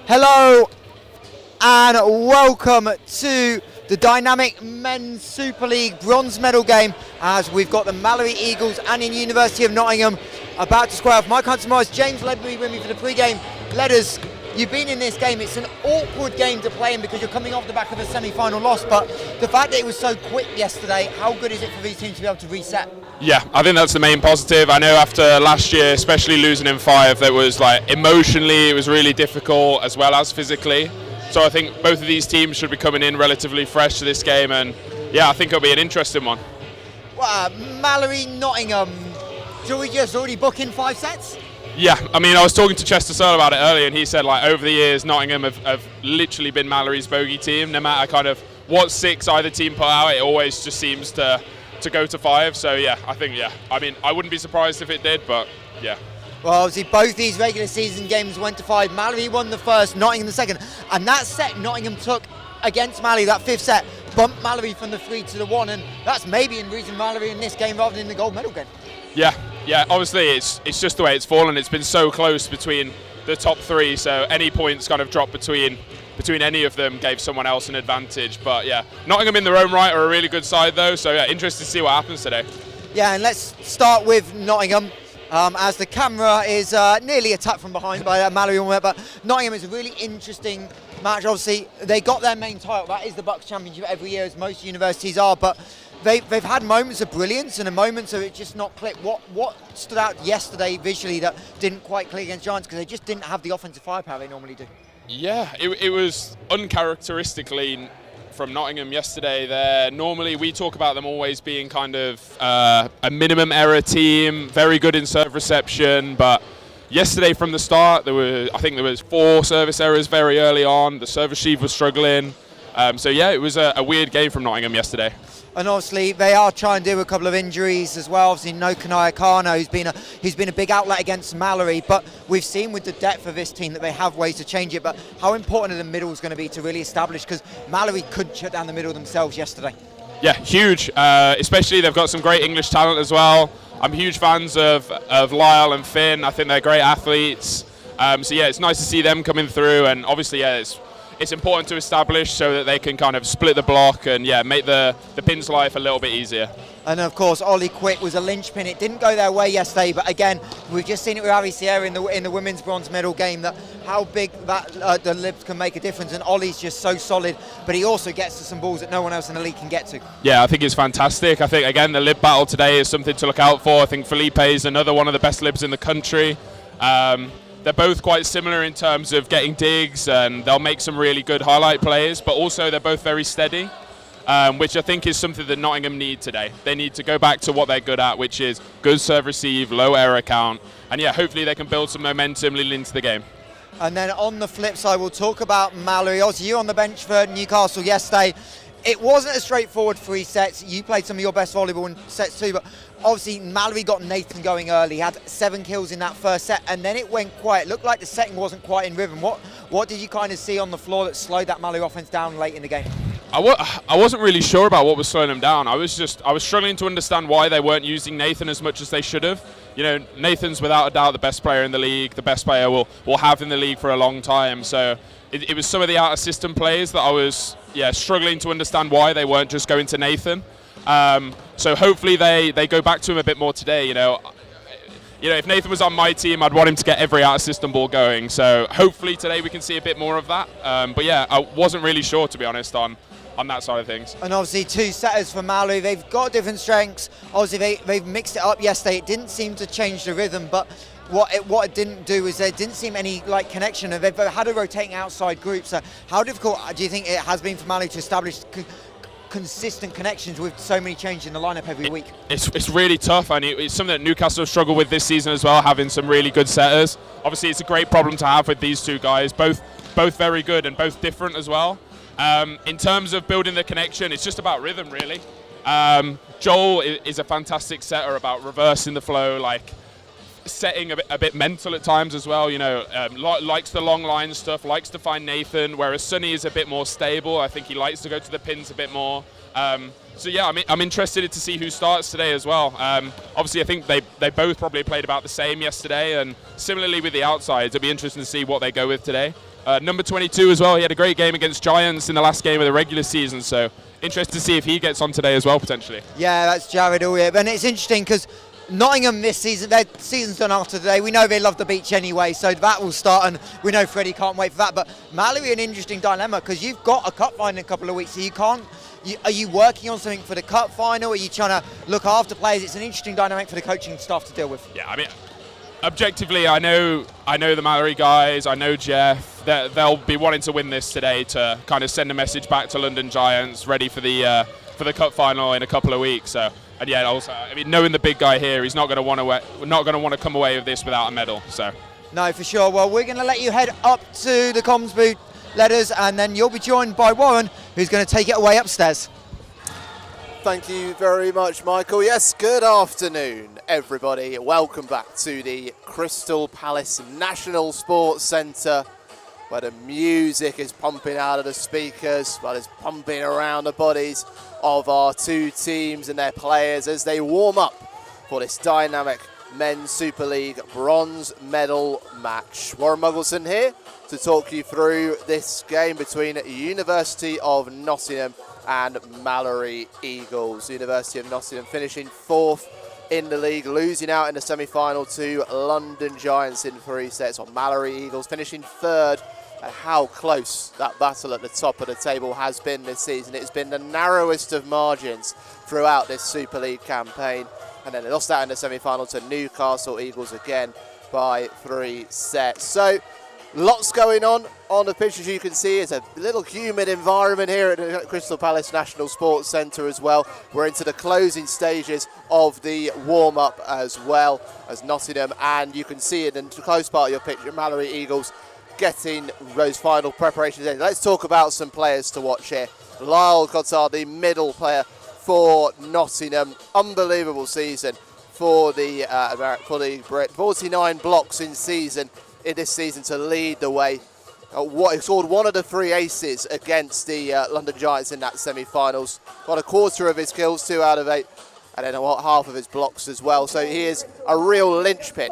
Hello and welcome to the dynamic Men's Super League bronze medal game as we've got the Malory Eagles and the University of Nottingham about to square off. My customer is James Ledbury with me for the pre-game. Letters, you've been in this game. It's an awkward game to play in because you're coming off the back of a semi-final loss, but the fact that it was so quick yesterday, how good is it for these teams to be able to reset? Yeah, I think that's the main positive. I know after last year, especially losing in 5, that was like emotionally it was really difficult as well as physically. So I think both of these teams should be coming in relatively fresh to this game, and yeah, I think it'll be an interesting one. Well, Malory, Nottingham, do we just already book in 5 sets? Yeah, I mean, I was talking to Chester Searle about it earlier, and he said like over the years Nottingham have literally been Malory's bogey team. No matter kind of what 6 either team put out, it always just seems to go to 5. So yeah, I think I mean, I wouldn't be surprised if it did, but yeah. Well, obviously both these regular season games went to 5. Malory won the first, Nottingham the second, and that set Nottingham took against Malory, that 5th set, bumped Malory from the 3 to the 1, and that's maybe in reason Malory in this game rather than the gold medal game. Yeah. Obviously, it's just the way it's fallen. It's been so close between the top 3, so any points kind of dropped between any of them gave someone else an advantage. But yeah, Nottingham in their own right are a really good side though. So yeah, interested to see what happens today. Yeah, and let's start with Nottingham. As the camera is nearly attacked from behind by Malory, but Nottingham is a really interesting match. Obviously, they got their main title. That is the Bucks Championship every year, as most universities are. But they've had moments of brilliance and moments of it just not click. What stood out yesterday visually that didn't quite click against Giants because they just didn't have the offensive firepower they normally do? Yeah, it was uncharacteristically from Nottingham yesterday. Normally we talk about them always being kind of a minimum error team, very good in serve reception, but yesterday from the start I think there was 4 service errors very early on. The service sheave was struggling. So yeah, it was a weird game from Nottingham yesterday. And obviously they are trying to do a couple of injuries as well. Obviously no Kanaya Kano, who's been a big outlet against Malory, but we've seen with the depth of this team that they have ways to change it. But how important are the middles going to be to really establish? Because Malory couldn't shut down the middle themselves yesterday. Yeah, huge. Especially they've got some great English talent as well. I'm huge fans of Lyle and Finn. I think they're great athletes. So yeah, it's nice to see them coming through, and obviously yeah, it's important to establish so that they can kind of split the block and yeah, make the pins' life a little bit easier. And of course, Ollie Quick was a linchpin. It didn't go their way yesterday, but again, we've just seen it with Avi Sierra in the women's bronze medal game, that how big that the libs can make a difference. And Ollie's just so solid, but he also gets to some balls that no one else in the league can get to. Yeah, I think it's fantastic. I think again the lib battle today is something to look out for. I think Felipe is another one of the best libs in the country. They're both quite similar in terms of getting digs, and they'll make some really good highlight plays, but also they're both very steady, which I think is something that Nottingham need today. They need to go back to what they're good at, which is good serve receive, low error count, and yeah, hopefully they can build some momentum leading into the game. And then on the flip side, we'll talk about Malory. Obviously, you on the bench for Newcastle yesterday. It wasn't a straightforward 3 sets. You played some of your best volleyball in sets too, but obviously Malory got Nathan going early. He had 7 kills in that first set, and then it went quiet. It looked like the setting wasn't quite in rhythm. What did you kind of see on the floor that slowed that Malory offense down late in the game? I wasn't really sure about what was slowing them down. I was struggling to understand why they weren't using Nathan as much as they should have. You know, Nathan's without a doubt the best player in the league, the best player we'll have in the league for a long time. So it was some of the out-of-system plays that I was struggling to understand why they weren't just going to Nathan. So hopefully they go back to him a bit more today. You know, if Nathan was on my team, I'd want him to get every out-of-system ball going. So hopefully today we can see a bit more of that. But yeah, I wasn't really sure, to be honest, on that side of things. And obviously 2 setters for Malory. They've got different strengths. Obviously they've mixed it up yesterday. It didn't seem to change the rhythm, but what it didn't do is there didn't seem any connection, and they've had a rotating outside group. So how difficult do you think it has been for Malory to establish consistent connections with so many changes in the lineup every week? It's really tough, and it's something that Newcastle have struggled with this season as well, having some really good setters. Obviously it's a great problem to have with these 2 guys, both very good and both different as well. In terms of building the connection, it's just about rhythm really. Joel is a fantastic setter about reversing the flow, like setting a bit mental at times as well, you know, likes the long line stuff, likes to find Nathan, whereas Sonny is a bit more stable. I think he likes to go to the pins a bit more. So yeah, I'm interested to see who starts today as well. Obviously I think they both probably played about the same yesterday, and similarly with the outsides, it'll be interesting to see what they go with today. Number 22 as well. He had a great game against Giants in the last game of the regular season. So interested to see if he gets on today as well, potentially. Yeah, that's Jared Ulrich. And it's interesting because Nottingham this season, their season's done after today. We know they love the beach anyway, so that will start, and we know Freddie can't wait for that. But Malory, an interesting dilemma because you've got a cup final in a couple of weeks, so you can't. Are you working on something for the cup final? Are you trying to look after players? It's an interesting dynamic for the coaching staff to deal with. Yeah, I mean, objectively, I know the Malory guys. I know Jeff. They'll be wanting to win this today to kind of send a message back to London Giants, ready for the cup final in a couple of weeks. So. And yeah, also, I mean, knowing the big guy here, he's not going to want to come away with this without a medal. So. No, for sure. Well, we're going to let you head up to the comms booth, letters, and then you'll be joined by Warren, who's going to take it away upstairs. Thank you very much, Michael. Yes, good afternoon, everybody. Welcome back to the Crystal Palace National Sports Centre, where the music is pumping out of the speakers, but it's pumping around the bodies of our two teams and their players as they warm up for this dynamic Men's Super League bronze medal match. Warren Muggleson here to talk you through this game between University of Nottingham and Malory Eagles. University of Nottingham finishing 4th in the league, losing out in the semi-final to London Giants in 3 sets, while Malory Eagles finishing 3rd. And how close that battle at the top of the table has been this season. It's been the narrowest of margins throughout this Super League campaign. And then they lost out in the semi-final to Newcastle Eagles again by 3 sets. So lots going on the pitch, as you can see. It's a little humid environment here at the Crystal Palace National Sports Centre as well. We're into the closing stages of the warm-up as well as Nottingham. And you can see it in the close part of your pitch, Malory Eagles getting those final preparations in. Let's talk about some players to watch here. Lyle Cotard, the middle player for Nottingham. Unbelievable season for the Brit. 49 blocks in this season to lead the way. He scored one of the 3 aces against the London Giants in that semi-finals. Got a quarter of his kills, 2 out of 8, and then half of his blocks as well. So he is a real linchpin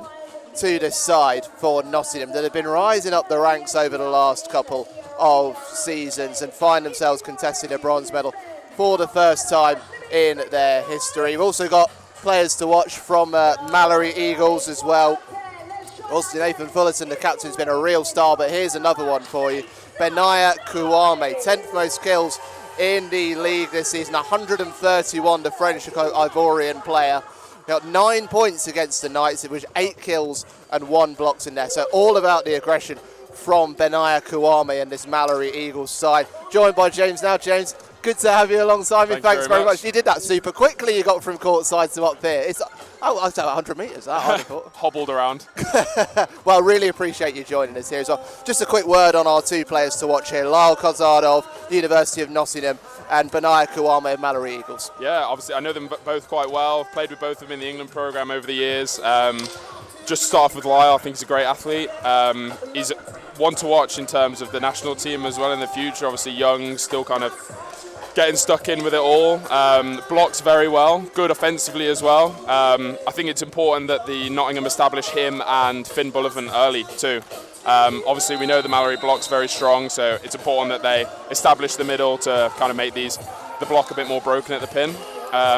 to the side for Nottingham that have been rising up the ranks over the last couple of seasons and find themselves contesting a bronze medal for the first time in their history. We've also got players to watch from Malory Eagles as well. Also Nathan Fullerton, the captain's been a real star, but here's another one for you. Benaya Kouame, 10th most kills in the league this season, 131, the French Ivorian player. Got 9 points against the Knights. It was 8 kills and 1 blocks in there. So all about the aggression from Benaya Kouame and this Malory Eagles side. Joined by James now. James, good to have you alongside me. Thanks very much. You did that super quickly. You got from courtside to up there. It's I'd say 100 metres. Hobbled around. Well, really appreciate you joining us here as well. Just a quick word on our 2 players to watch here. Lyle Cozard of the University of Nottingham and Benaya Kouame of Malory Eagles. Yeah, obviously I know them both quite well. I've played with both of them in the England programme over the years. Just to start off with Lyle, I think he's a great athlete. He's one to watch in terms of the national team as well in the future. Obviously young, still kind of getting stuck in with it all. Blocks very well, good offensively as well. I think it's important that the Nottingham establish him and Finn Bullivant early too. Obviously we know the Malory block's very strong, so it's important that they establish the middle to kind of make the block a bit more broken at the pin.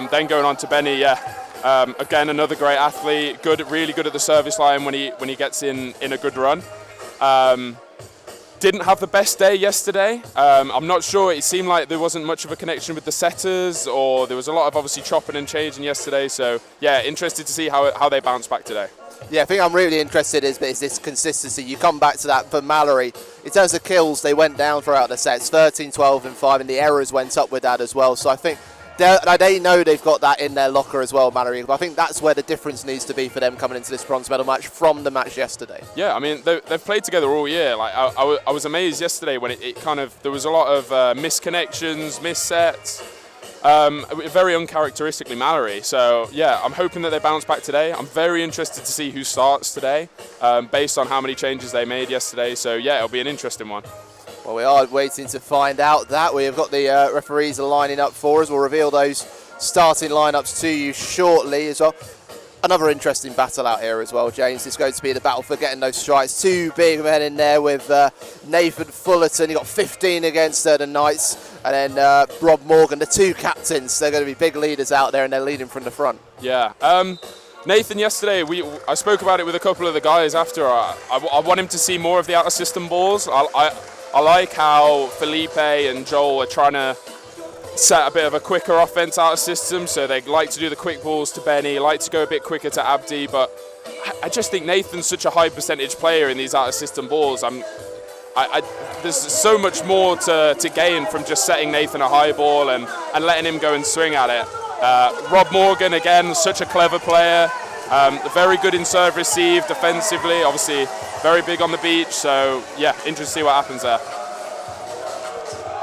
Then going on to Benny, again another great athlete, really good at the service line when he gets in a good run. Didn't have the best day yesterday. I'm not sure, it seemed like there wasn't much of a connection with the setters, or there was a lot of obviously chopping and changing yesterday, so yeah, interested to see how they bounce back today. Yeah, I think I'm really interested is this consistency. You come back to that for Malory. In terms of kills, they went down throughout the sets, 13, 12 and 5, and the errors went up with that as well. So I think they know they've got that in their locker as well, Malory. But I think that's where the difference needs to be for them coming into this bronze medal match from the match yesterday. Yeah, I mean, they've played together all year. Like I was amazed yesterday when it kind of, there was a lot of misconnections, missed sets. Very uncharacteristically Malory. So yeah, I'm hoping that they bounce back today. I'm very interested to see who starts today, based on how many changes they made yesterday. So yeah, it'll be an interesting one. Well, we are waiting to find out that. We have got the referees lining up for us. We'll reveal those starting lineups to you shortly as well. another interesting battle out here as well, James. It's going to be the battle for getting those strikes. Two big men in there with Nathan Fullerton. You've got 15 against the Knights. And then Rob Morgan, the two captains. They're going to be big leaders out there, and they're leading from the front. Yeah. Nathan, yesterday, I spoke about it with a couple of the guys after. I want him to see more of the out-of-system balls. I like how Felipe and Joel are trying to set a bit of a quicker offense out of system, so they like to do the quick balls to Benny, like to go a bit quicker to Abdi, but I just think Nathan's such a high percentage player in these out of system balls. There's so much more to gain from just setting Nathan a high ball and letting him go and swing at it. Rob Morgan, again, such a clever player, very good in serve receive defensively, obviously very big on the beach, so yeah, interesting to see what happens there.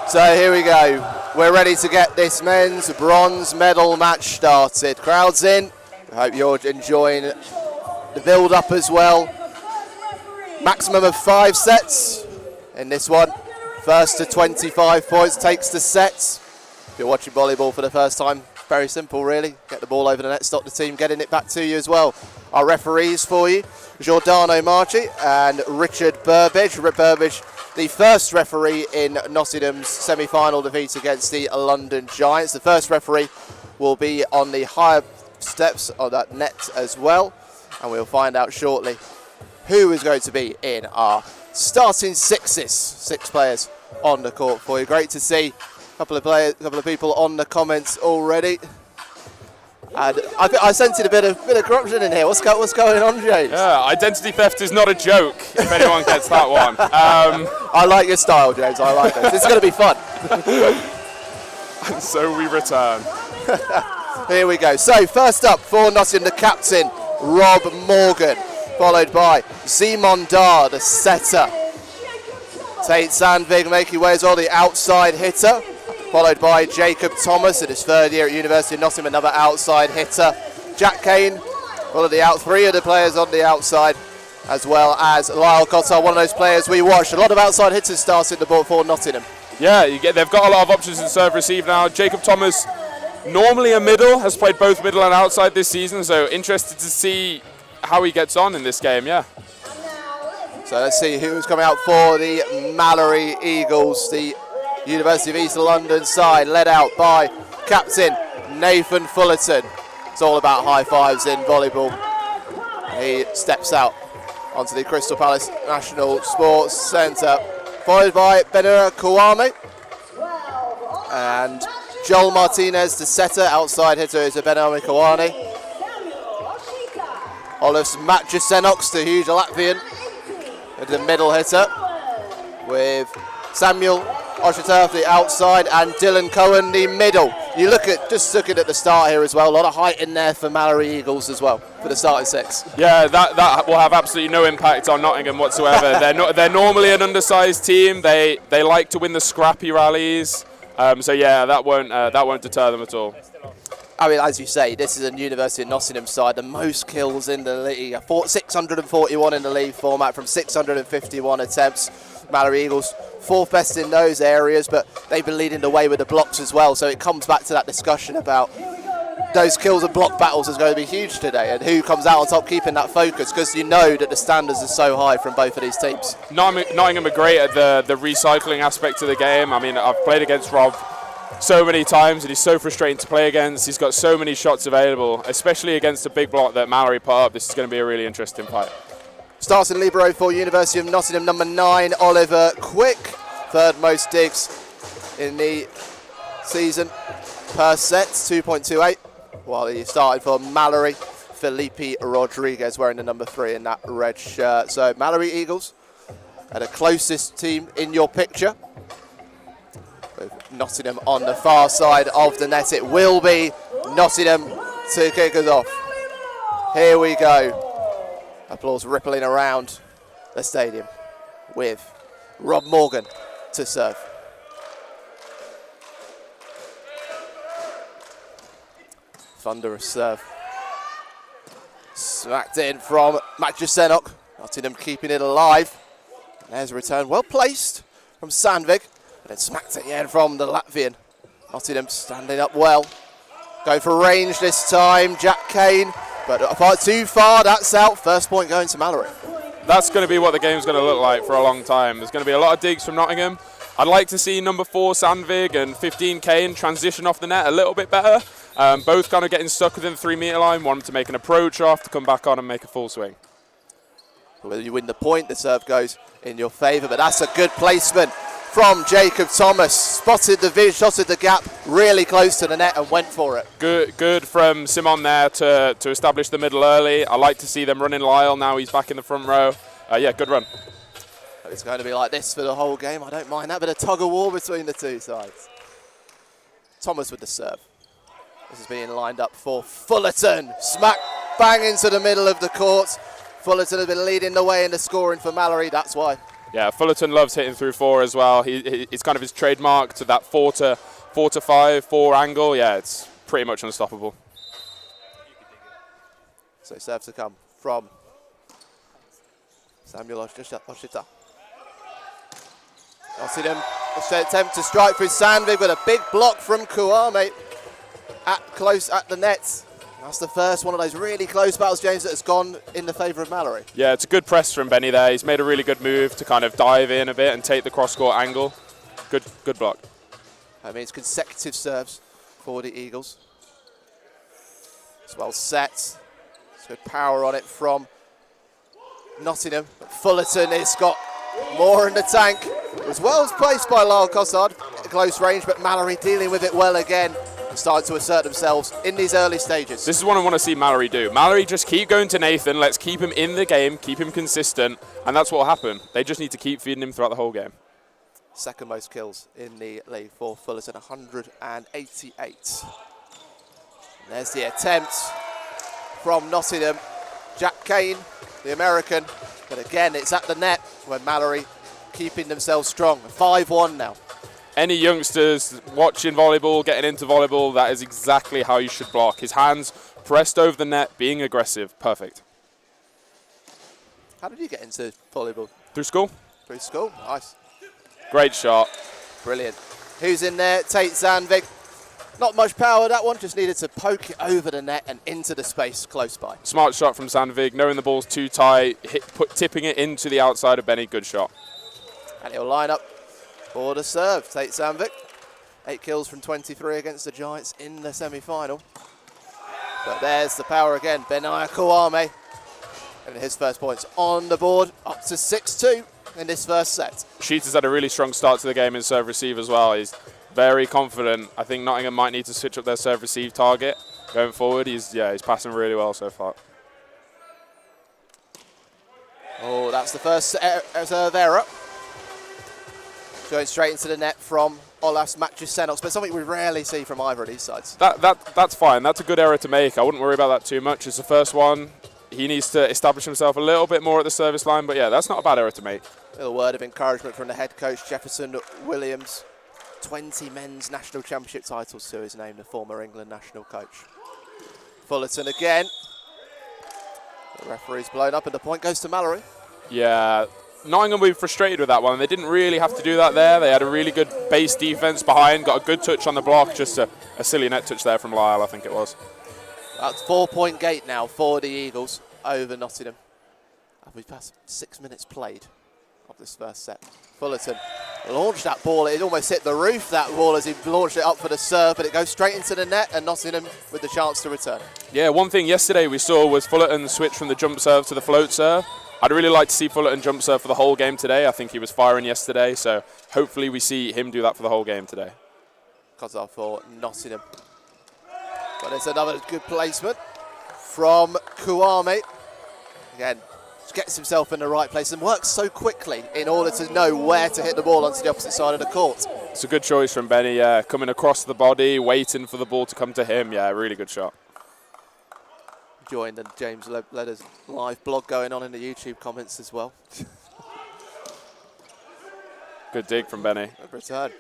So here we go. We're ready to get this men's bronze medal match started. Crowds in. I hope you're enjoying the build-up as well. Maximum of 5 sets in this one. First to 25 points takes the sets. If you're watching volleyball for the first time, very simple really. Get the ball over the net, stop the team getting it back to you as well. Our referees for you, Giordano Marchi and Richard Burbage. Rick Burbage, the first referee in Nottingham's semi-final defeat against the London Giants. The first referee will be on the higher steps of that net as well, and we'll find out shortly who is going to be in our starting sixes. 6 players on the court for you. Great to see a couple of people on the comments already. And I sense a bit of corruption in here. What's going on, James? Yeah, identity theft is not a joke, if anyone gets that one. I like your style, James. I like this. It's going to be fun. And so we return. Here we go. So first up for Nottingham, the captain, Rob Morgan, followed by Simon Dar, the setter. Tate Sandvig making way as well, the outside hitter. Followed by Jacob Thomas in his 3rd year at University of Nottingham, another outside hitter. Jack Kane, one of the 3 of the players on the outside, as well as Lyle Cottar, one of those players we watched. A lot of outside hitters starting the ball for Nottingham. Yeah, they've got a lot of options in serve receive now. Jacob Thomas, normally a middle, has played both middle and outside this season, so interested to see how he gets on in this game, yeah. So let's see who's coming out for the Malory Eagles, the University of East London side, led out by captain Nathan Fullerton. It's all about high fives in volleyball. He steps out onto the Crystal Palace National Sports Centre, followed by Benura Kawame and Joel Martinez, the setter. Outside hitter is Benura Kawame. Olafs Matjasenoks, the huge Latvian, the middle hitter, with Samuel Oshatov, the outside, and Dylan Cohen, the middle. You just looking at the start here as well, a lot of height in there for Malory Eagles as well, for the starting 6. Yeah, that will have absolutely no impact on Nottingham whatsoever. They're normally an undersized team. They like to win the scrappy rallies. So yeah, that won't deter them at all. I mean, as you say, this is a University of Nottingham side, the most kills in the league, 641 in the league format from 651 attempts. Malory Eagles 4th best in those areas, but they've been leading the way with the blocks as well, so it comes back to that discussion about those kills and block battles is going to be huge today, and who comes out on top keeping that focus, because you know that the standards are so high from both of these teams. Nottingham are great at the recycling aspect of the game. I mean, I've played against Rob so many times, and he's so frustrating to play against. He's got so many shots available, especially against a big block that Malory put up. This is going to be a really interesting fight. Starts in libero for University of Nottingham, number 9, Oliver Quick. 3rd most digs in the season per set, 2.28. While he started for Malory, Felipe Rodriguez wearing the number 3 in that red shirt. So Malory Eagles are the closest team in your picture, with Nottingham on the far side of the net. It will be Nottingham to kick us off. Here we go. Applause rippling around the stadium with Rob Morgan to serve. Thunderous serve. Smacked in from Matjasenok. Nottingham keeping it alive. There's a return, well placed from Sandvik. And then smacked it again from the Latvian. Nottingham standing up well. Going for range this time. Jack Kane But far too far, that's out. First point going to Malory. That's going to be what the game's going to look like for a long time. There's going to be a lot of digs from Nottingham. I'd like to see number 4 Sandvig and 15 Kane transition off the net a little bit better. Both kind of getting stuck within the 3 metre line. Want to make an approach off to come back on and make a full swing. Whether you win the point, the serve goes in your favour, but that's a good placement from Jacob Thomas. Spotted the vision, shotted the gap, really close to the net and went for it. Good from Simon there to establish the middle early. I like to see them running Lyle now he's back in the front row. Yeah, good run. It's going to be like this for the whole game. I don't mind that, but a tug of war between the two sides. Thomas with the serve. This is being lined up for Fullerton. Smack bang into the middle of the court. Fullerton has been leading the way in the scoring for Malory, that's why. Yeah, Fullerton loves hitting through 4 as well. It's kind of his trademark to that 4 to 5, 4 angle. Yeah, it's pretty much unstoppable. So serve to come from Samuel Oshita. Nottingham attempt to strike through Sandvig with a big block from Kuame close at the net. That's the first one of those really close battles, James, that has gone in the favour of Malory. Yeah, it's a good press from Benny there. He's made a really good move to kind of dive in a bit and take the cross-court angle. Good block. That means consecutive serves for the Eagles. It's well set. It's good power on it from Nottingham. But Fullerton has got more in the tank. It was well placed by Lyle Cossard at close range, but Malory dealing with it well again. Starting to assert themselves in these early stages. This is what I want to see Malory do. Malory just keep going to Nathan. Let's keep him in the game, keep him consistent, and that's what will happen. They just need to keep feeding him throughout the whole game. Second most kills in the league for Fullerton, 188. And there's the attempt from Nottingham. Jack Kane, the American, but again it's at the net when Malory keeping themselves strong. 5-1 now. Any youngsters watching volleyball, getting into volleyball, that is exactly how you should block. His hands pressed over the net, being aggressive. Perfect. How did you get into volleyball? Through school. Through school? Nice. Great shot. Brilliant. Who's in there? Tate Zandvik. Not much power, that one. Just needed to poke it over the net and into the space close by. Smart shot from Sandvig, knowing the ball's too tight, tipping it into the outside of Benny. Good shot. And he'll line up for the serve. Tate Zandvik. 8 kills from 23 against the Giants in the semi-final. But there's the power again. Benaya Kawame. And his first points on the board, up to 6-2 in this first set. Sheets has had a really strong start to the game in serve receive as well. He's very confident. I think Nottingham might need to switch up their serve receive target going forward. He's passing really well so far. Oh, that's the first serve error. Going straight into the net from Olas Matchis-Senox, but something we rarely see from either of these sides. That's fine. That's a good error to make. I wouldn't worry about that too much. It's the first one. He needs to establish himself a little bit more at the service line, but yeah, that's not a bad error to make. A little word of encouragement from the head coach, Jefferson Williams. 20 men's national championship titles to his name, the former England national coach. Fullerton again. The referee's blown up and the point goes to Malory. Yeah, Nottingham will be frustrated with that one. They didn't really have to do that there. They had a really good base defence behind, got a good touch on the block, just a silly net touch there from Lyle, I think it was. That's 4-point gate now for the Eagles over Nottingham. We've passed 6 minutes played of this first set. Fullerton launched that ball. It almost hit the roof, that ball, as he launched it up for the serve, but it goes straight into the net and Nottingham with the chance to return. Yeah, one thing yesterday we saw was Fullerton switch from the jump serve to the float serve. I'd really like to see Fullerton jump serve for the whole game today. I think he was firing yesterday, so hopefully we see him do that for the whole game today. Kozar for Nottingham. But it's another good placement from Kuame. Again, gets himself in the right place and works so quickly in order to know where to hit the ball onto the opposite side of the court. It's a good choice from Benny, coming across the body, waiting for the ball to come to him. Yeah, really good shot. Joined the James Ledder's live blog going on in the YouTube comments as well. Good dig from Benny. Good return.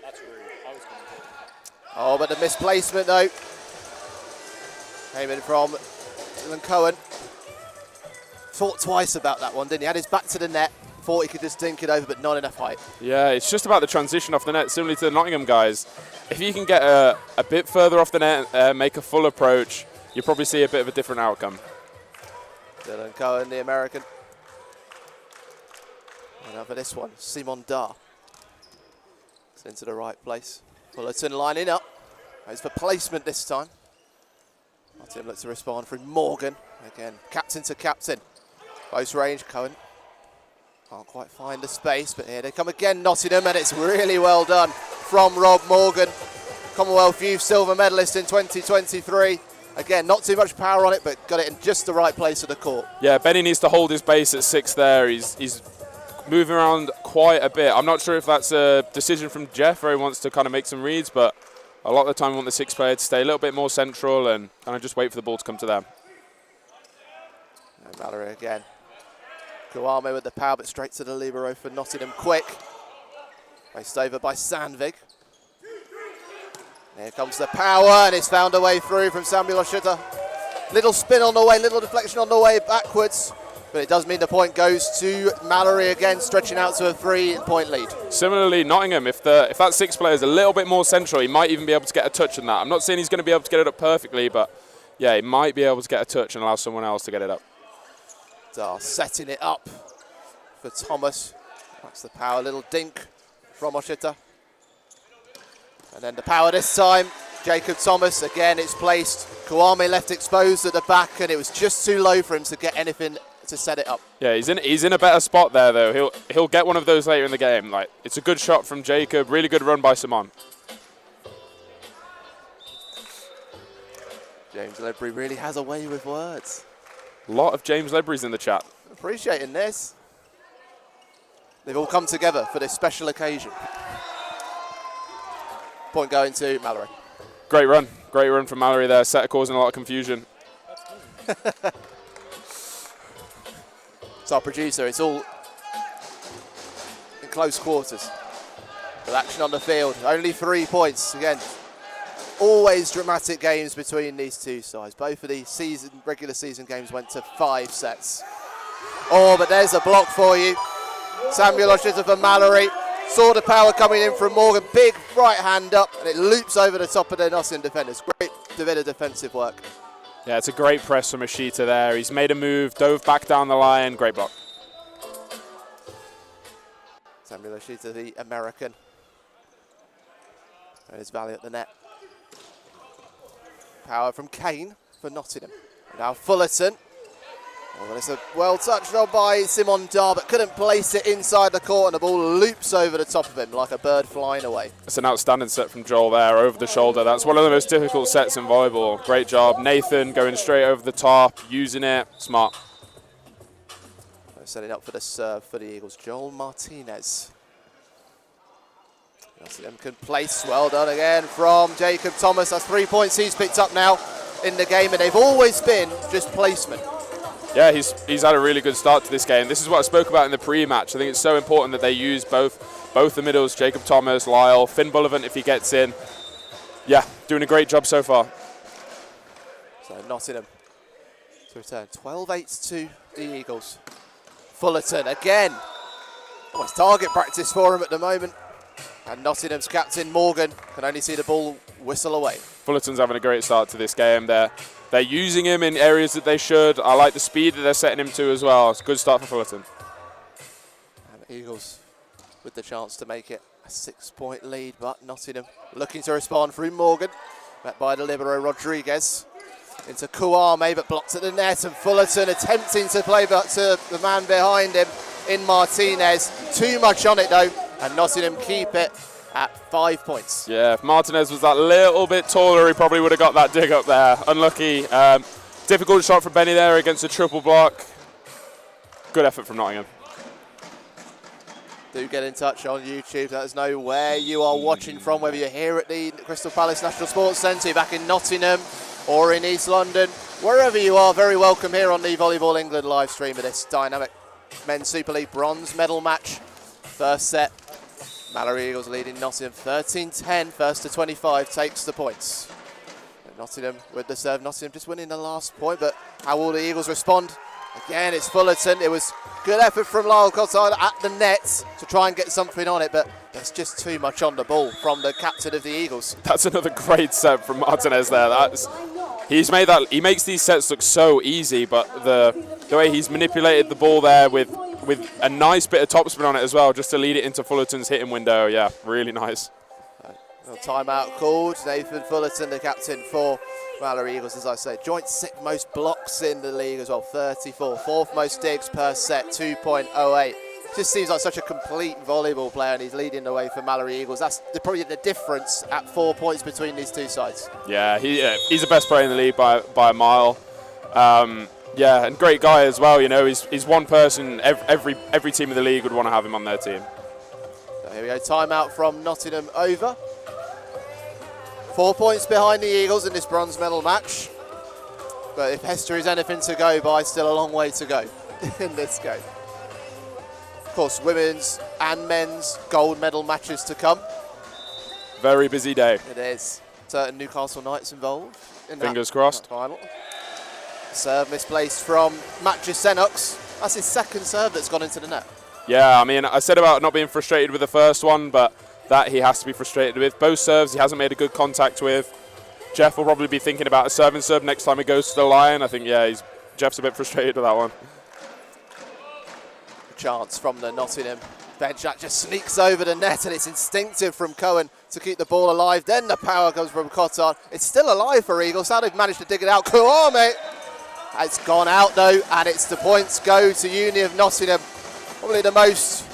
Oh, but the misplacement though. Came in from Dylan Cohen. Thought twice about that one, didn't he? Had his back to the net, thought he could just dink it over, but not enough height. Yeah, it's just about the transition off the net, similarly to the Nottingham guys. If you can get a bit further off the net, make a full approach, you'll probably see a bit of a different outcome. Dylan Cohen, the American. And over this one, Simon Dar. It's into the right place. Fullerton lining up. Goes for placement this time. Nottingham looks to respond through Morgan. Again, captain to captain. Close range, Cohen. Can't quite find the space, but here they come again, Nottingham, and it's really well done from Rob Morgan. Commonwealth Youth silver medalist in 2023. Again, not too much power on it, but got it in just the right place of the court. Yeah, Benny needs to hold his base at 6 there. He's moving around quite a bit. I'm not sure if that's a decision from Jeff where he wants to kind of make some reads, but a lot of the time we want the 6 player to stay a little bit more central and kind of just wait for the ball to come to them. And Malory again. Kouame with the power, but straight to the libero for Nottingham quick. Raced over by Sandvig. Here comes the power, and it's found a way through from Samuel Oshuta. Little spin on the way, little deflection on the way backwards, but it does mean the point goes to Malory again, stretching out to a 3-point lead. Similarly, Nottingham, if that 6 player is a little bit more central, he might even be able to get a touch on that. I'm not saying he's going to be able to get it up perfectly, but yeah, he might be able to get a touch and allow someone else to get it up. Dar setting it up for Thomas. That's the power, little dink from Oshuta. And then the power this time, Jacob Thomas, again it's placed. Kouame left exposed at the back, and it was just too low for him to get anything to set it up. Yeah, he's in a better spot there though. He'll get one of those later in the game. Like, it's a good shot from Jacob, really good run by Simon. James Ledbury really has a way with words. A lot of James Ledbury's in the chat. Appreciating this. They've all come together for this special occasion. Point going to Malory. Great run from Malory there. Set causing a lot of confusion. It's our producer. It's all in close quarters. With action on the field. Only 3 points. Again, always dramatic games between these two sides. Both of the regular season games went to 5 sets. Oh, but there's a block for you. Samuel Oshuta for Malory. Saw the power coming in from Morgan. Big right hand up, and it loops over the top of the Nottingham defenders. Great bit of defensive work. Yeah, it's a great press from Oshuta there. He's made a move, dove back down the line. Great block. Samuel Oshuta, the American. There's Valley at the net. Power from Kane for Nottingham. And now Fullerton. Oh, well, it's a well touched on by Simon Dar, but couldn't place it inside the court, and the ball loops over the top of him like a bird flying away. It's an outstanding set from Joel there, over the shoulder. That's one of the most difficult sets in volleyball. Great job. Nathan going straight over the top, using it. Smart. Setting up for the serve for the Eagles. Joel Martinez. Nottingham can place. Well done again from Jacob Thomas. That's 3 points he's picked up now in the game, and they've always been just placement. Yeah, he's had a really good start to this game. This is what I spoke about in the pre-match. I think it's so important that they use both the middles, Jacob Thomas, Lyle, Finn Bullivant if he gets in. Yeah, doing a great job so far. So Nottingham to return 12-8 to the Eagles. Fullerton again. Oh, it's target practice for him at the moment. And Nottingham's captain Morgan can only see the ball whistle away. Fullerton's having a great start to this game. They're using him in areas that they should. I like the speed that they're setting him to as well. It's a good start for Fullerton. And Eagles with the chance to make it a 6-point lead, but Nottingham looking to respond through Morgan. Met by the libero Rodriguez. Into Kouame, but blocked at the net, and Fullerton attempting to play back to the man behind him in Martinez. Too much on it though, and Nottingham keep it at 5 points. Yeah, if Martinez was that little bit taller, he probably would have got that dig up there. Unlucky. Difficult shot from Benny there against a triple block. Good effort from Nottingham. Do get in touch on YouTube. Let us know where you are watching from, whether you're here at the Crystal Palace National Sports Centre, back in Nottingham or in East London. Wherever you are, very welcome here on the Volleyball England live stream of this dynamic Men's Super League bronze medal match. First set, Malory Eagles leading Nottingham 13-10, first to 25 takes the points. And Nottingham with the serve, Nottingham just winning the last point, but how will the Eagles respond? Again, it's Fullerton. It was good effort from Lyle Cotard at the net to try and get something on it, but there's just too much on the ball from the captain of the Eagles. That's another great set from Martinez there. He makes these sets look so easy, but the way he's manipulated the ball there with a nice bit of topspin on it as well, just to lead it into Fullerton's hitting window. Yeah, really nice. Timeout called. Nathan Fullerton, the captain for Malory Eagles, as I say. Joint sixth most blocks in the league as well, 34. Fourth most digs per set, 2.08. Just seems like such a complete volleyball player, and he's leading the way for Malory Eagles. That's probably the difference at 4 points between these two sides. Yeah, he's the best player in the league by a mile. Yeah, and great guy as well. You know, he's one person every team in the league would want to have him on their team. So here we go, timeout from Nottingham over. 4 points behind the Eagles in this bronze medal match. But if Hester is anything to go by, still a long way to go in this game. Of course, women's and men's gold medal matches to come. Very busy day. It is. Certain Newcastle Knights involved in Fingers crossed. that final. Serve misplaced from Matches Senox. That's his second serve that's gone into the net. Yeah, I mean, I said about not being frustrated with the first one, but that he has to be frustrated with. Both serves he hasn't made a good contact with. Jeff will probably be thinking about a serving serve next time he goes to the line. I think, yeah, Jeff's a bit frustrated with that one. Chance from the Nottingham bench. That just sneaks over the net, and it's instinctive from Cohen to keep the ball alive. Then the power comes from Cotard. It's still alive for Eagles. How they've managed to dig it out. Kuame! It's gone out though, and it's the points go to Uni of Nottingham. Probably the most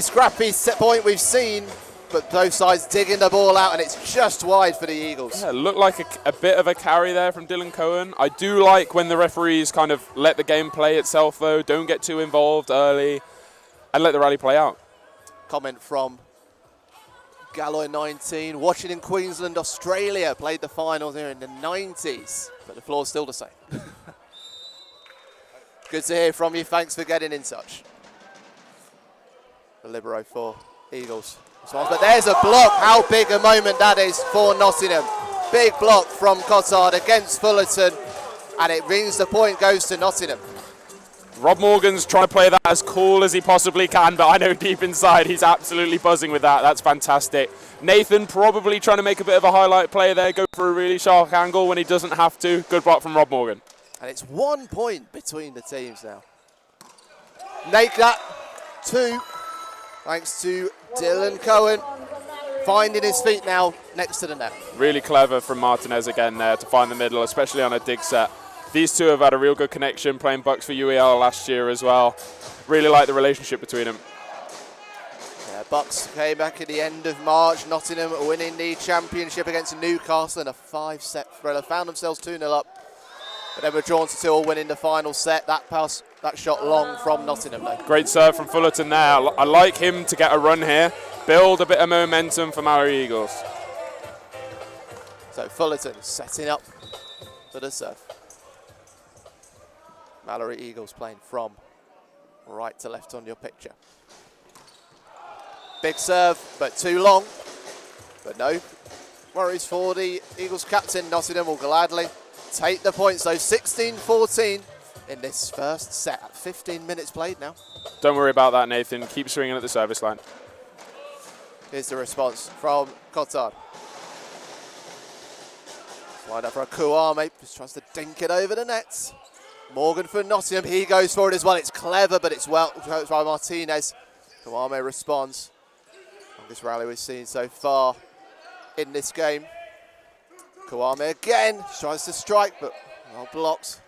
scrappy set point we've seen, but both sides digging the ball out, and it's just wide for the Eagles. Yeah, looked like a bit of a carry there from Dylan Cohen. I do like when the referees kind of let the game play itself though, don't get too involved early, and let the rally play out. Comment from Galloy 19, watching in Queensland, Australia, played the finals here in the 90s, but the floor's still the same. Good to hear from you, thanks for getting in touch. The libero for Eagles. But there's a block, how big a moment that is for Nottingham. Big block from Cotard against Fullerton, and it means the point goes to Nottingham. Rob Morgan's trying to play that as cool as he possibly can, but I know deep inside he's absolutely buzzing with that. That's fantastic. Nathan probably trying to make a bit of a highlight play there, go for a really sharp angle when he doesn't have to. Good block from Rob Morgan. And it's 1 point between the teams now. Make that 2, thanks to Dylan Cohen, finding his feet now next to the net. Really clever from Martinez again there to find the middle, especially on a dig set. These two have had a real good connection, playing Bucks for UEL last year as well. Really like the relationship between them. Yeah, Bucks came back at the end of March. Nottingham winning the championship against Newcastle in a 5-set thriller. Found themselves 2-0 up, but then were drawn to 2, winning the final set. That shot long from Nottingham though. Great serve from Fullerton there. I like him to get a run here, build a bit of momentum for Malory Eagles. So Fullerton setting up for the serve. Malory Eagles playing from right to left on your picture. Big serve, but too long. But no worries for the Eagles captain. Nottingham will gladly take the points, though. 16-14 in this first set. 15 minutes played now. Don't worry about that, Nathan. Keep swinging at the service line. Here's the response from Cotard. Lined up for a Kuame. Just tries to dink it over the nets. Morgan for Nottingham. He goes for it as well. It's clever, but it's well coached by Martinez. Kuame responds. Longest rally we've seen so far in this game. Kuame again. Tries to strike, but well blocked.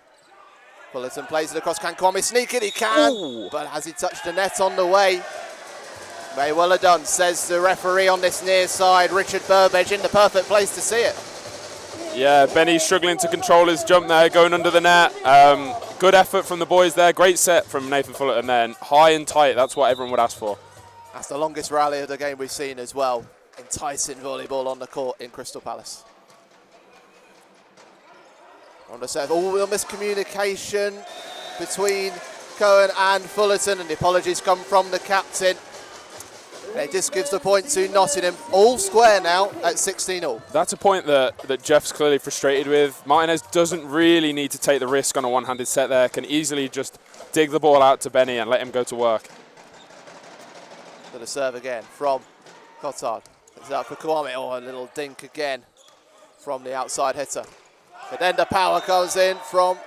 Fullerton plays it across. Can Kuame sneak it? He can. Ooh. But has he touched the net on the way? May well have done, says the referee on this near side. Richard Burbage in the perfect place to see it. Yeah, Benny's struggling to control his jump there, going under the net. Good effort from the boys there. Great set from Nathan Fullerton then. High and tight, that's what everyone would ask for. That's the longest rally of the game we've seen as well. Enticing volleyball on the court in Crystal Palace. On the serve, all the miscommunication between Cohen and Fullerton, and the apologies come from the captain. It just gives the point to Nottingham. All square now at 16-all. That's a point that Jeff's clearly frustrated with. Martinez doesn't really need to take the risk on a one-handed set there. Can easily just dig the ball out to Benny and let him go to work. To the serve again from Cotard. It's out for Kuame. Oh, a little dink again from the outside hitter. But then the power comes in from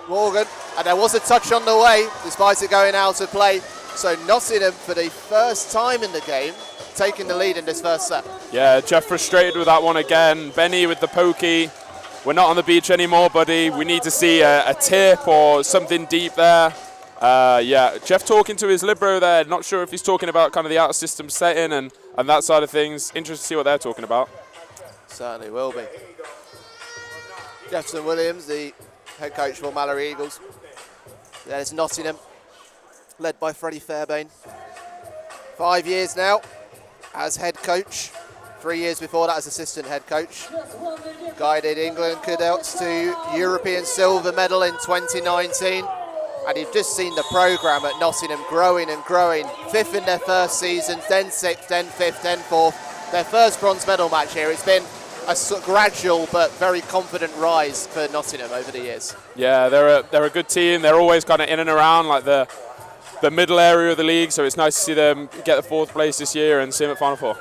Morgan, and there was a touch on the way, despite it going out of play. So Nottingham, for the first time in the game, taking the lead in this first set. Yeah, Jeff frustrated with that one again. Benny with the pokey. We're not on the beach anymore, buddy. We need to see a tip or something deep there. Yeah, Jeff talking to his libero there. Not sure if he's talking about kind of the out-of-system setting and that side of things. Interested to see what they're talking about. Certainly will be. Jefferson Williams, the head coach for Malory Eagles. There's Nottingham, led by Freddie Fairbairn. 5 years now as head coach. 3 years before that as assistant head coach. Guided England cadets to European silver medal in 2019. And you've just seen the programme at Nottingham growing and growing. 5th in their first season, then 6th, then 5th, then 4th. Their first bronze medal match here. It's been a gradual but very confident rise for Nottingham over the years. Yeah, they're a good team. They're always kind of in and around like the middle area of the league, so it's nice to see them get the 4th place this year and see them at Final Four.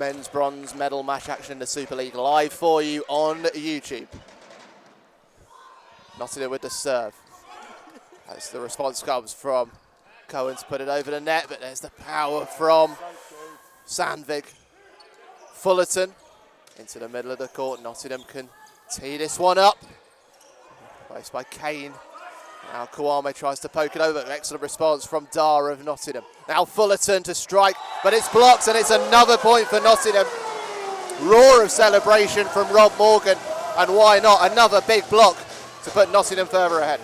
Men's bronze medal match action in the Super League live for you on YouTube. Nottingham with the serve. As the response comes from Cohen to put it over the net, but there's the power from Sandvig. Fullerton into the middle of the court. Nottingham can tee this one up. Placed by Kane. Now Kawame tries to poke it over. Excellent response from Dar of Nottingham. Now Fullerton to strike, but it's blocked and it's another point for Nottingham. Roar of celebration from Rob Morgan, and why not another big block to put Nottingham further ahead.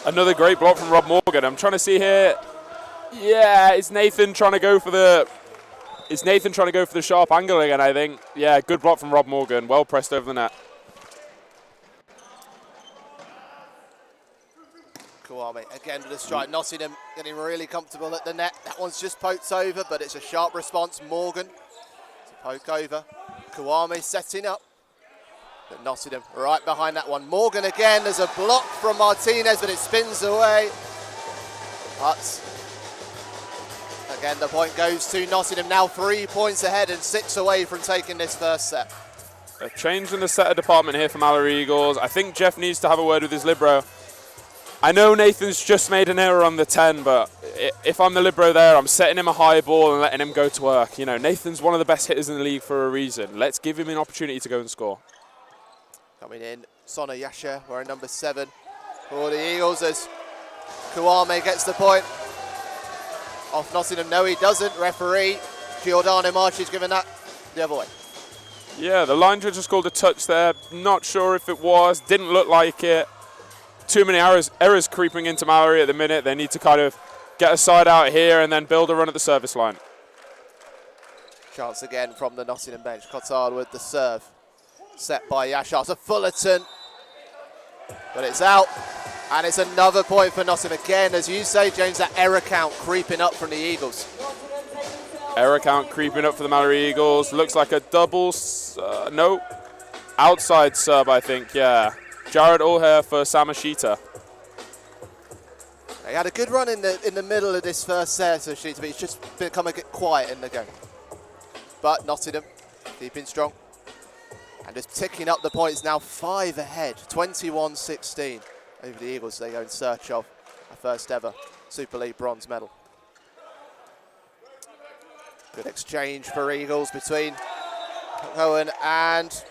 Another great block from Rob Morgan. I'm trying to see here. Yeah, is Nathan trying to go for the sharp angle again, I think. Yeah, good block from Rob Morgan. Well pressed over the net. Kawame again with a strike. Nottingham getting really comfortable at the net. That one's just poked over, but it's a sharp response. Morgan to poke over. Kawame setting up. But Nottingham right behind that one. Morgan again. There's a block from Martinez, but it spins away. But again, the point goes to Nottingham. Now 3 points ahead and 6 away from taking this first set. A change in the setter department here for Malory Eagles. I think Jeff needs to have a word with his libero. I know Nathan's just made an error on the 10, but if I'm the libero there, I'm setting him a high ball and letting him go to work. You know, Nathan's one of the best hitters in the league for a reason. Let's give him an opportunity to go and score. Coming in, Sona Yasha wearing number 7 for the Eagles as Kawame gets the point. Off Nottingham, no he doesn't. Referee Giordano Marchi's given that the other way. Yeah, the line judge just called a touch there. Not sure if it was, didn't look like it. Too many errors creeping into Malory at the minute. They need to kind of get a side out here and then build a run at the service line. Chance again from the Nottingham bench. Cotard with the serve. Set by Yashar to Fullerton. But it's out. And it's another point for Nottingham. Again, as you say, James, that error count creeping up from the Eagles. Error count creeping up for the Malory Eagles. Looks like a double, no, outside sub, I think, yeah. Jared O'Hare for Samashita. He had a good run in the middle of this first set, so but he's just become a bit quiet in the game. But Nottingham keeping strong. And just ticking up the points now, 5 ahead, 21-16 over the Eagles. They go in search of a first ever Super League bronze medal. Good exchange for Eagles between Cohen and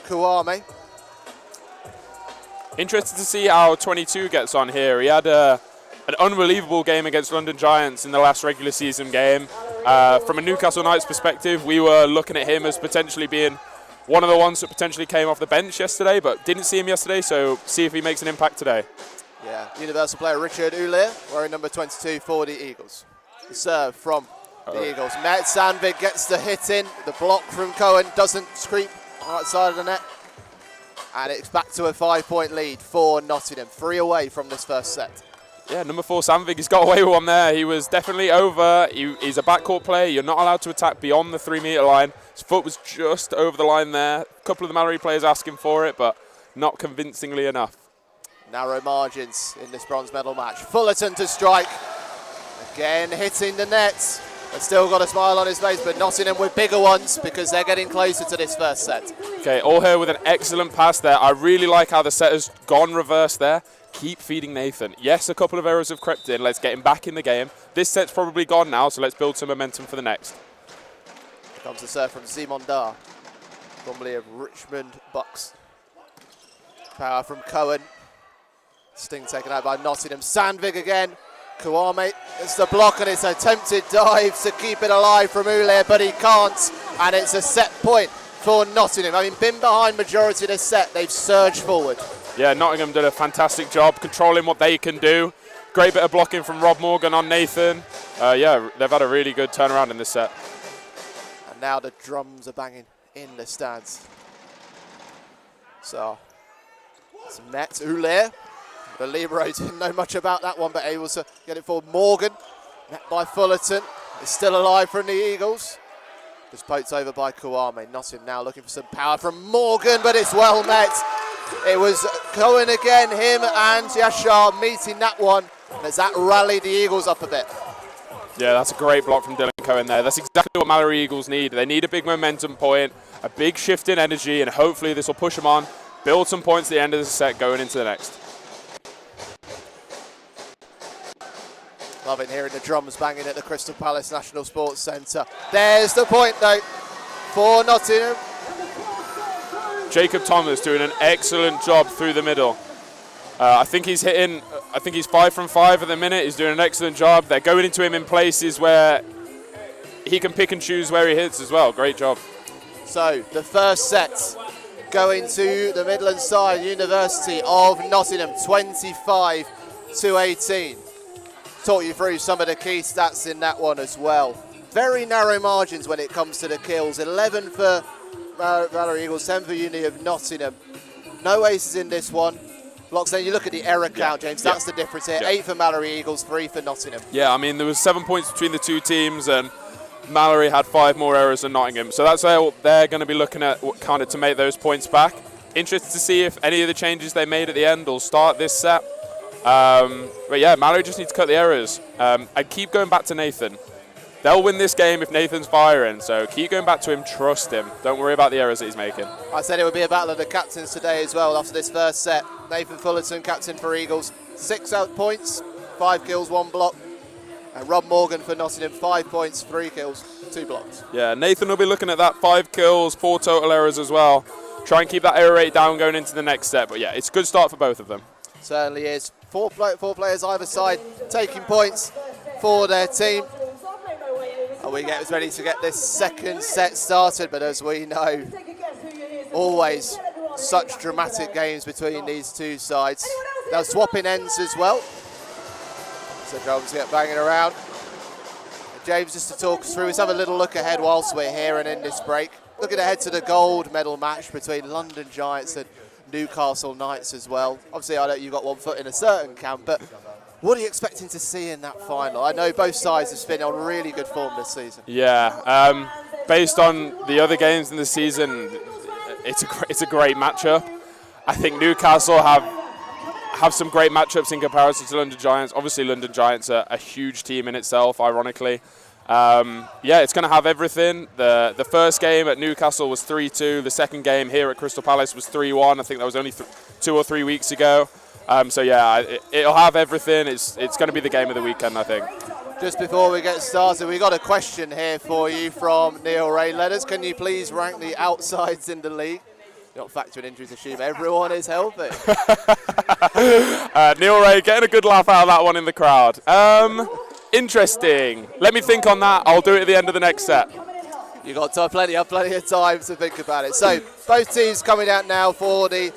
Kawame. Interested to see how 22 gets on here. He had an unbelievable game against London Giants in the last regular season game. From a Newcastle Knights perspective, we were looking at him as potentially being one of the ones that potentially came off the bench yesterday, but didn't see him yesterday, so see if he makes an impact today. Yeah, Universal player Richard Ulir wearing number 22 for the Eagles. The serve from the Eagles. Matt Sandvig gets the hit in. The block from Cohen doesn't creep outside of the net. And it's back to a 5-point lead for Nottingham. 3 away from this first set. Yeah, number 4, Sandvig, he's got away with one there. He was definitely over. He's a backcourt player. You're not allowed to attack beyond the 3-meter line. His foot was just over the line there. A couple of the Malory players asking for it, but not convincingly enough. Narrow margins in this bronze medal match. Fullerton to strike. Again hitting the net. Has still got a smile on his face, but Nottingham with bigger ones because they're getting closer to this first set. Okay, All here with an excellent pass there. I really like how the set has gone reverse there. Keep feeding Nathan. Yes, a couple of errors have crept in. Let's get him back in the game. This set's probably gone now, so let's build some momentum for the next. Here comes the serve from Simon Dar, formerly of Richmond Bucks. Power from Cohen. Sting taken out by Nottingham. Sandvig again. Kouame, it's the block and it's an attempted dive to keep it alive from Ulir, but he can't, and it's a set point for Nottingham. Having been behind majority of this set, they've surged forward. Yeah, Nottingham did a fantastic job controlling what they can do. Great bit of blocking from Rob Morgan on Nathan. Yeah, they've had a really good turnaround in this set. And now the drums are banging in the stands. So, it's Met Ulir. The libero didn't know much about that one, but able to get it forward. Morgan, met by Fullerton. It's still alive from the Eagles. Just poked over by Kouame. Nottingham now looking for some power from Morgan, but it's well met. It was Cohen again, him and Yashar meeting that one. As that rallied the Eagles up a bit. Yeah, that's a great block from Dylan Cohen there. That's exactly what Malory Eagles need. They need a big momentum point, a big shift in energy, and hopefully this will push them on, build some points at the end of the set going into the next. Loving hearing the drums banging at the Crystal Palace National Sports Centre. There's the point though for Nottingham. Jacob Thomas doing an excellent job through the middle. I think he's 5 from 5 at the minute. He's doing an excellent job. They're going into him in places where he can pick and choose where he hits as well. Great job. So the first set going to the Midland side, University of Nottingham, 25-18. Talk you through some of the key stats in that one as well. Very narrow margins when it comes to the kills. 11 for Malory Eagles, 10 for Uni of Nottingham. No aces in this one. Blocks, then you look at the error count, James, that's the difference here. 8 for Malory Eagles, 3 for Nottingham. Yeah, I mean, there was 7 points between the two teams, and Malory had 5 more errors than Nottingham. So that's how they're going to be looking at kind of to make those points back. Interested to see if any of the changes they made at the end will start this set. But yeah, Malory just needs to cut the errors. I keep going back to Nathan. They'll win this game if Nathan's firing, so keep going back to him, trust him. Don't worry about the errors that he's making. I said it would be a battle of the captains today as well after this first set. Nathan Fullerton, captain for Eagles, 6 out points, 5 kills, 1 block. And Rob Morgan for Nottingham, 5 points, 3 kills, 2 blocks. Yeah, Nathan will be looking at that 5 kills, 4 total errors as well. Try and keep that error rate down going into the next set, but yeah, it's a good start for both of them. Certainly is. Four players either side taking points for their team. And we get ready to get this second set started, but as we know, always such dramatic games between these two sides. They're swapping ends as well. So drums get banging around. James, just to talk us through, let's have a little look ahead whilst we're here and in this break. Looking ahead to the gold medal match between London Giants and Newcastle Knights as well. Obviously, I know you've got one foot in a certain camp, but what are you expecting to see in that final? I know both sides have been on really good form this season. Yeah, based on the other games in the season, it's a great matchup. I think Newcastle have some great matchups in comparison to London Giants. Obviously, London Giants are a huge team in itself, ironically. Yeah, it's going to have everything. The first game at Newcastle was 3-2. The second game here at Crystal Palace was 3-1. I think that was only 2 or 3 weeks ago. So yeah, it'll have everything. It's going to be the game of the weekend, I think. Just before we get started, we got a question here for you from Neil Ray. Letters, can you please rank the outsides in the league? Not factoring injuries, assume everyone is healthy. Neil Ray getting a good laugh out of that one in the crowd. Interesting. Let me think on that. I'll do it at the end of the next set. You've got plenty of time to think about it. So both teams coming out now for the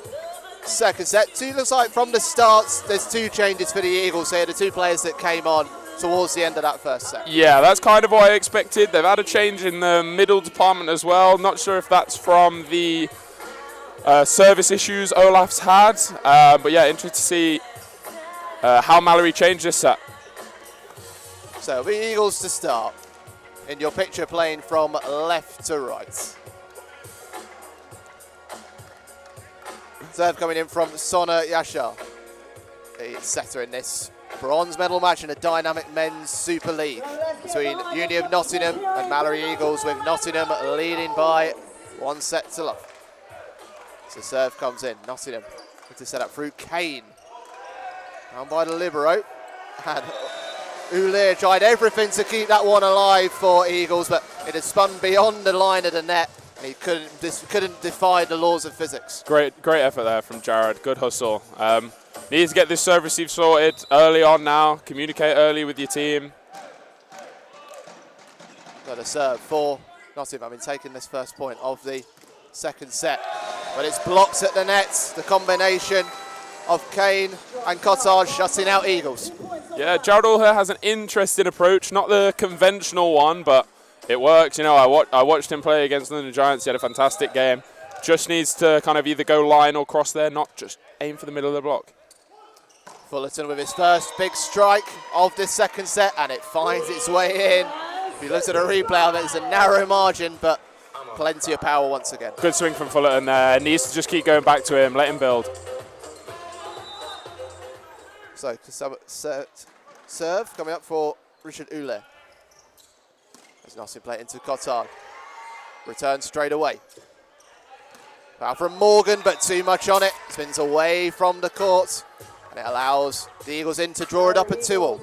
second set. Looks like from the start, there's 2 changes for the Eagles here. The 2 players that came on towards the end of that first set. Yeah, that's kind of what I expected. They've had a change in the middle department as well. Not sure if that's from the service issues Olaf's had. But yeah, interested to see how Malory changed this set. So the Eagles to start. In your picture playing from left to right. Serve coming in from Sona Yashar. the setter in this bronze medal match in a dynamic men's Super League between Uni of Nottingham and Malory Eagles, with Nottingham leading by 1 set to love. So serve comes in. Nottingham with the set up through Kane. Down by the libero. And Ulir tried everything to keep that one alive for Eagles, but it had spun beyond the line of the net. And he couldn't defy the laws of physics. Great effort there from Jared. Good hustle. Needs to get this serve receive sorted early on now. Communicate early with your team. Got a serve for Nottingham. I mean, taking this first point of the second set. But it's blocked at the net. The combination of Kane and Cottage shutting out Eagles. Yeah, Jared Allher has an interesting approach. Not the conventional one, but it works. You know, I watched him play against London Giants. He had a fantastic game. Just needs to kind of either go line or cross there, not just aim for the middle of the block. Fullerton with his first big strike of this second set, and it finds its way in. If you look at a replay of it, it's a narrow margin, but plenty of power once again. Good swing from Fullerton there. Needs to just keep going back to him, let him build. So, serve coming up for Richard Ulir. As Nottingham play into Cotard. Return straight away. Foul from Morgan, but too much on it. Spins away from the court. And it allows the Eagles in to draw it up at 2-all.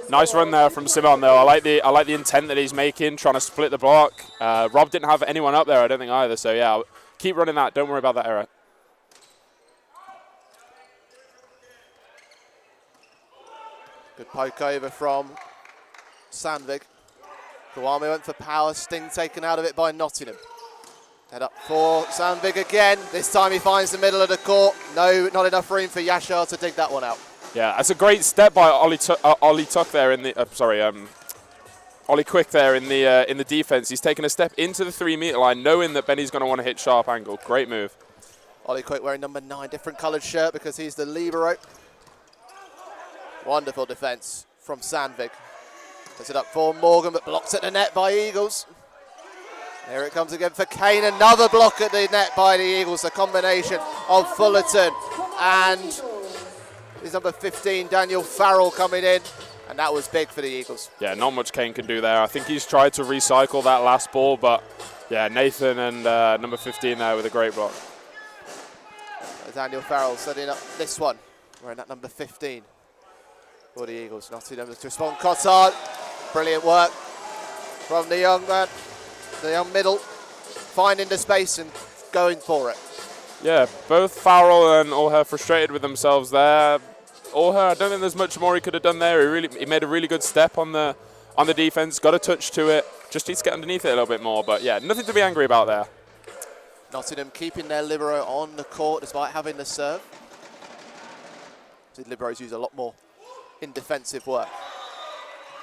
Nice run there from Simon, though. I like the intent that he's making, trying to split the block. Rob didn't have anyone up there, I don't think, either. So, yeah, keep running that. Don't worry about that error. Good poke over from Sandvik. Kawame went for power, sting taken out of it by Nottingham. Head up for Sandvik again. This time he finds the middle of the court. No, not enough room for Yashar to dig that one out. Yeah, that's a great step by Ollie Tuck there in the. Ollie Quick there in the defense. He's taken a step into the 3-meter line, knowing that Benny's going to want to hit sharp angle. Great move. Ollie Quick wearing number 9, different coloured shirt because he's the libero. Wonderful defence from Sandvik. Puts it up for Morgan, but blocked at the net by Eagles. Here it comes again for Kane. Another block at the net by the Eagles. A combination of Fullerton and his number 15, Daniel Farrell, coming in. And that was big for the Eagles. Yeah, not much Kane can do there. I think he's tried to recycle that last ball, but yeah, Nathan and number 15 there with a great block. Daniel Farrell setting up this one. Wearing that number 15 for the Eagles. Nottingham to respond. Cotard. Brilliant work from the young man, the young middle, finding the space and going for it. Yeah, both Farrell and Allher frustrated with themselves there. Allher, I don't think there's much more he could have done there. He made a really good step on the defense, got a touch to it. Just needs to get underneath it a little bit more. But yeah, nothing to be angry about there. Nottingham keeping their libero on the court despite having the serve. The liberos use a lot more in defensive work.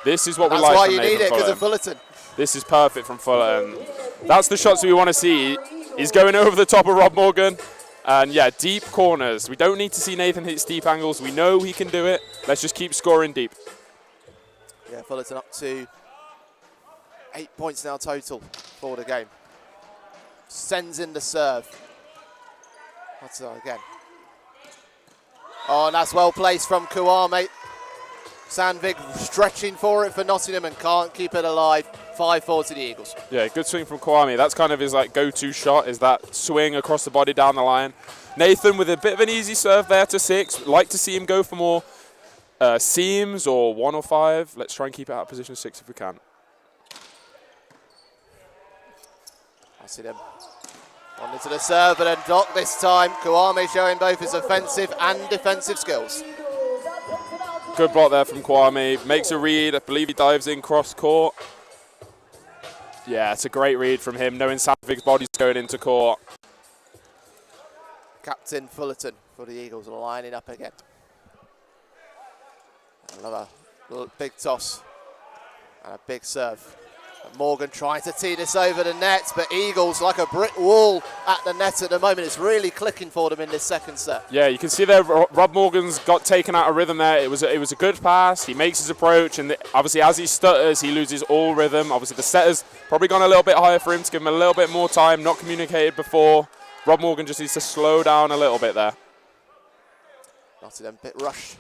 This is what we like. That's why from you Nathan need it, because of Fullerton. Fullerton. This is perfect from Fullerton. That's the shots we want to see. He's going over the top of Rob Morgan. And yeah, deep corners. We don't need to see Nathan hit steep angles. We know he can do it. Let's just keep scoring deep. Yeah, Fullerton up to 8 points now total for the game. Sends in the serve. That's again. Oh, and that's well placed from Kawame. Sandvik stretching for it for Nottingham and can't keep it alive. 5-4 to the Eagles. Yeah, good swing from Kwame. That's kind of his go-to shot, is that swing across the body down the line. Nathan with a bit of an easy serve there to 6. Like to see him go for more seams or 1 or 5. Let's try and keep it out of position 6 if we can. I see them on into the serve, but then block this time. Kwame showing both his offensive and defensive skills. Good block there from Kwame. Makes a read. I believe he dives in cross court. Yeah, it's a great read from him, knowing Sandvik's body's going into court. Captain Fullerton for the Eagles lining up again. Another big toss and a big serve. And Morgan trying to tee this over the net, but Eagles like a brick wall at the net at the moment. It's really clicking for them in this second set. Yeah, you can see there Rob Morgan's got taken out of rhythm there. It was a good pass. He makes his approach, and obviously as he stutters, he loses all rhythm. Obviously the setter's probably gone a little bit higher for him to give him a little bit more time, not communicated before. Rob Morgan just needs to slow down a little bit there. Nottingham bit rushed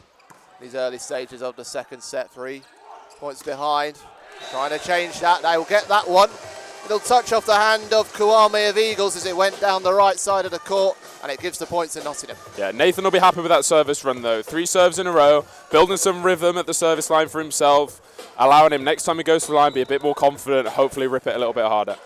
these early stages of the second set. 3 points behind. Trying to change that. They will get that one. Little touch off the hand of Kwame of Eagles as it went down the right side of the court, and it gives the points to Nottingham. Yeah, Nathan will be happy with that service run, though. 3 serves in a row, building some rhythm at the service line for himself, allowing him next time he goes to the line be a bit more confident, hopefully rip it a little bit harder.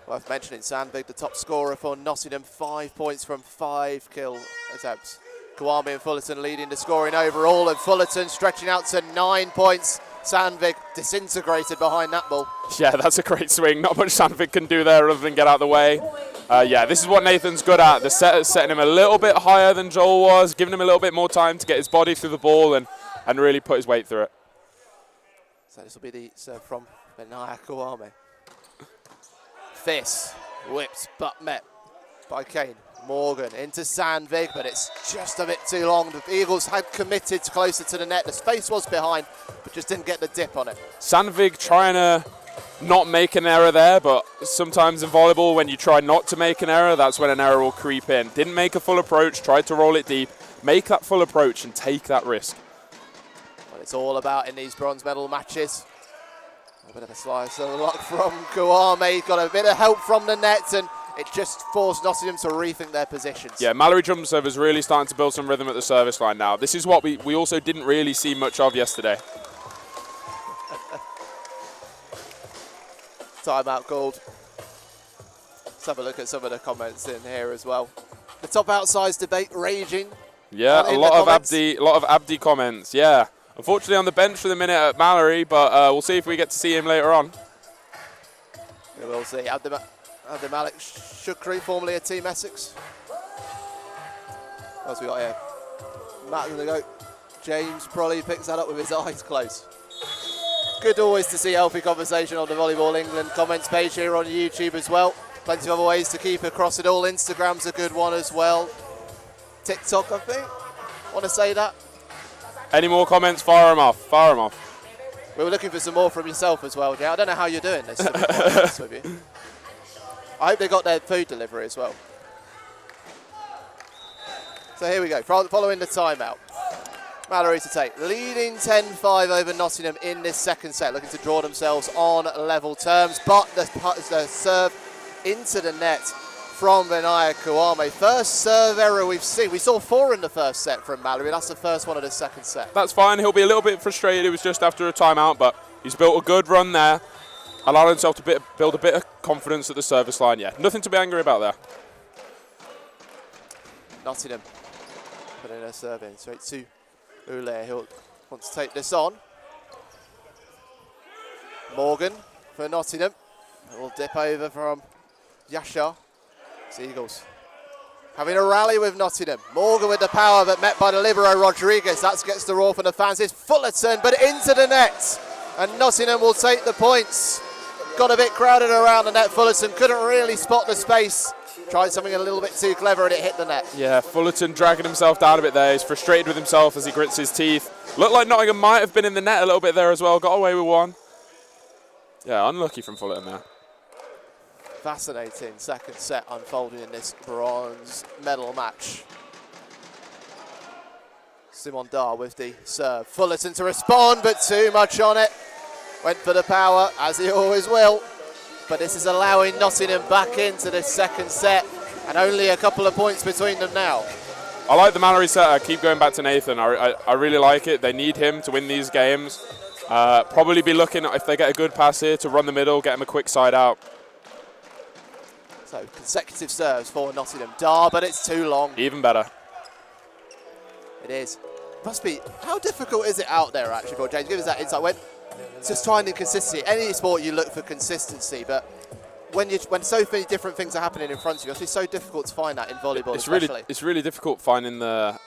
Worth mentioning, Sandvig, the top scorer for Nottingham, 5 points from 5 kill attempts. Kwame and Fullerton leading the scoring overall, and Fullerton stretching out to 9 points. Sandvig disintegrated behind that ball. Yeah, that's a great swing. Not much Sandvig can do there other than get out of the way. Yeah, this is what Nathan's good at. The set is setting him a little bit higher than Joel was, giving him a little bit more time to get his body through the ball and really put his weight through it. So this will be the serve from Benaya Kwame. This whipped but met by Kane. Morgan into Sandvig, but it's just a bit too long. The Eagles had committed closer to the net. The space was behind, but just didn't get the dip on it. Sandvig trying to not make an error there, but sometimes in volleyball, when you try not to make an error, that's when an error will creep in. Didn't make a full approach, tried to roll it deep. Make that full approach and take that risk. What it's all about in these bronze medal matches. A bit of a slice of luck from Kwame. Got a bit of help from the net, and it just forced Nottingham to rethink their positions. Yeah, Malory drum serve is really starting to build some rhythm at the service line now. This is what we also didn't really see much of yesterday. Timeout called. Let's have a look at some of the comments in here as well. The top outsize debate raging. Yeah, a lot of Abdi comments. Yeah, unfortunately on the bench for the minute at Malory, but we'll see if we get to see him later on. We will see. Abdi Malik Shukri, formerly of Team Essex. What else we got here? Matt in the goat. James probably picks that up with his eyes closed. Good always to see healthy conversation on the Volleyball England comments page here on YouTube as well. Plenty of other ways to keep across it all. Instagram's a good one as well. TikTok, I think. Want to say that? Any more comments? Fire them off. Fire them off. We were looking for some more from yourself as well, Jay. I don't know how you're doing this, to be honest with you. I hope they got their food delivery as well. So here we go, following the timeout. Malory to take, leading 10-5 over Nottingham in this second set, looking to draw themselves on level terms, but the serve into the net from Benaya Kwame. First serve error we've seen. We saw 4 in the first set from Malory. That's the first one of the second set. That's fine. He'll be a little bit frustrated. It was just after a timeout, but he's built a good run there, allowing himself to build a bit of confidence at the service line. Yeah, nothing to be angry about there. Nottingham putting a serve in straight to Ule. He'll want to take this on. Morgan for Nottingham. A little dip over from Yasha. It's Eagles having a rally with Nottingham. Morgan with the power, but met by the libero Rodriguez. That gets the roar from the fans. It's Fullerton, but into the net. And Nottingham will take the points. Got a bit crowded around the net. Fullerton couldn't really spot the space. Tried something a little bit too clever and it hit the net. Yeah, Fullerton dragging himself down a bit there. He's frustrated with himself as he grits his teeth. Looked like Nottingham might have been in the net a little bit there as well. Got away with one. Yeah, unlucky from Fullerton there. Fascinating second set unfolding in this bronze medal match. Simon Dar with the serve. Fullerton to respond, but too much on it. Went for the power, as he always will. But this is allowing Nottingham back into this second set, and only a couple of points between them now. I like the Malory set. I keep going back to Nathan. I really like it. They need him to win these games. Probably be looking, if they get a good pass here, to run the middle, get him a quick side out. So consecutive serves for Nottingham. Dar, but it's too long. Even better. It is. Must be. How difficult is it out there, actually, for James? Give us that insight. Just finding consistency. Any sport you look for consistency, but when so many different things are happening in front of you, it's so difficult to find that in volleyball. It's really difficult finding the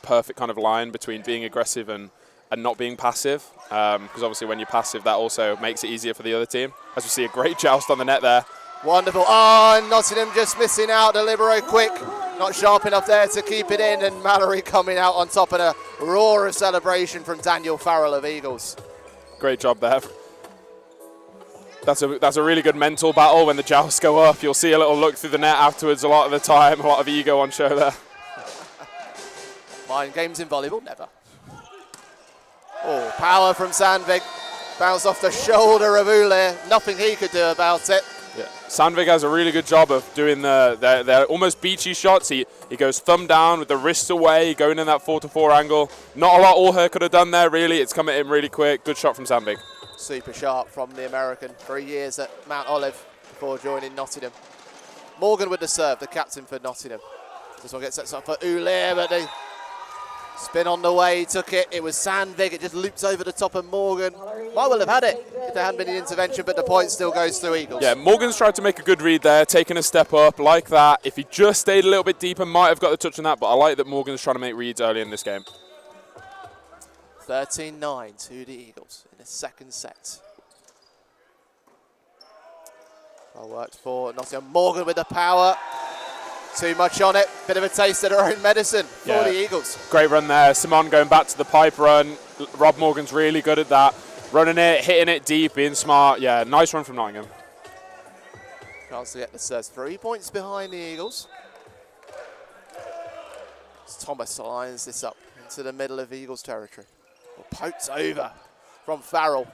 perfect kind of line between being aggressive and not being passive. Because obviously when you're passive, that also makes it easier for the other team. As we see a great joust on the net there. Wonderful. Oh, and Nottingham just missing out. The libero quick. Not sharp enough there to keep it in, and Malory coming out on top, and a roar of celebration from Daniel Farrell of Eagles. Great job there. That's a really good mental battle when the jousts go up. You'll see a little look through the net afterwards a lot of the time. A lot of ego on show there. Mind games in volleyball? Never. Oh, power from Sandvik. Bounced off the shoulder of Ule. Nothing he could do about it. Yeah. Sandvik has a really good job of doing their almost beachy shots. He goes thumb down with the wrists away, going in that 4-4 angle. Not a lot Allher could have done there, really. It's come at him really quick. Good shot from Sandvik. Super sharp from the American. 3 years at Mount Olive before joining Nottingham. Morgan with the serve, the captain for Nottingham. This one gets set up for Ule, but the spin on the way, he took it. It was Sandvik. It just loops over the top of Morgan. Might well have had it if there hadn't been an intervention, but the point still goes to Eagles. Yeah, Morgan's tried to make a good read there, taking a step up like that. If he just stayed a little bit deeper, might have got the touch on that, but I like that Morgan's trying to make reads early in this game. 13-9 to the Eagles in the second set. Well worked for Nottingham. Morgan with the power. Too much on it. Bit of a taste of their own medicine for the Eagles. Great run there. Simon going back to the pipe run. Rob Morgan's really good at that. Running it, hitting it deep, being smart. Yeah, nice run from Nottingham. Chance to get the serves. 3 points behind the Eagles. As Thomas lines this up into the middle of Eagles territory. Pokes over from Farrell.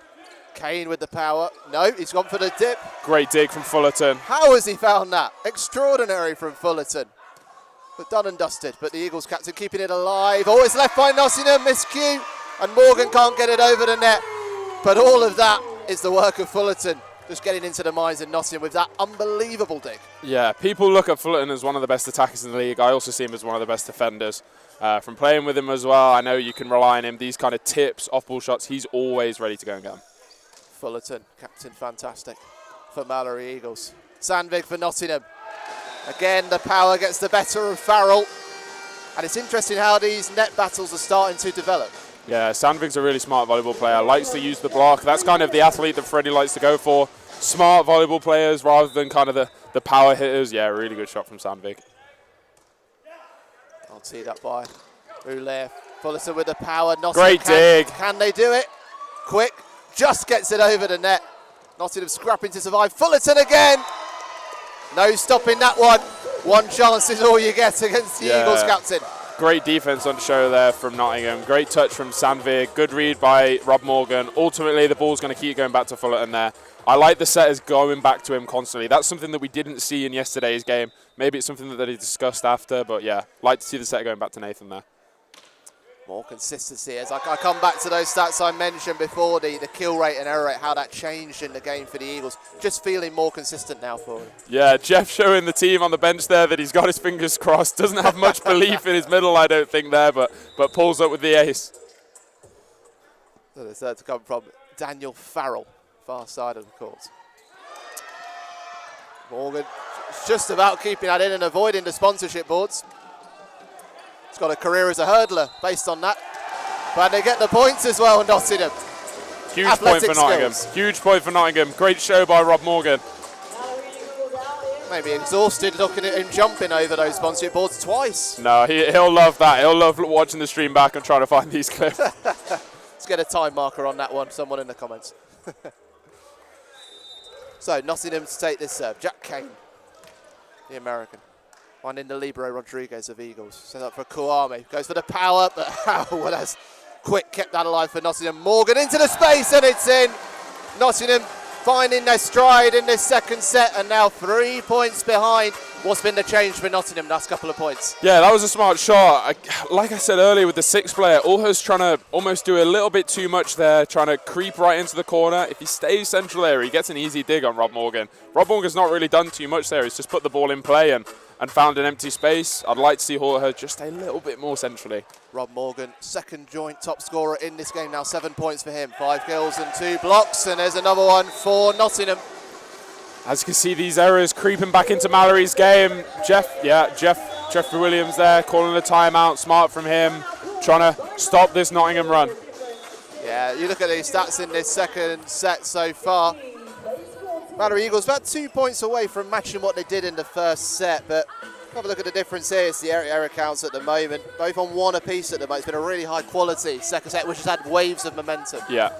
Kane with the power. No, he's gone for the dip. Great dig from Fullerton. How has he found that? Extraordinary from Fullerton. But done and dusted. But the Eagles captain keeping it alive. Oh, it's left by Nottingham, miscue. And Morgan can't get it over the net. But all of that is the work of Fullerton. Just getting into the minds of Nottingham with that unbelievable dig. Yeah, people look at Fullerton as one of the best attackers in the league. I also see him as one of the best defenders. From playing with him as well, I know you can rely on him. These kind of tips, off-ball shots, he's always ready to go and get them. Fullerton, captain fantastic for Malory Eagles. Sandvik for Nottingham. Again, the power gets the better of Farrell. And it's interesting how these net battles are starting to develop. Yeah, Sandvik's a really smart volleyball player. Likes to use the block. That's kind of the athlete that Freddie likes to go for. Smart volleyball players rather than kind of the power hitters. Yeah, really good shot from Sandvik. I'll tee that by Ule. Fullerton with the power. Nottingham Great dig. Can they do it? Quick. Just gets it over the net. Nottingham scrapping to survive. Fullerton again. No stopping that one. One chance is all you get against the Eagles captain. Great defense on show there from Nottingham. Great touch from Sandvik. Good read by Rob Morgan. Ultimately, the ball's going to keep going back to Fullerton there. I like the setters going back to him constantly. That's something that we didn't see in yesterday's game. Maybe it's something that he discussed after, but yeah, like to see the setter going back to Nathan there. More consistency as I come back to those stats I mentioned before, the kill rate and error rate, how that changed in the game for the Eagles. Just feeling more consistent now for him. Yeah, Jeff showing the team on the bench there that he's got his fingers crossed. Doesn't have much belief in his middle, I don't think, there, but pulls up with the ace. So there's that to come from Daniel Farrell, far side of the court. Morgan just about keeping that in and avoiding the sponsorship boards. He's got a career as a hurdler based on that. But they get the points as well, Nottingham. Huge Athletic point for Nottingham. skills. Huge point for Nottingham. Great show by Rob Morgan. Maybe exhausted looking at him jumping over those sponsorship boards twice. No, he'll love that. He'll love watching the stream back and trying to find these clips. Let's get a time marker on that one, someone in the comments. So Nottingham to take this serve. Jack Kane, the American. Finding the Libero Rodriguez of Eagles. Set up for Kouame. Goes for the power, but Howell has quick kept that alive for Nottingham. Morgan into the space and it's in. Nottingham finding their stride in this second set and now 3 points behind. What's been the change for Nottingham last couple of points? Yeah, that was a smart shot. Like I said earlier with the sixth player, Allher's trying to almost do a little bit too much there, trying to creep right into the corner. If he stays central area, he gets an easy dig on Rob Morgan. Rob Morgan's not really done too much there. He's just put the ball in play and found an empty space. I'd like to see Allher just a little bit more centrally. Rob Morgan, second joint top scorer in this game now. 7 points for him. 5 kills and 2 blocks. And there's another one for Nottingham. As you can see, these errors creeping back into Malory's game. Jeffrey Williams there, calling a timeout. Smart from him, trying to stop this Nottingham run. Yeah, you look at these stats in this second set so far. Malory Eagles about 2 points away from matching what they did in the first set, but have a look at the difference here. It's the error counts at the moment, both on 1 apiece at the moment. It's been a really high quality second set, which has had waves of momentum. Yeah.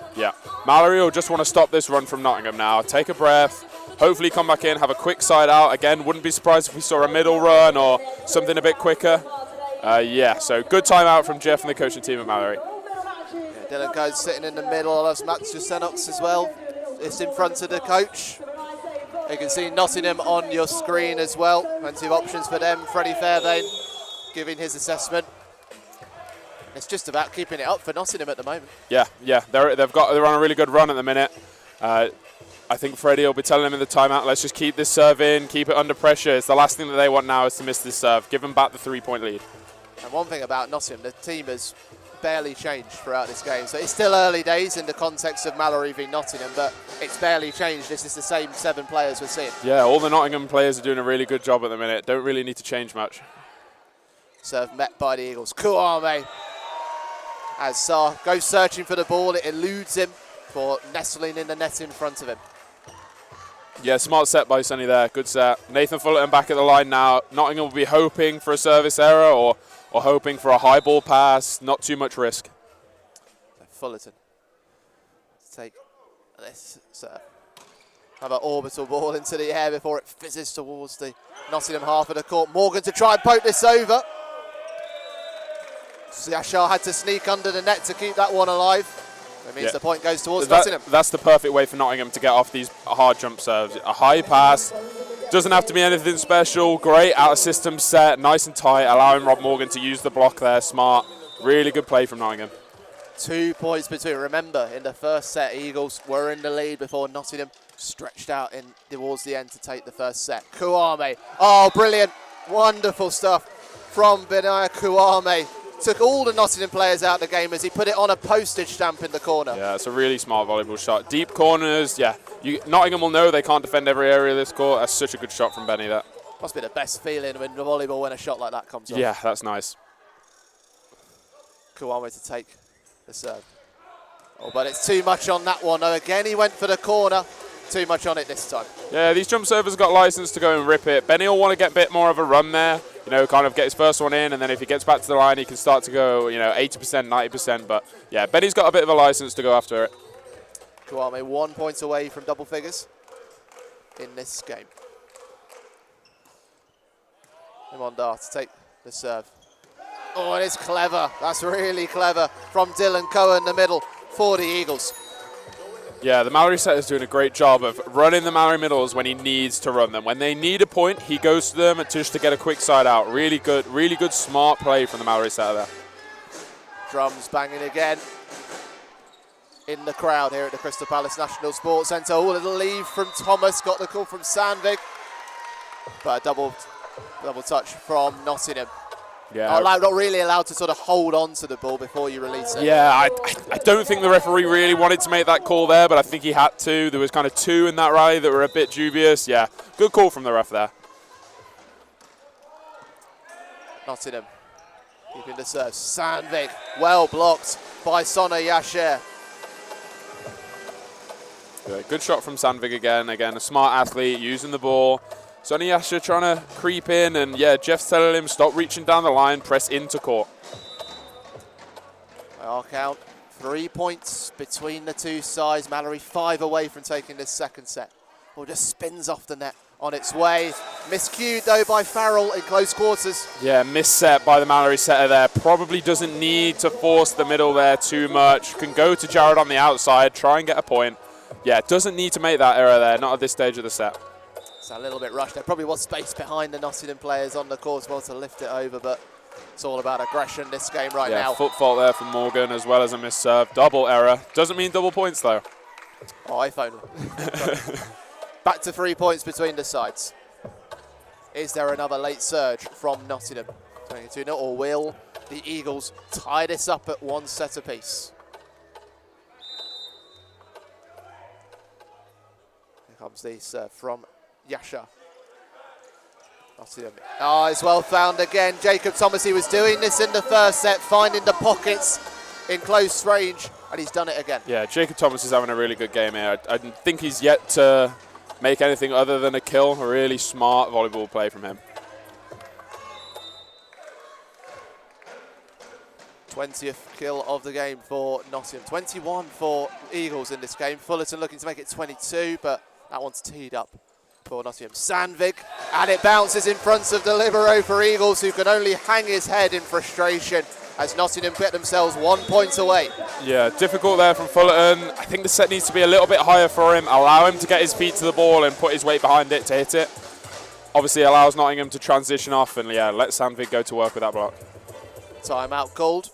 Malory will just want to stop this run from Nottingham now. Take a breath, hopefully come back in, have a quick side out. Again, wouldn't be surprised if we saw a middle run or something a bit quicker. So good timeout from Jeff and the coaching team at Malory. Yeah, Dylan Coates sitting in the middle. That's Matt Jusenox as well. It's in front of the coach. You can see Nottingham on your screen as well. Plenty of options for them. Freddie Fairbairn giving his assessment. It's just about keeping it up for Nottingham at the moment. Yeah, they're on a really good run at the minute. I think Freddie will be telling them in the timeout, let's just keep this serve in, keep it under pressure. It's the last thing that they want now is to miss this serve. Give them back the 3-point lead. And one thing about Nottingham, the team has barely changed throughout this game. So it's still early days in the context of Malory v Nottingham, but it's barely changed. This is the same 7 players we're seeing. Yeah, all the Nottingham players are doing a really good job at the minute. Don't really need to change much. Serve met by the Eagles. Kouame, as Saar goes searching for the ball, it eludes him for nestling in the net in front of him. Yeah, smart set by Sonny there. Good set. Nathan Fullerton back at the line now. Nottingham will be hoping for a service error or hoping for a high ball pass. Not too much risk. So Fullerton take this serve. Have an orbital ball into the air before it fizzes towards the Nottingham half of the court. Morgan to try and poke this over. Yashar had to sneak under the net to keep that one alive. That means the point goes towards Nottingham. That's the perfect way for Nottingham to get off these hard jump serves. A high pass, doesn't have to be anything special. Great out of system set, nice and tight, allowing Rob Morgan to use the block there. Smart, really good play from Nottingham. 2 points between. Remember, in the first set, Eagles were in the lead before Nottingham stretched out towards the end to take the first set. Kouame, oh, brilliant, wonderful stuff from Benaya Kouame. Took all the Nottingham players out of the game as he put it on a postage stamp in the corner. Yeah, it's a really smart volleyball shot. Deep corners, yeah. Nottingham will know they can't defend every area of this court. That's such a good shot from Benny, that. Must be the best feeling in the volleyball when a shot like that comes off. Yeah, that's nice. Kouame to take the serve. Oh, but it's too much on that one. Oh, again, he went for the corner. Too much on it this time. Yeah, these jump servers got license to go and rip it. Benny will want to get a bit more of a run there. You know, kind of get his first one in, and then if he gets back to the line, he can start to go, 80%, 90%. But, yeah, Benny's got a bit of a license to go after it. Kouame 1 point away from double figures in this game. Imondar to take the serve. Oh, and it's clever. That's really clever from Dylan Cohen, the middle for the Eagles. Yeah, the Malory set is doing a great job of running the Malory middles when he needs to run them. When they need a point, he goes to them just to get a quick side out. Really good, smart play from the Malory set there. Drums banging again in the crowd here at the Crystal Palace National Sports Centre. Oh, a little leave from Thomas, got the call from Sandvik. But a double touch from Nottingham. Yeah. Not really allowed to sort of hold on to the ball before you release it. Yeah, I don't think the referee really wanted to make that call there, but I think he had to. There was kind of 2 in that rally that were a bit dubious. Yeah, good call from the ref there. Nottingham keeping the serve. Sandvik, well blocked by Sona Yasher. Good shot from Sandvik again. Again, a smart athlete using the ball. Sonny Yasha trying to creep in, and yeah, Jeff's telling him stop reaching down the line, press into court. I'll count 3 points between the two sides. Malory 5 away from taking this second set. Ball just spins off the net on its way. Miscued though by Farrell in close quarters. Yeah, misset by the Malory setter there. Probably doesn't need to force the middle there too much. Can go to Jared on the outside, try and get a point. Yeah, doesn't need to make that error there, not at this stage of the set. It's a little bit rushed. There probably was space behind the Nottingham players on the court as well to lift it over, but it's all about aggression this game right now. Yeah, foot fault there from Morgan as well as a missed serve. Double error. Doesn't mean double points though. Oh, if only. Back to 3 points between the sides. Is there another late surge from Nottingham? 22-0, or will the Eagles tie this up at 1 set apiece? Here comes the serve from Yasha. Nottingham. Oh, it's well found again. Jacob Thomas, he was doing this in the first set, finding the pockets in close range, and he's done it again. Yeah, Jacob Thomas is having a really good game here. I think he's yet to make anything other than a kill. A really smart volleyball play from him. 20th kill of the game for Nottingham. 21 for Eagles in this game. Fullerton looking to make it 22, but that one's teed up for Nottingham. Sandvik, and it bounces in front of the libero for Eagles, who can only hang his head in frustration as Nottingham get themselves 1 point away. Yeah, difficult there from Fullerton. I think the set needs to be a little bit higher for him. Allow him to get his feet to the ball and put his weight behind it to hit it. Obviously allows Nottingham to transition off and yeah, let Sandvik go to work with that block. Timeout called.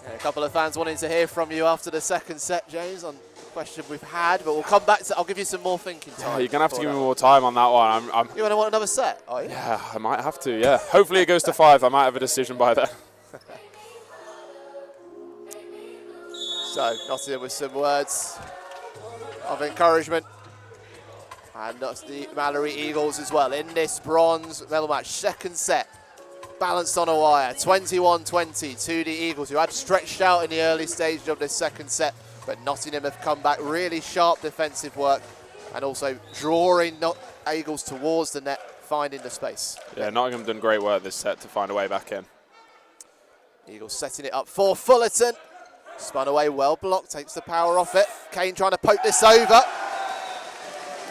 Yeah, a couple of fans wanting to hear from you after the second set, James, on the question we've had, but we'll come back to. I'll give you some more thinking time. Yeah, you're gonna have to give me more time on that one. You want another set? Are you? Yeah, I might have to. Yeah, hopefully it goes to 5. I might have a decision by then. So Nottingham with some words of encouragement. And the Malory Eagles as well in this bronze medal match. Second set, balanced on a wire, 21-20 to the Eagles, who had stretched out in the early stages of this second set, but Nottingham have come back, really sharp defensive work, and also drawing Eagles towards the net, finding the space. Yeah, Nottingham done great work this set to find a way back in. Eagles setting it up for Fullerton. Spun away, well blocked, takes the power off it. Kane trying to poke this over.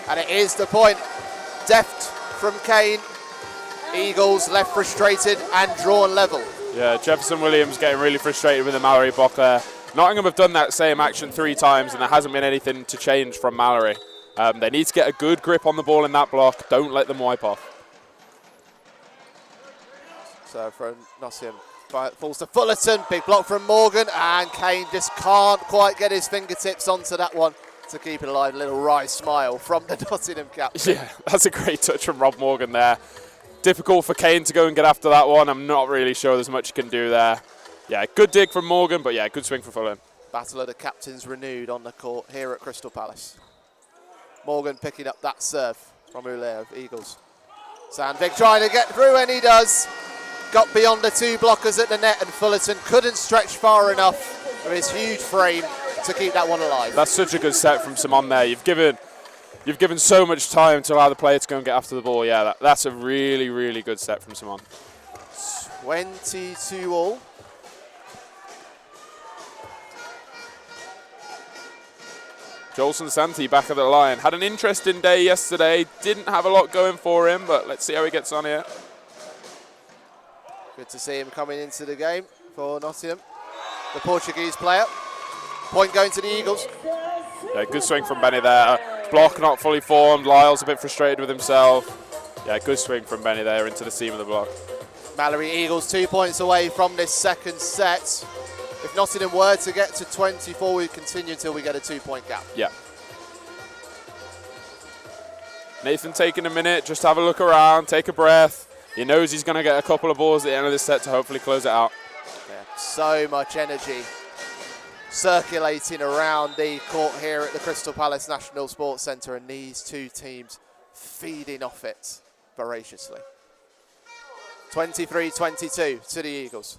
And it is the point. Deft from Kane. Eagles left frustrated and drawn level. Yeah, Jefferson Williams getting really frustrated with the Malory block there. Nottingham have done that same action 3 times and there hasn't been anything to change from Malory. They need to get a good grip on the ball in that block. Don't let them wipe off. So from Nottingham, falls to Fullerton. Big block from Morgan and Kane just can't quite get his fingertips onto that one to keep it alive. A little wry smile from the Nottingham captain. Yeah, that's a great touch from Rob Morgan there. Difficult for Kane to go and get after that one. I'm not really sure there's much he can do there. Yeah, good dig from Morgan, but yeah, good swing for Fulham. Battle of the captains renewed on the court here at Crystal Palace. Morgan picking up that serve from Ule of Eagles. Sandvik trying to get through, and he does. Got beyond the 2 blockers at the net, and Fullerton couldn't stretch far enough with his huge frame to keep that one alive. That's such a good set from Simon there. You've given so much time to allow the player to go and get after the ball. Yeah, that's a really, really good set from Simon. 22 all. Jolson Santi back at the line. Had an interesting day yesterday. Didn't have a lot going for him, but let's see how he gets on here. Good to see him coming into the game for Nottingham. The Portuguese player. Point going to the Eagles. Yeah, good swing from Benny there. Block not fully formed. Lyle's a bit frustrated with himself. Yeah, good swing from Benny there into the seam of the block. Malory Eagles 2 points away from this second set. If Nottingham were to get to 24, we continue until we get a 2-point gap. Yeah. Nathan taking a minute, just have a look around, take a breath. He knows he's going to get a couple of balls at the end of this set to hopefully close it out. Yeah, so much energy circulating around the court here at the Crystal Palace National Sports Centre, and these two teams feeding off it voraciously. 23-22 to the Eagles.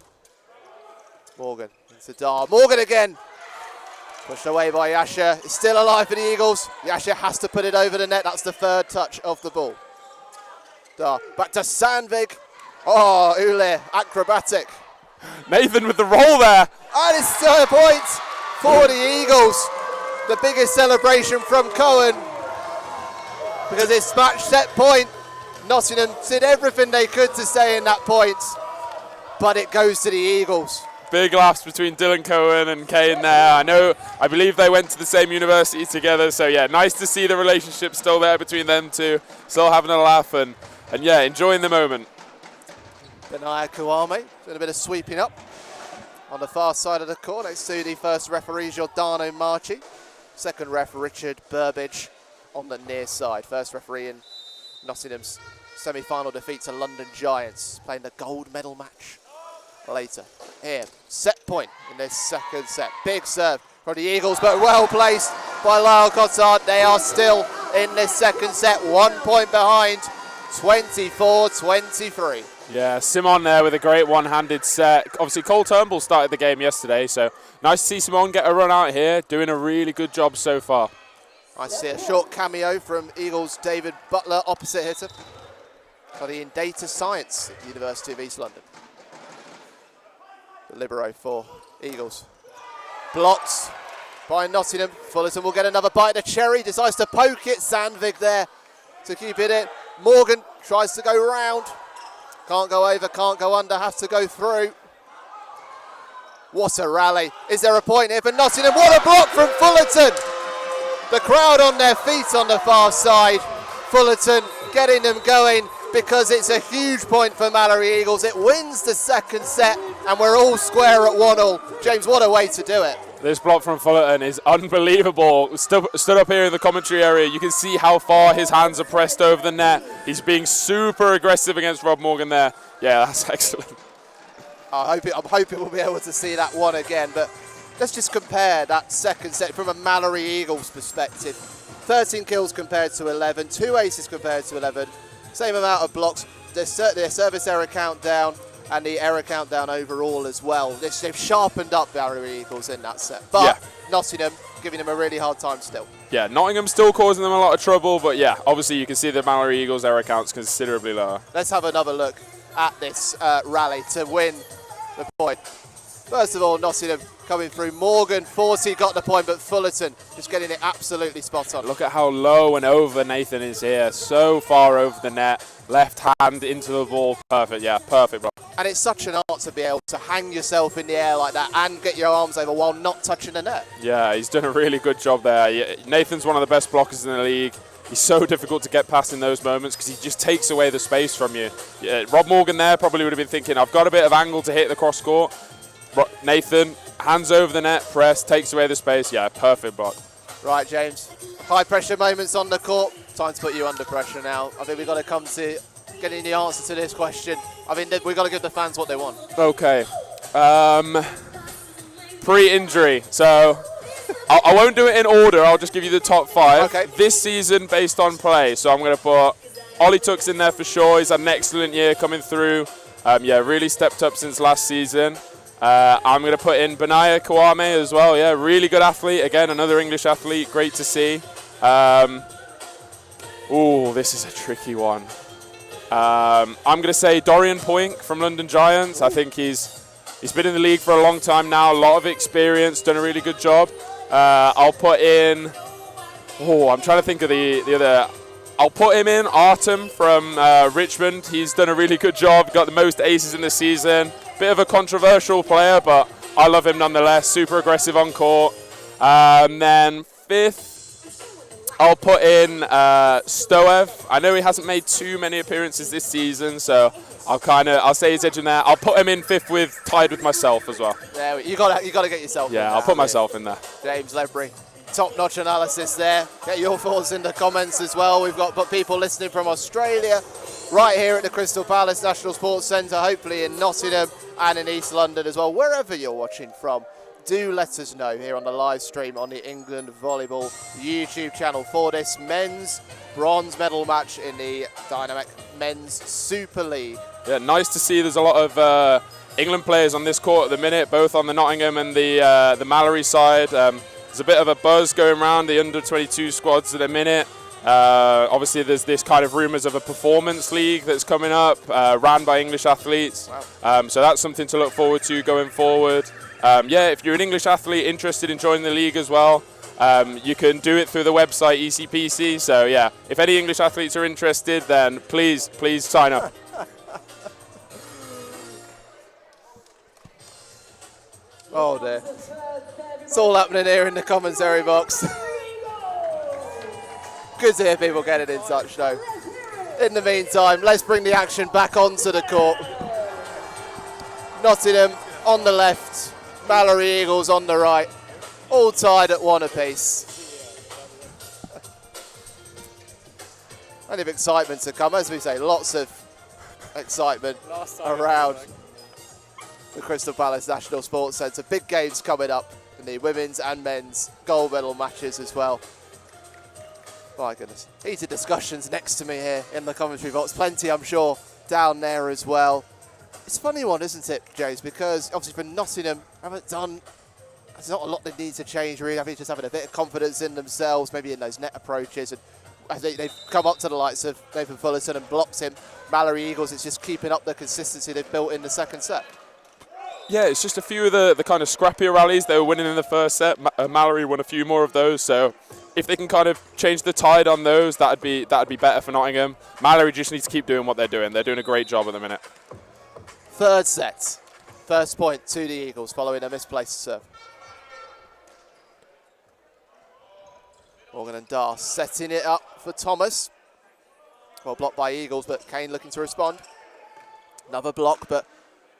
Morgan into Dar. Morgan again. Pushed away by Yasha. It's still alive for the Eagles. Yasha has to put it over the net. That's the 3rd touch of the ball. Dar. Back to Sandvik. Oh, Ule. Acrobatic. Nathan with the roll there. And it's still a point for the Eagles. The biggest celebration from Cohen. Because it's match set point. Nottingham did everything they could to stay in that point. But it goes to the Eagles. Big laughs between Dylan Cohen and Kane there. I believe they went to the same university together. So yeah, nice to see the relationship still there between them two. Still having a laugh and yeah, enjoying the moment. Benaya Kouame doing a bit of sweeping up on the far side of the court next to the first referee, Giordano Marchi. Second ref, Richard Burbidge on the near side. First referee in Nottingham's semi-final defeat to London Giants, playing the gold medal match later. Here, set point in this second set. Big serve from the Eagles, but well placed by Lyle Cotard. They are still in this second set, 1 point behind, 24-23. Yeah, Simon there with a great one-handed set. Obviously, Cole Turnbull started the game yesterday, so nice to see Simon get a run out here, doing a really good job so far. I see a short cameo from Eagles' David Butler, opposite hitter, studying data science at the University of East London. The libero for Eagles. Blocked by Nottingham. Fullerton will get another bite of the cherry, decides to poke it. Sandvik there to keep it in. Morgan tries to go round. Can't go over, can't go under, has to go through. What a rally. Is there a point here for Nottingham? What a block from Fullerton. The crowd on their feet on the far side. Fullerton getting them going because it's a huge point for Malory Eagles. It wins the second set and we're all square at 1-1. James, what a way to do it. This block from Fullerton is unbelievable. Stood up here in the commentary area, you can see how far his hands are pressed over the net. He's being super aggressive against Rob Morgan there. Yeah, that's excellent. I'm hoping we'll be able to see that one again, but let's just compare that second set from a Malory Eagles perspective. 13 kills compared to 11, 2 aces compared to 11, same amount of blocks, their service error count down, and the error count down overall as well. They've sharpened up Malory Eagles in that set, but yeah. Nottingham giving them a really hard time still. Yeah, Nottingham still causing them a lot of trouble, but yeah, obviously you can see the Malory Eagles' error count's considerably lower. Let's have another look at this rally to win the point. First of all, Nottingham coming through. Morgan, 40 got the point, but Fullerton just getting it absolutely spot on. Look at how low and over Nathan is here. So far over the net, left hand into the ball. Perfect, yeah, perfect. Bro. And it's such an art to be able to hang yourself in the air like that and get your arms over while not touching the net. Yeah, he's done a really good job there. Yeah, Nathan's one of the best blockers in the league. He's so difficult to get past in those moments because he just takes away the space from you. Yeah, Rob Morgan there probably would have been thinking, I've got a bit of angle to hit the cross court. Nathan, hands over the net, press, takes away the space. Yeah, perfect block. Right, James. High pressure moments on the court. Time to put you under pressure now. I think we've got to come to getting the answer to this question. I mean, we've got to give the fans what they want. Okay. Pre-injury. So I won't do it in order. I'll just give you the top 5. Okay. This season based on play. So I'm going to put Ollie Tuck's in there for sure. He's had an excellent year coming through. Yeah, really stepped up since last season. I'm going to put in Benaya Kawame as well. Yeah, really good athlete. Again, another English athlete. Great to see. Ooh, this is a tricky one. I'm going to say Dorian Poink from London Giants. I think he's been in the league for a long time now. A lot of experience. Done a really good job. I'll put in... Oh, I'm trying to think of the other... I'll put him in, Artem from Richmond. He's done a really good job. Got the most aces in the season. Bit of a controversial player, but I love him nonetheless. Super aggressive on court. And then 5th, I'll put in Stoev. I know he hasn't made too many appearances this season, so I'll say he's edging there. I'll put him in 5th tied with myself as well. Yeah, you got to get yourself. Yeah, in I'll put myself in there. James Ledbury, top-notch analysis there. Get your thoughts in the comments as well. We've got people listening from Australia, right here at the Crystal Palace National Sports Centre, hopefully in Nottingham and in East London as well. Wherever you're watching from, do let us know here on the live stream on the England Volleyball YouTube channel for this men's bronze medal match in the Dynamic Men's Super League. Yeah, nice to see there's a lot of England players on this court at the minute, both on the Nottingham and the Malory side. There's a bit of a buzz going around the under-22 squads at the minute. Obviously, there's this kind of rumours of a performance league that's coming up, ran by English athletes. Wow. So that's something to look forward to going forward. Yeah, if you're an English athlete interested in joining the league as well, you can do it through the website ECPC. So yeah, if any English athletes are interested, then please sign up. Oh dear. It's all happening here in the commentary box. Good to hear people getting in touch though. In the meantime, let's bring the action back onto the court. Nottingham on the left, Malory Eagles on the right, all tied at 1 apiece. Plenty of excitement to come, as we say, lots of excitement around the Crystal Palace National Sports Centre. Big games coming up in the women's and men's gold medal matches as well. My goodness, heated discussions next to me here in the commentary box. Plenty, I'm sure, down there as well. It's a funny one, isn't it, James? Because obviously for Nottingham, there's not a lot they need to change really. I think just having a bit of confidence in themselves, maybe in those net approaches. And I think they've come up to the likes of Nathan Fullerton and blocked him. Malory Eagles, it's just keeping up the consistency they've built in the second set. Yeah, it's just a few of the kind of scrappier rallies they were winning in the first set. Malory won a few more of those, so if they can kind of change the tide on those, that'd be better for Nottingham. Malory just needs to keep doing what they're doing. They're doing a great job at the minute. Third set. First point to the Eagles following a misplaced serve. Morgan and Dar setting it up for Thomas. Well, blocked by Eagles, but Kane looking to respond. Another block, but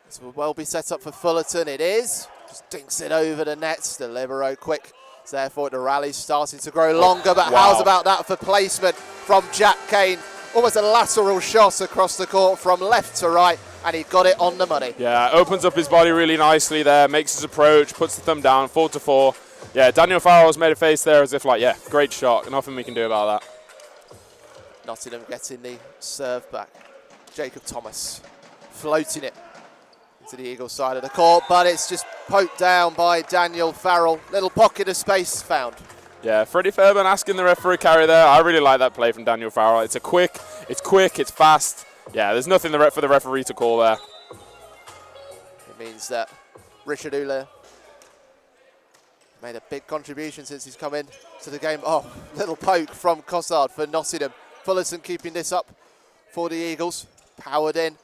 this will well be set up for Fullerton. It is. Just dinks it over the nets. The libero quick. It's therefore the rally's starting to grow longer, but wow. How's about that for placement from Jack Kane? Almost a lateral shot across the court from left to right, and he got it on the money. Yeah, opens up his body really nicely there, makes his approach, puts the thumb down, 4-4. Yeah, Daniel Farrell's made a face there as if like, yeah, great shot, nothing we can do about that. Nottingham getting the serve back. Jacob Thomas floating it into the Eagles side of the court, but it's just poked down by Daniel Farrell. Little pocket of space found. Yeah, Freddie Fairburn asking the ref for a carry there. I really like that play from Daniel Farrell. It's quick, it's fast. Yeah, there's nothing for the referee to call there. It means that Richard Ule made a big contribution since he's come in to the game. Oh, little poke from Cossard for Nottingham. Fullerton keeping this up for the Eagles. Powered in.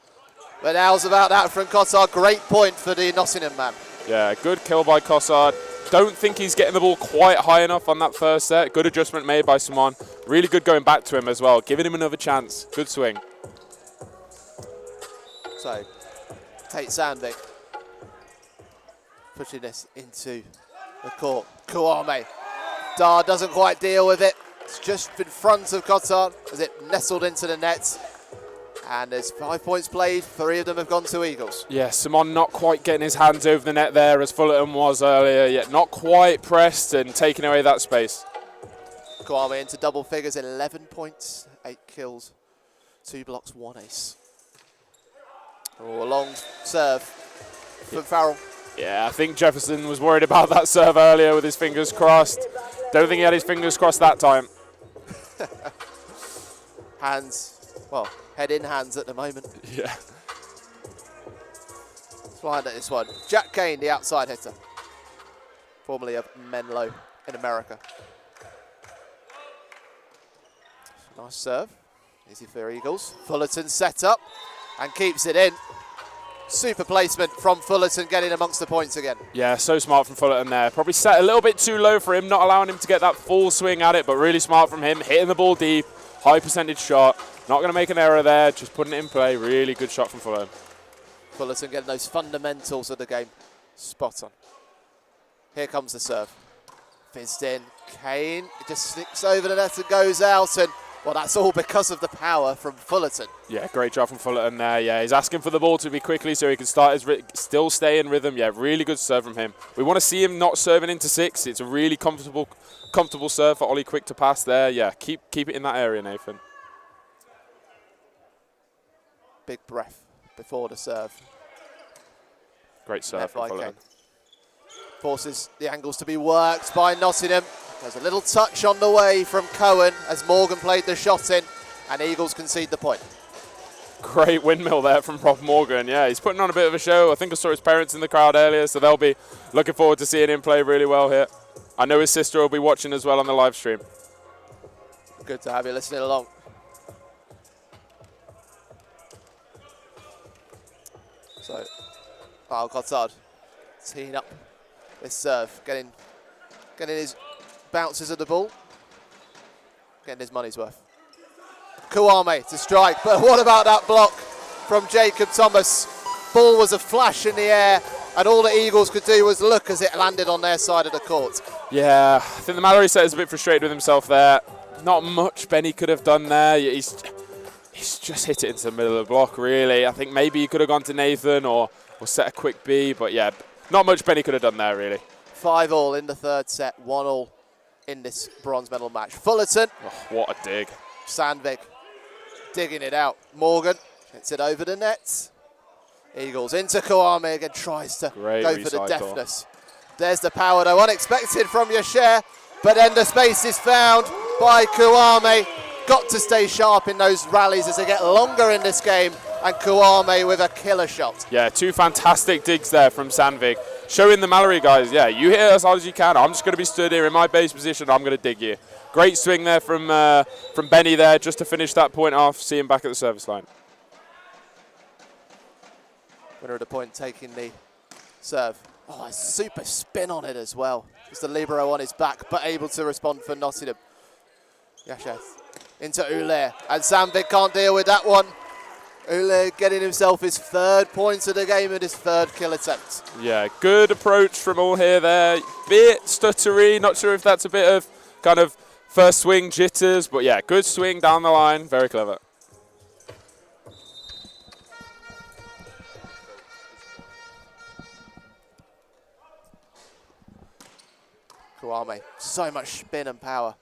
But how's about that from Cossard? Great point for the Nottingham man. Yeah, good kill by Cossard. Don't think he's getting the ball quite high enough on that first set. Good adjustment made by Simon. Really good going back to him as well. Giving him another chance. Good swing. So, Tate Sandvik pushing this into the court. Kouame. Dar doesn't quite deal with it. It's just in front of Cossard as it nestled into the net. And there's 5 points played. 3 of them have gone to Eagles. Yeah, Simon not quite getting his hands over the net there as Fullerton was earlier, yet not quite pressed and taking away that space. Kouame into double figures, 11 points, 8 kills, 2 blocks, 1 ace. Oh, a long serve from Farrell. Yeah, I think Jefferson was worried about that serve earlier with his fingers crossed. Don't think he had his fingers crossed that time. Hands, well, head in hands at the moment. Yeah. Flying at this one. Jack Kane, the outside hitter, formerly of Menlo in America. Nice serve. Easy for Eagles. Fullerton set up and keeps it in. Super placement from Fullerton, getting amongst the points again. Yeah, so smart from Fullerton there. Probably set a little bit too low for him, not allowing him to get that full swing at it, but really smart from him. Hitting the ball deep, high percentage shot. Not going to make an error there, just putting it in play. Really good shot from Fullerton. Fullerton getting those fundamentals of the game spot on. Here comes the serve. Fizzed in. Kane, it just sneaks over the net and goes out. And, well, that's all because of the power from Fullerton. Yeah, great job from Fullerton there. Yeah, he's asking for the ball to be quickly so he can start his still stay in rhythm. Yeah, really good serve from him. We want to see him not serving into 6. It's a really comfortable serve for Ollie Quick to pass there. Yeah, keep it in that area, Nathan. Big breath before the serve. Great serve from Fullerton. Forces the angles to be worked by Nottingham. There's a little touch on the way from Cohen as Morgan played the shot in, and Eagles concede the point. Great windmill there from Rob Morgan. Yeah, he's putting on a bit of a show. I think I saw his parents in the crowd earlier, so they'll be looking forward to seeing him play really well here. I know his sister will be watching as well on the live stream. Good to have you listening along. So, Cottard teeing up this serve, getting his bounces of the ball, getting his money's worth. Kouame to strike, but what about that block from Jacob Thomas? Ball was a flash in the air, and all the Eagles could do was look as it landed on their side of the court. Yeah, I think the Malory set is a bit frustrated with himself there. Not much Benny could have done there. He's just hit it into the middle of the block, really. I think maybe he could have gone to Nathan or set a quick B, but yeah, not much Benny could have done there, really. 5-all in the third set, 1-all in this bronze medal match. Fullerton. Oh, what a dig. Sandvik digging it out. Morgan gets it over the net. Eagles into Kouame again, tries to go for the deftness. There's the power though, unexpected from Yasher, but then the space is found by Kouame. Got to stay sharp in those rallies as they get longer in this game, and Kouame with a killer shot. Yeah, 2 fantastic digs there from Sandvik, showing the Malory guys, yeah, you hit as hard as you can. I'm just going to be stood here in my base position. I'm going to dig you. Great swing there from Benny there, just to finish that point off. See him back at the service line. Winner of the point taking the serve. Oh, a super spin on it as well. Just the libero on his back, but able to respond for Nottingham. Yasha into Ule, and Sandvik can't deal with that one. Ule getting himself his 3rd point of the game and his 3rd kill attempt. Yeah, good approach from all here there. Bit stuttery, not sure if that's a bit of kind of first swing jitters, but yeah, good swing down the line, very clever. Kwame, so much spin and power.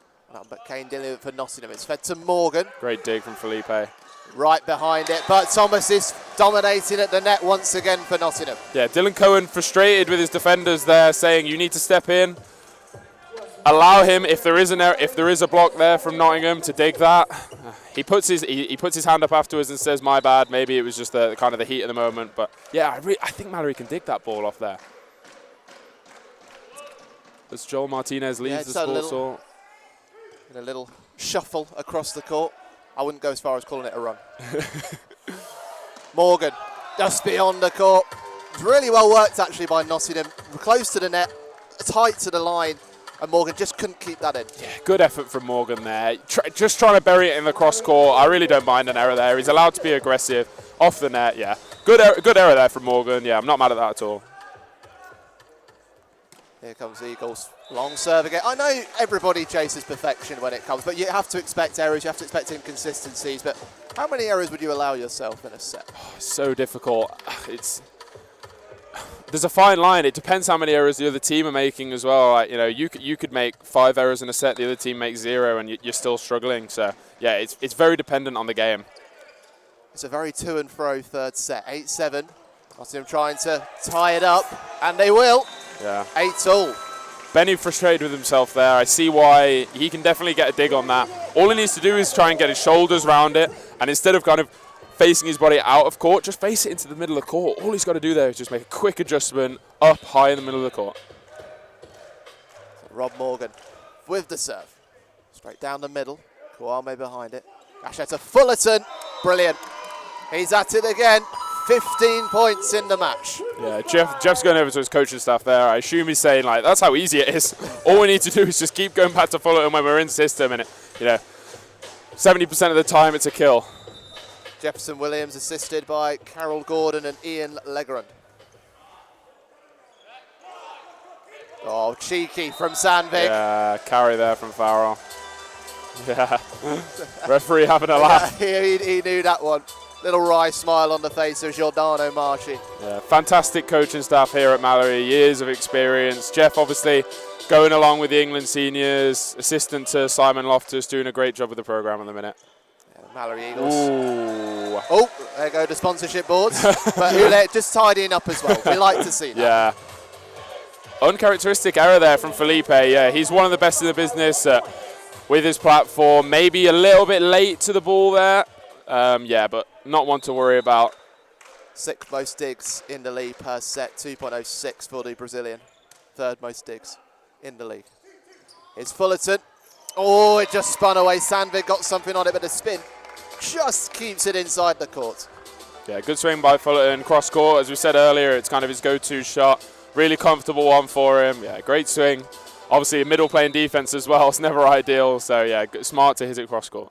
But Kane dealing with it for Nottingham. It's fed to Morgan. Great dig from Felipe. Right behind it, but Thomas is dominating at the net once again for Nottingham. Yeah, Dylan Cohen frustrated with his defenders there, saying you need to step in. Allow him, if there is a block there from Nottingham, to dig that. He puts his hand up afterwards and says, "My bad." Maybe it was just the kind of the heat of the moment, but yeah, I think Malory can dig that ball off there. As Joel Martinez leaves the sports hall. In a little shuffle across the court. I wouldn't go as far as calling it a run. Morgan, just beyond the court. It's really well worked actually by Nottingham. Close to the net, tight to the line, and Morgan just couldn't keep that in. Yeah, good effort from Morgan there. Just trying to bury it in the cross court. I really don't mind an error there. He's allowed to be aggressive off the net. Yeah, good error there from Morgan. Yeah, I'm not mad at that at all. Here comes Eagles. Long serve again. I know everybody chases perfection when it comes, but you have to expect errors, you have to expect inconsistencies. But how many errors would you allow yourself in a set? So difficult. There's a fine line. It depends how many errors the other team are making as well. Like, you know, you could make 5 errors in a set, the other team makes 0, and you're still struggling. So yeah, it's very dependent on the game. It's a very to and fro 3rd set. 8-7. Nottingham trying to tie it up, and they will. Yeah. 8-all. Benny frustrated with himself there. I see why. He can definitely get a dig on that. All he needs to do is try and get his shoulders around it, and instead of kind of facing his body out of court, just face it into the middle of the court. All he's got to do there is just make a quick adjustment up high in the middle of the court. Rob Morgan with the serve. Straight down the middle. Kwame behind it. Asher to Fullerton. Brilliant. He's at it again. 15 points in the match. Yeah, Jeff's going over to his coaching staff there. I assume he's saying, like, that's how easy it is. All we need to do is just keep going back to Fullerton when we're in system, and 70% of the time it's a kill. Jefferson Williams assisted by Carol Gordon and Ian Legrand. Oh, cheeky from Sandvik. Yeah, carry there from Farrell. Yeah, referee having a laugh. He knew that one. Little wry smile on the face of Giordano Marchi. Yeah, fantastic coaching staff here at Malory, years of experience. Jeff obviously going along with the England seniors, assistant to Simon Loftus, doing a great job with the programme at the minute. Yeah, Malory Eagles. Ooh. Oh, there go the sponsorship boards. But Ule just tidying up as well. We like to see that. Yeah. Uncharacteristic error there from Felipe. Yeah, he's one of the best in the business with his platform. Maybe a little bit late to the ball there. Yeah, but not one to worry about. 6th most digs in the league per set, 2.06 for the Brazilian. 3rd most digs in the league. Here's Fullerton. Oh, it just spun away. Sandvik got something on it, but the spin just keeps it inside the court. Yeah, good swing by Fullerton. Cross court, as we said earlier, it's kind of his go-to shot. Really comfortable one for him. Yeah, great swing. Obviously, a middle playing defense as well. It's never ideal. So, yeah, smart to hit it cross court.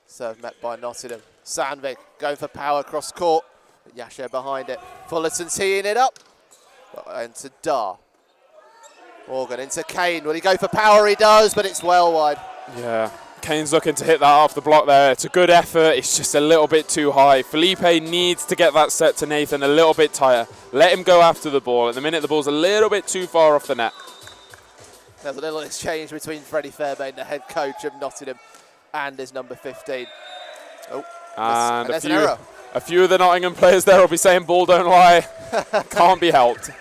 Serve met by Nottingham. Sandvik going for power cross court. Yasha behind it. Fullerton teeing it up. Into Dar. Morgan into Kane. Will he go for power? He does, but it's well wide. Yeah, Kane's looking to hit that off the block there. It's a good effort. It's just a little bit too high. Felipe needs to get that set to Nathan a little bit tighter. Let him go after the ball. At the minute, the ball's a little bit too far off the net. There's a little exchange between Freddie Fairbairn, the head coach of Nottingham, and his number 15. Oh, and there's an error. A few of the Nottingham players there will be saying, "Ball don't lie." Can't be helped.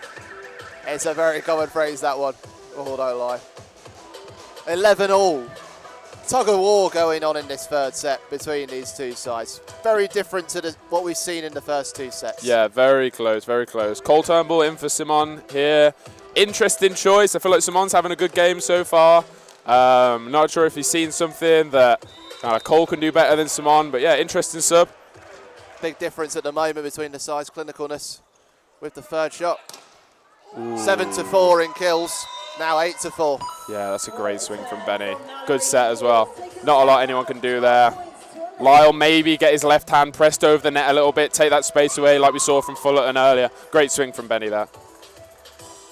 It's a very common phrase, that one. Ball don't lie. 11-all. Tug of war going on in this 3rd set between these two sides. Very different to what we've seen in the first 2 sets. Yeah, very close, very close. Cole Turnbull in for Simon here. Interesting choice. I feel like Simon's having a good game so far. Not sure if he's seen something that Cole can do better than Simon, but yeah, interesting sub. Big difference at the moment between the size, clinicalness with the third shot. 7-4 in kills, now 8-4. Yeah, that's a great swing from Benny. Good set as well. Not a lot anyone can do there. Lyle maybe get his left hand pressed over the net a little bit, take that space away like we saw from Fullerton earlier. Great swing from Benny there.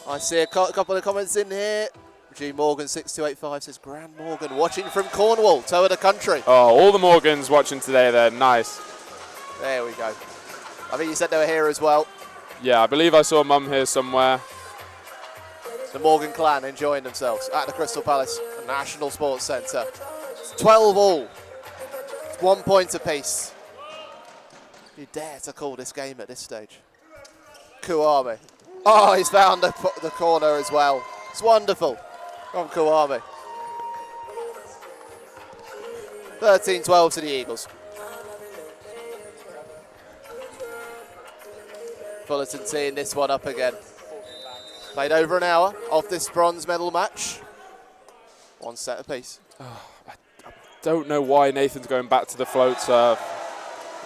I see a couple of comments in here. G Morgan 6285 says Grand Morgan watching from Cornwall, toe of the country. Oh, all the Morgans watching today there, nice. There we go. I think you said they were here as well. Yeah, I believe I saw Mum here somewhere. The Morgan clan enjoying themselves at the Crystal Palace National Sports Centre. It's 12 all. It's 1 point apiece. You dare to call this game at this stage. Kuame. Oh, he's found the corner as well. It's wonderful from Kuame. 13-12 to the Eagles. Fullerton teeing this one up again. Played over an hour of this bronze medal match. One set apiece. I don't know why Nathan's going back to the float serve.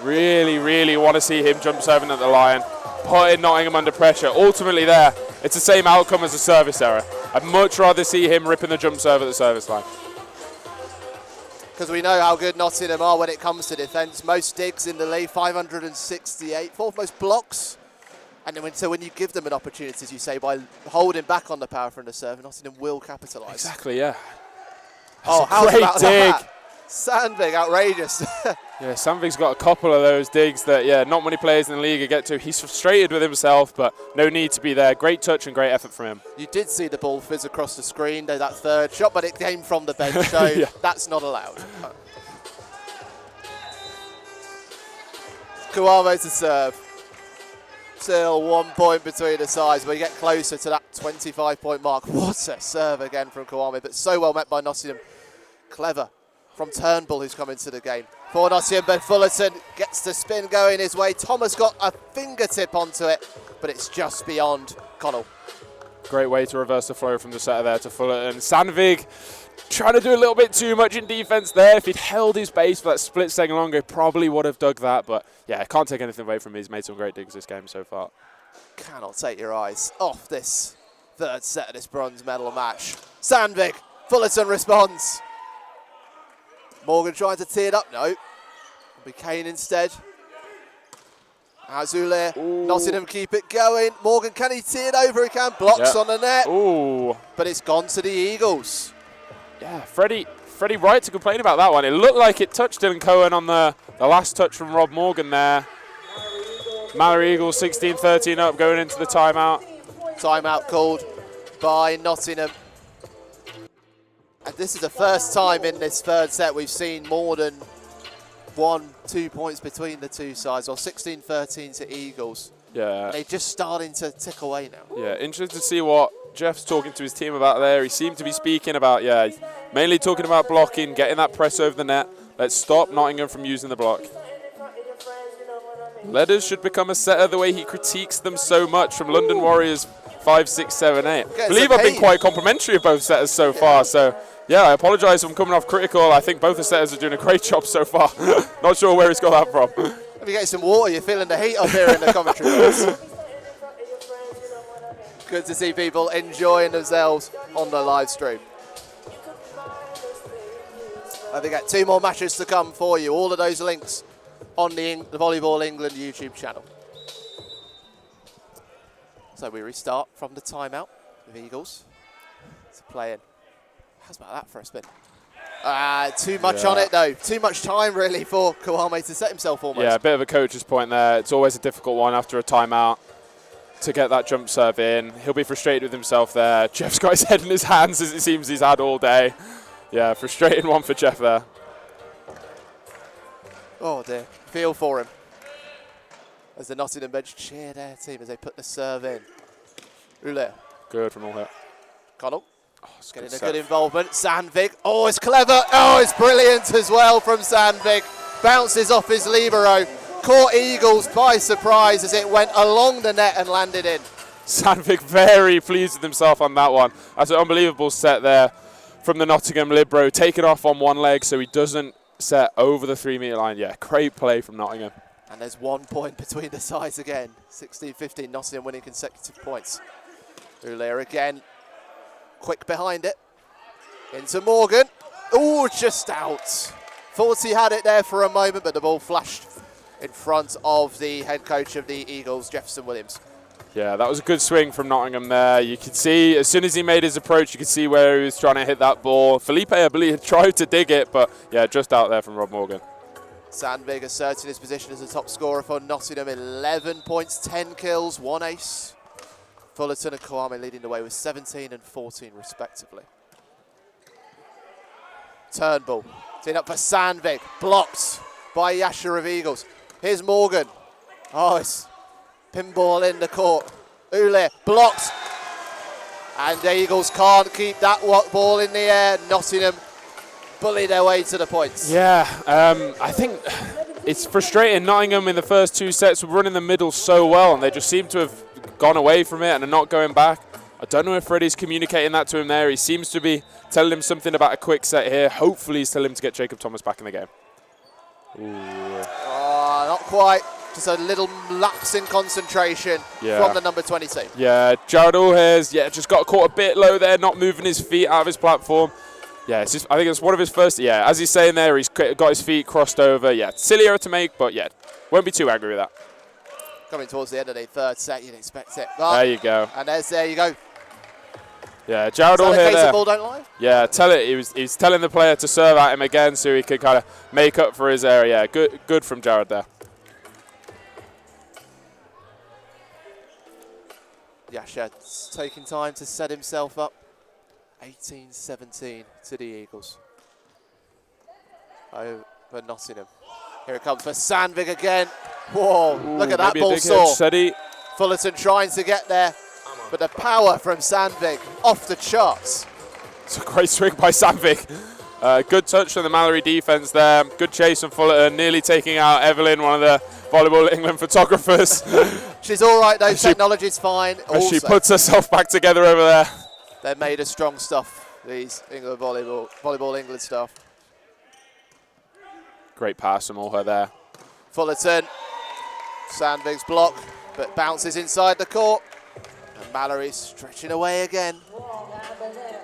Really, really want to see him jump serving at the line, putting Nottingham under pressure. Ultimately there, it's the same outcome as a service error. I'd much rather see him ripping the jump serve at the service line. Because we know how good Nottingham are when it comes to defence. Most digs in the league, 568. Fourth most blocks. And then when you give them an opportunity, as you say, by holding back on the power from the serve, Nottingham will capitalise. Exactly, yeah. Oh, how great about dig. that? Sandvig, outrageous. Yeah, Sandvik's got a couple of those digs that, yeah, not many players in the league get to. He's frustrated with himself, but no need to be there. Great touch and great effort from him. You did see the ball fizz across the screen, that third shot, but it came from the bench, so yeah. That's not allowed. Kuame to serve. Still 1 point between the sides, but you get closer to that 25-point mark. What a serve again from Kuame, but so well met by Nottingham. Clever from Turnbull, who's come into the game. For Nottingham, but Fullerton gets the spin going his way. Thomas got a fingertip onto it, but it's just beyond Connell. Great way to reverse the flow from the setter there to Fullerton. Sandvik trying to do a little bit too much in defence there. If he'd held his base for that split second longer, he probably would have dug that. But yeah, can't take anything away from him. He's made some great digs this game so far. Cannot take your eyes off this third set of this bronze medal match. Sandvik, Fullerton responds. Morgan trying to tee it up, no. It'll be Kane instead. Azule, Nottingham keep it going. Morgan, can he tee it over? He can, blocks on the net. Ooh. But it's gone to the Eagles. Yeah, Freddie right to complain about that one. It looked like it touched Dylan Cohen on the last touch from Rob Morgan there. Malory Eagles 16-13 up going into the timeout. Timeout called by Nottingham. And this is the first time in this third set we've seen more than 1-2 points between the two sides, or 16-13 to Eagles. Yeah. And they're just starting to tick away now. Yeah, interested to see what Jeff's talking to his team about there. He seemed to be speaking about, mainly talking about blocking, getting that press over the net. Let's stop Nottingham from using the block. Ledders should become a setter the way he critiques them so much from London Warriors 5, 6, 7, 8. I believe I've been quite complimentary of both setters so far, so yeah, I apologise if I'm coming off critical. I think both the setters are doing a great job so far. Not sure where he's got that from. If you get some water, you're feeling the heat up here in the commentary box. Good to see people enjoying themselves on the live stream. And they get 2 more matches to come for you. All of those links on the Volleyball England YouTube channel. So we restart from the timeout with Eagles. It's playing. How's about that for a spin? Too much on it though. Too much time really for Kuame to set himself almost. Yeah, a bit of a coach's point there. It's always a difficult one after a timeout to get that jump serve in. He'll be frustrated with himself there. Jeff's got his head in his hands as it seems he's had all day. Yeah, frustrating one for Jeff there. Oh dear, feel for him. As the Nottingham bench cheer their team as they put the serve in. Ule. Good from all here. Connell. Getting a good involvement. Sandvik. Oh, it's clever. Oh, it's brilliant as well from Sandvik. Bounces off his libero. Caught Eagles by surprise as it went along the net and landed in. Sandvik very pleased with himself on that one. That's an unbelievable set there from the Nottingham libero. Take it off on one leg so he doesn't set over the 3 metre line. Yeah, great play from Nottingham. And there's 1 point between the sides again. 16-15, Nottingham winning consecutive points. Ulier again, quick behind it. Into Morgan. Ooh, just out. Thought he had it there for a moment, but the ball flashed in front of the head coach of the Eagles, Jefferson Williams. Yeah, that was a good swing from Nottingham there. You could see, as soon as he made his approach, you could see where he was trying to hit that ball. Felipe, I believe, tried to dig it, but yeah, just out there from Rob Morgan. Sandvig asserting his position as the top scorer for Nottingham. 11 points, 10 kills, 1 ace. Fullerton and Kwame leading the way with 17 and 14 respectively. Turnbull, teeing up for Sandvig, blocked by Yasher of Eagles. Here's Morgan. Oh, it's pinball in the court. Ulier blocked. And the Eagles can't keep that ball in the air. Nottingham bully their way to the points. Yeah, I think it's frustrating. Nottingham in the first 2 sets were running the middle so well, and they just seem to have gone away from it and are not going back. I don't know if Freddie's communicating that to him there. He seems to be telling him something about a quick set here. Hopefully he's telling him to get Jacob Thomas back in the game. Ooh. Oh, not quite. Just a little lapse in concentration from the number 22. Yeah, Jared Allhair's just got caught a bit low there, not moving his feet out of his platform. Yeah, it's just, I think it's one of his first. Yeah, as he's saying there, he's got his feet crossed over. Yeah, silly error to make, but yeah, won't be too angry with that. Coming towards the end of the third set, you'd expect it. But there you go. And there you go. Yeah, Jared Allhair there. Is that the case of ball don't lie? Yeah, he's telling the player to serve at him again so he could kind of make up for his error. Yeah, good from Jared there. Yasher's taking time to set himself up. 18-17 to the Eagles. Over Nottingham. Here it comes for Sandvig again. Whoa, look at that ball saw. Fullerton trying to get there, but the power from Sandvig off the charts. It's a great swing by Sandvig. Good touch from the Malory defense there. Good chase from Fullerton, nearly taking out Evelyn, one of the Volleyball England photographers. She's all right though, technology's fine. As she puts herself back together over there. They're made of strong stuff, these England Volleyball England stuff. Great pass from Allhair there. Fullerton, Sandvig's block, but bounces inside the court. And Malory's stretching away again.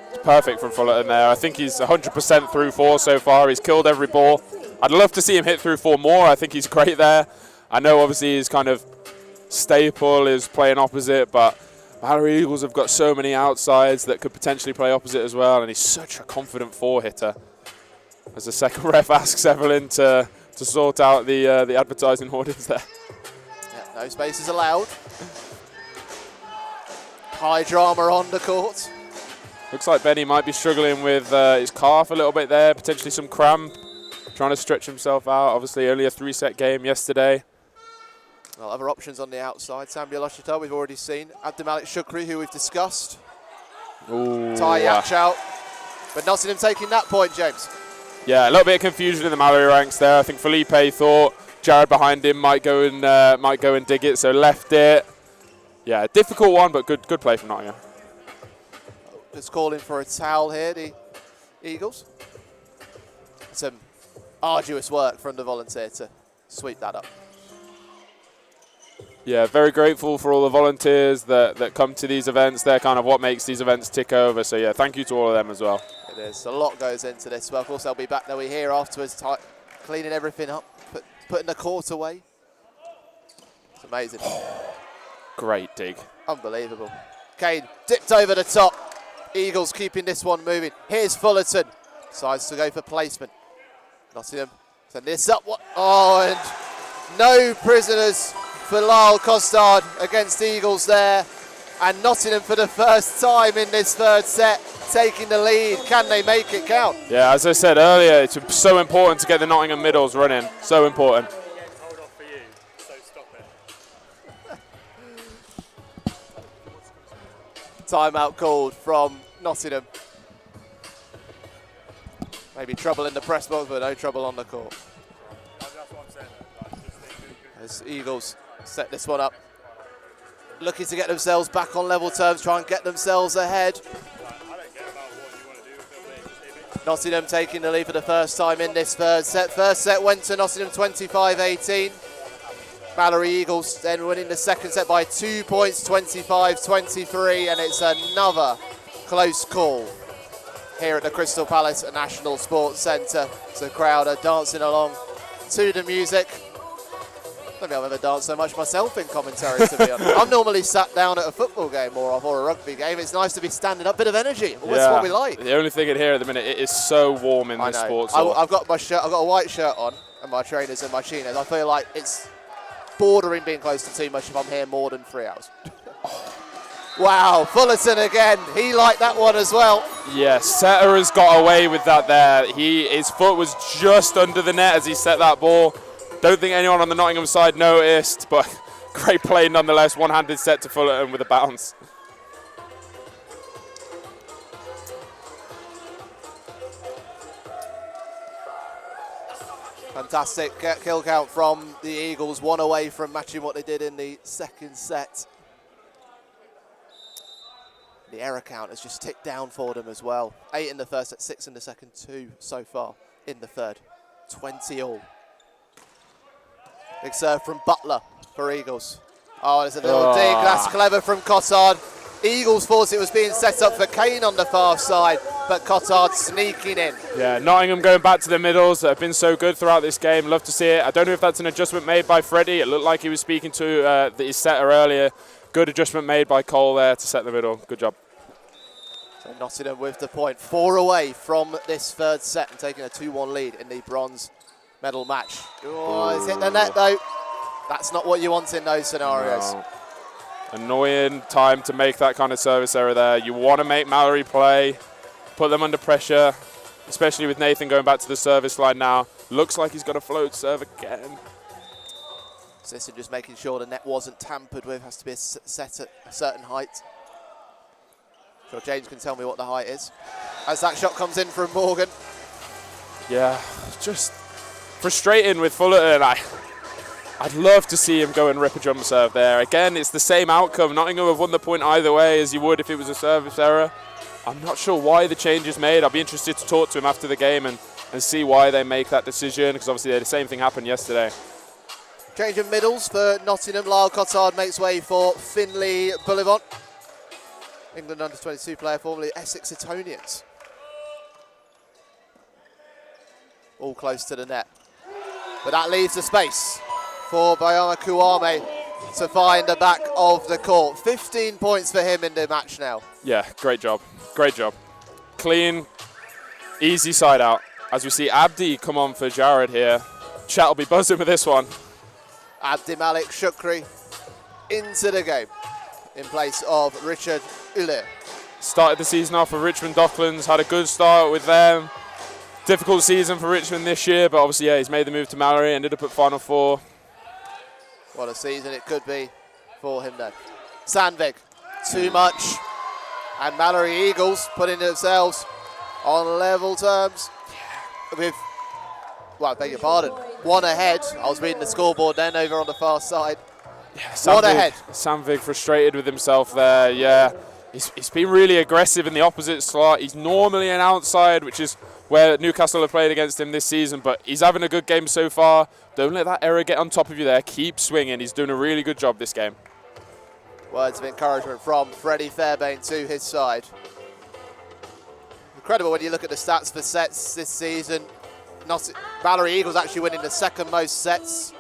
It's perfect from Fullerton there. I think he's 100% through 4 so far. He's killed every ball. I'd love to see him hit through 4 more. I think he's great there. I know obviously his kind of staple is playing opposite, but Malory Eagles have got so many outsides that could potentially play opposite as well, and he's such a confident 4 hitter. As the second ref asks Evelyn to sort out the advertising audience there. Yeah, no spaces allowed. High drama on the court. Looks like Benny might be struggling with his calf a little bit there, potentially some cramp, trying to stretch himself out. Obviously only a 3-set game yesterday. Well, other options on the outside. Samuel Oshita we've already seen. Abdulmalik Shukri, who we've discussed. Ooh. Ty Yatch out. But Nottingham taking that point, James. Yeah, a little bit of confusion in the Malory ranks there. I think Felipe thought Jared behind him might go and dig it, so left it. Yeah, difficult one, but good play from Nottingham. Just calling for a towel here, the Eagles. Some arduous work from the volunteer to sweep that up. Yeah, very grateful for all the volunteers that come to these events. They're kind of what makes these events tick over. So, yeah, thank you to all of them as well. It is. A lot goes into this. Well, of course, they'll be back, they'll be here afterwards, cleaning everything up, putting the court away. It's amazing. Great dig. Unbelievable. Kane dipped over the top. Eagles keeping this one moving. Here's Fullerton. Decides to go for placement. Nottingham send this up. Oh, and no prisoners for Lyle Costard against Eagles there. And Nottingham for the first time in this third set taking the lead. Can they make it count? Yeah, as I said earlier, it's so important to get the Nottingham middles running. So important. Hold off for you, so stop it. Timeout called from Nottingham. Maybe trouble in the press box, but no trouble on the court. That's what I'm saying. As Eagles set this one up. Looking to get themselves back on level terms, try and get themselves ahead. Nottingham taking the lead for the first time in this third set. First set went to Nottingham 25-18. Malory Eagles then winning the second set by 2 points, 25-23, and it's another close call here at the Crystal Palace National Sports Centre. So the crowd are dancing along to the music. I don't think I've ever danced so much myself in commentary, to be honest. I'm normally sat down at a football game or a rugby game. It's nice to be standing up, bit of energy. Well, that's what we like. The only thing in here at the minute, it is so warm in this sports. I've got my shirt. I've got a white shirt on and my trainers and my chinos. I feel like it's bordering being close to too much if I'm here more than 3 hours. Wow, Fullerton again. He liked that one as well. Yeah, Setter has got away with that there. His foot was just under the net as he set that ball. Don't think anyone on the Nottingham side noticed, but great play nonetheless. One-handed set to Fullerton with a bounce. Fantastic kill count from the Eagles. One away from matching what they did in the second set. The error count has just ticked down for them as well. 8 in the first set, 6 in the second, 2 so far in the third. 20 all. Big serve from Butler for Eagles. Oh, there's a little dig. That's clever from Cotard. Eagles thought it was being set up for Kane on the far side, but Cotard sneaking in. Yeah, Nottingham going back to the middles that have been so good throughout this game. Love to see it. I don't know if that's an adjustment made by Freddie. It looked like he was speaking to his setter earlier. Good adjustment made by Cole there to set the middle. Good job. So Nottingham with the point. 4 away from this third set and taking a 2-1 lead in the bronze medal match. Oh, it's hit the net though. That's not what you want in those scenarios. No. Annoying time to make that kind of service error there. You want to make Malory play, put them under pressure, especially with Nathan going back to the service line now. Looks like he's got a float serve again. Sisson just making sure the net wasn't tampered with. Has to be set at a certain height. Sure, James can tell me what the height is. As that shot comes in from Morgan. Yeah, just frustrating with Fullerton. I'd love to see him go and rip a jump serve there. Again, it's the same outcome. Nottingham have won the point either way as you would if it was a service error. I'm not sure why the change is made. I'll be interested to talk to him after the game and see why they make that decision, because obviously the same thing happened yesterday. Change of middles for Nottingham. Lyle Cotard makes way for Finlay Bullivant. England under-22 player, formerly Essex Etonians. All close to the net. But that leaves the space for Bayama Kouame to find the back of the court. 15 points for him in the match now. Yeah, great job. Great job. Clean, easy side out. As we see Abdi come on for Jared here. Chat will be buzzing with this one. Abdi Malik Shukri into the game in place of Richard Ulle. Started the season off for Richmond Docklands, had a good start with them. Difficult season for Richmond this year, but obviously, yeah, he's made the move to Malory, ended up at Final Four. What a season it could be for him then. Sandvik, too much. And Malory Eagles putting themselves on level terms with, well, I beg your pardon, 1 ahead. I was reading the scoreboard then over on the far side. Yeah, 1 ahead. Sandvik frustrated with himself there, yeah. He's been really aggressive in the opposite slot. He's normally an outside, which is where Newcastle have played against him this season, but he's having a good game so far. Don't let that error get on top of you there. Keep swinging. He's doing a really good job this game. Words of encouragement from Freddie Fairbairn to his side. Incredible when you look at the stats for sets this season. Malory Eagles actually winning the second most sets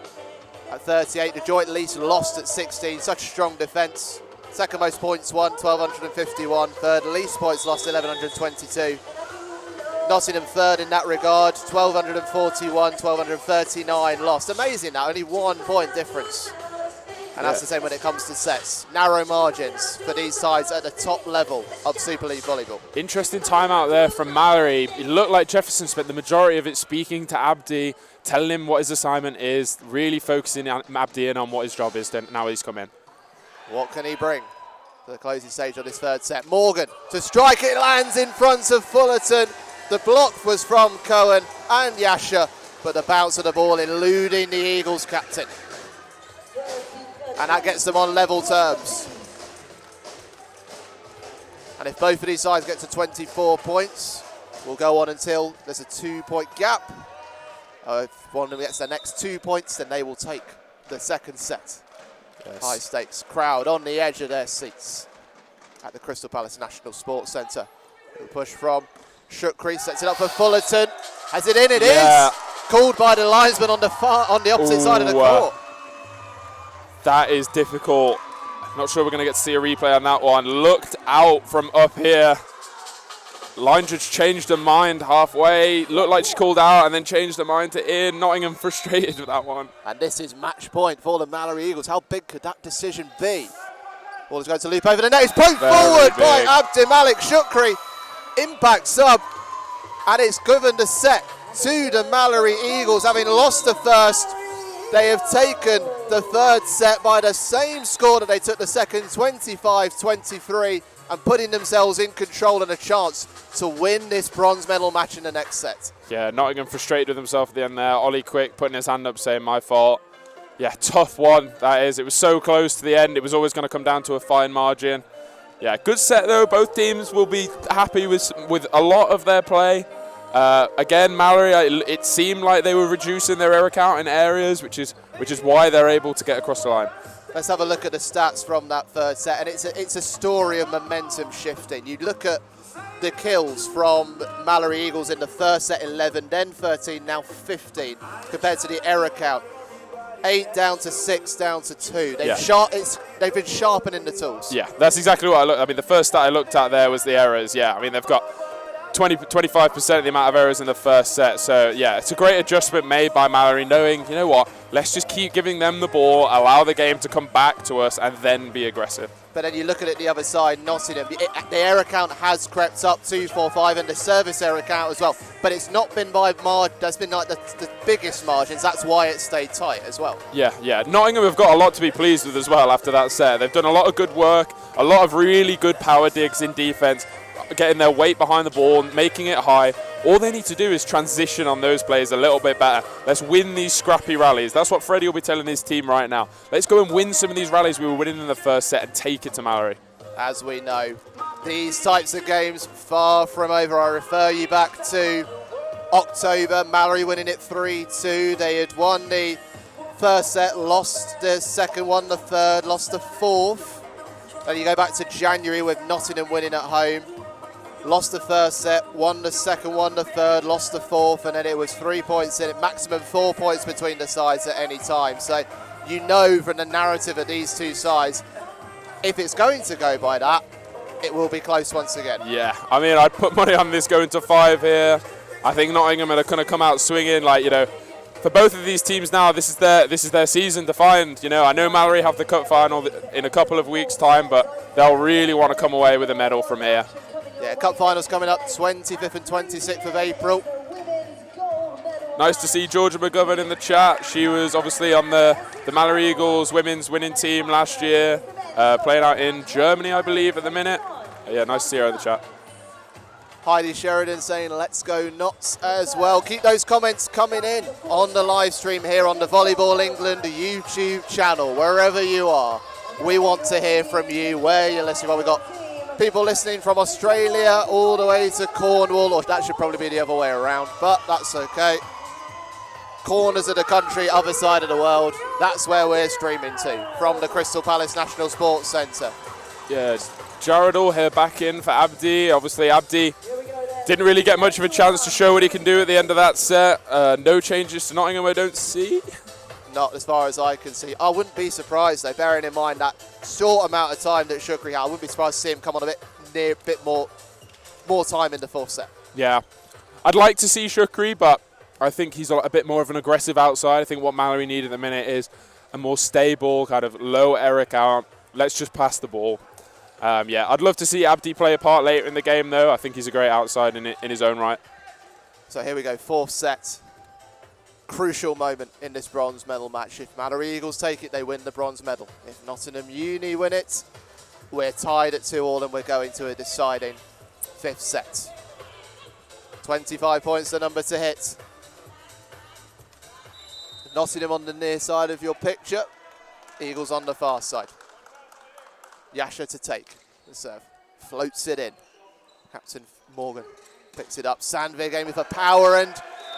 at 38. The joint least lost at 16. Such a strong defence. Second most points won, 1,251. Third least points lost, 1,122. Nottingham third in that regard, 1,241, 1,239 lost. Amazing that, only 1 point difference. And that's the same when it comes to sets. Narrow margins for these sides at the top level of Super League volleyball. Interesting timeout there from Malory. It looked like Jefferson spent the majority of it speaking to Abdi, telling him what his assignment is, really focusing Abdi in on what his job is. Then now he's come in. What can he bring to the closing stage of this third set? Morgan to strike, it lands in front of Fullerton. The block was from Cohen and Yasha, but the bounce of the ball eluding the Eagles captain. And that gets them on level terms. And if both of these sides get to 24 points, we'll go on until there's a 2 point gap. If one of them gets their next 2 points, then they will take the second set. Yes. High stakes crowd on the edge of their seats at the Crystal Palace National Sports Centre. Little push from Shukri, sets it up for Fullerton. Has it in? It is called by the linesman on the opposite side of the court. That is difficult. Not sure we're going to get to see a replay on that one. Looked out from up here. Line judge changed her mind halfway. Looked like she called out and then changed her mind to in. Nottingham frustrated with that one. And this is match point for the Malory Eagles. How big could that decision be? Ball is going to leap over the net. It's poked forward by Abdimalik Shukri. Impact sub. And it's given the set to the Malory Eagles. Having lost the first, they have taken the third set by the same score that they took the second, 25-23, and putting themselves in control and a chance to win this bronze medal match in the next set. Yeah, Nottingham frustrated with himself at the end there. Ollie Quick putting his hand up saying, my fault. Yeah, tough one, that is. It was so close to the end. It was always going to come down to a fine margin. Yeah, good set though. Both teams will be happy with a lot of their play. Again, Malory, it seemed like they were reducing their error count in areas, which is why they're able to get across the line. Let's have a look at the stats from that third set, and it's a story of momentum shifting. You look at the kills from Malory Eagles in the first set, 11, then 13, now 15, compared to the error count. 8 down to 6, down to 2. They've been sharpening the tools. Yeah, that's exactly what I mean, the first stat I looked at there was the errors. Yeah, I mean, they've got 25% of the amount of errors in the first set. So, yeah, it's a great adjustment made by Malory, knowing, you know what, let's just keep giving them the ball, allow the game to come back to us, and then be aggressive. But then you look at it the other side, Nottingham, the error count has crept up 2, 4, 5, and the service error count as well. But it's not been by that's been like the biggest margins. That's why it stayed tight as well. Yeah. Nottingham have got a lot to be pleased with as well after that set. They've done a lot of good work, a lot of really good power digs in defence, getting their weight behind the ball, making it high. All they need to do is transition on those plays a little bit better. Let's win these scrappy rallies. That's what Freddie will be telling his team right now. Let's go and win some of these rallies we were winning in the first set and take it to Malory. As we know, these types of games far from over. I refer you back to October, Malory winning it 3-2. They had won the first set, lost the second one, the third, lost the fourth. Then you go back to January with Nottingham winning at home. Lost the first set, won the second, won the third, lost the fourth, and then it was 3 points in it, maximum 4 points between the sides at any time. So you know from the narrative of these two sides, if it's going to go by that, it will be close once again. Yeah, I mean, I'd put money on this going to 5 here. I think Nottingham are going to come out swinging, like, you know, for both of these teams now, this is their season defined. You know, I know Malory have the cup final in a couple of weeks' time, but they'll really want to come away with a medal from here. Yeah, cup finals coming up 25th and 26th of April. Nice to see Georgia McGovern in the chat. She was obviously on the Malory Eagles women's winning team last year, playing out in Germany, I believe, at the minute. Yeah, nice to see her in the chat. Heidi Sheridan saying let's go Knots as well. Keep those comments coming in on the live stream here on the Volleyball England YouTube channel, wherever you are. We want to hear from you, where you're listening. Well, we've got people listening from Australia all the way to Cornwall, or that should probably be the other way around, but that's okay. Corners of the country, other side of the world, that's where we're streaming to, from the Crystal Palace National Sports Centre. Yeah, Jared all here back in for Abdi. Obviously, Abdi didn't really get much of a chance to show what he can do at the end of that set. No changes to Nottingham, I don't see. Not as far as I can see. I wouldn't be surprised though, bearing in mind that short amount of time that Shukri had. I wouldn't be surprised to see him come on a bit more time in the fourth set. Yeah, I'd like to see Shukri, but I think he's a bit more of an aggressive outside. I think what Malory need at the minute is a more stable, kind of low error count. Let's just pass the ball. Yeah, I'd love to see Abdi play a part later in the game though. I think he's a great outside in his own right. So here we go, fourth set. Crucial moment in this bronze medal match. If Malory Eagles take it, they win the bronze medal. If Nottingham Uni win it, we're tied at 2-2 and we're going to a deciding fifth set. 25 points the number to hit. Nottingham on the near side of your picture. Eagles on the far side. Yasha to take the serve. Floats it in. Captain Morgan picks it up. Sandvig aiming for power and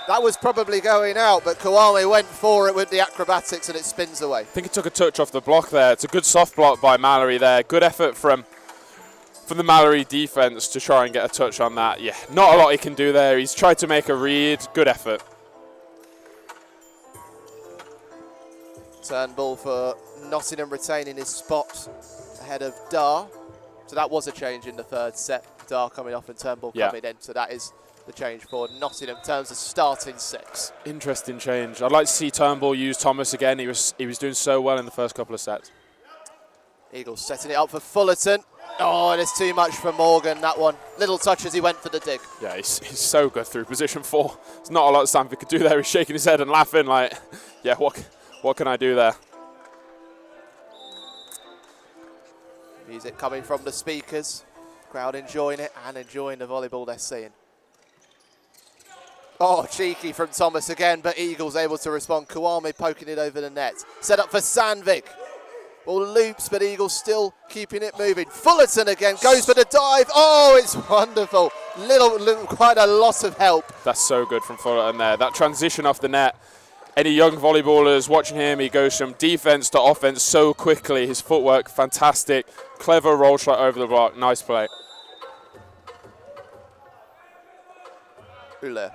That was probably going out, but Kawame went for it with the acrobatics and it spins away. I think it took a touch off the block there. It's a good soft block by Malory there. Good effort from the Malory defense to try and get a touch on that. Yeah, not a lot he can do there. He's tried to make a read. Good effort. Turn ball for Nottingham retaining his spot ahead of Dar. So that was a change in the third set. Dar coming off and Turnbull coming in. So that is the change for Nottingham in terms of starting 6. Interesting change. I'd like to see Turnbull use Thomas again. He was doing so well in the first couple of sets. Eagles setting it up for Fullerton. Oh, and it's too much for Morgan, that one. Little touch as he went for the dig. Yeah, he's so good through position 4. There's not a lot Sanford could do there. He's shaking his head and laughing like, yeah, what can I do there? Music coming from the speakers. Crowd enjoying it and enjoying the volleyball they're seeing. Oh, cheeky from Thomas again, but Eagles able to respond. Kawame poking it over the net. Set up for Sandvik. Ball loops, but Eagles still keeping it moving. Fullerton again goes for the dive. Oh, it's wonderful. Quite a lot of help. That's so good from Fullerton there. That transition off the net. Any young volleyballers watching him, he goes from defense to offense so quickly. His footwork, fantastic. Clever roll shot over the block. Nice play. Ule.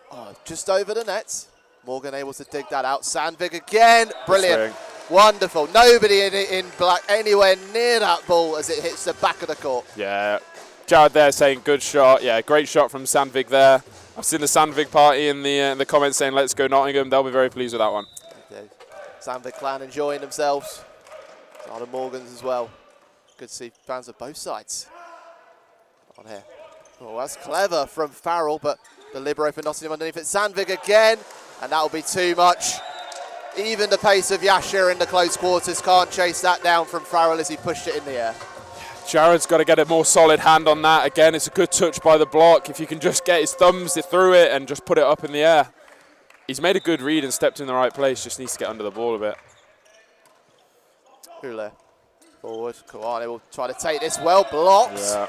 Oh, just over the net. Morgan able to dig that out. Sandvik again. Brilliant. Wonderful. Nobody in black anywhere near that ball as it hits the back of the court. Yeah. Jared there saying good shot. Yeah, great shot from Sandvik there. I've seen the Sandvik party in the comments saying let's go Nottingham. They'll be very pleased with that one. Okay. Sandvik clan enjoying themselves. A lot of Morgans as well. Good to see fans of both sides on here. Oh, that's clever from Farrell, but the libero for Nottingham underneath it. Sandvik again, and that'll be too much. Even the pace of Yasher in the close quarters can't chase that down from Farrell as he pushed it in the air. Jared's got to get a more solid hand on that. Again, it's a good touch by the block. If you can just get his thumbs through it and just put it up in the air. He's made a good read and stepped in the right place. Just needs to get under the ball a bit. Ule forward. Kawani will try to take this. Well blocked. Yeah.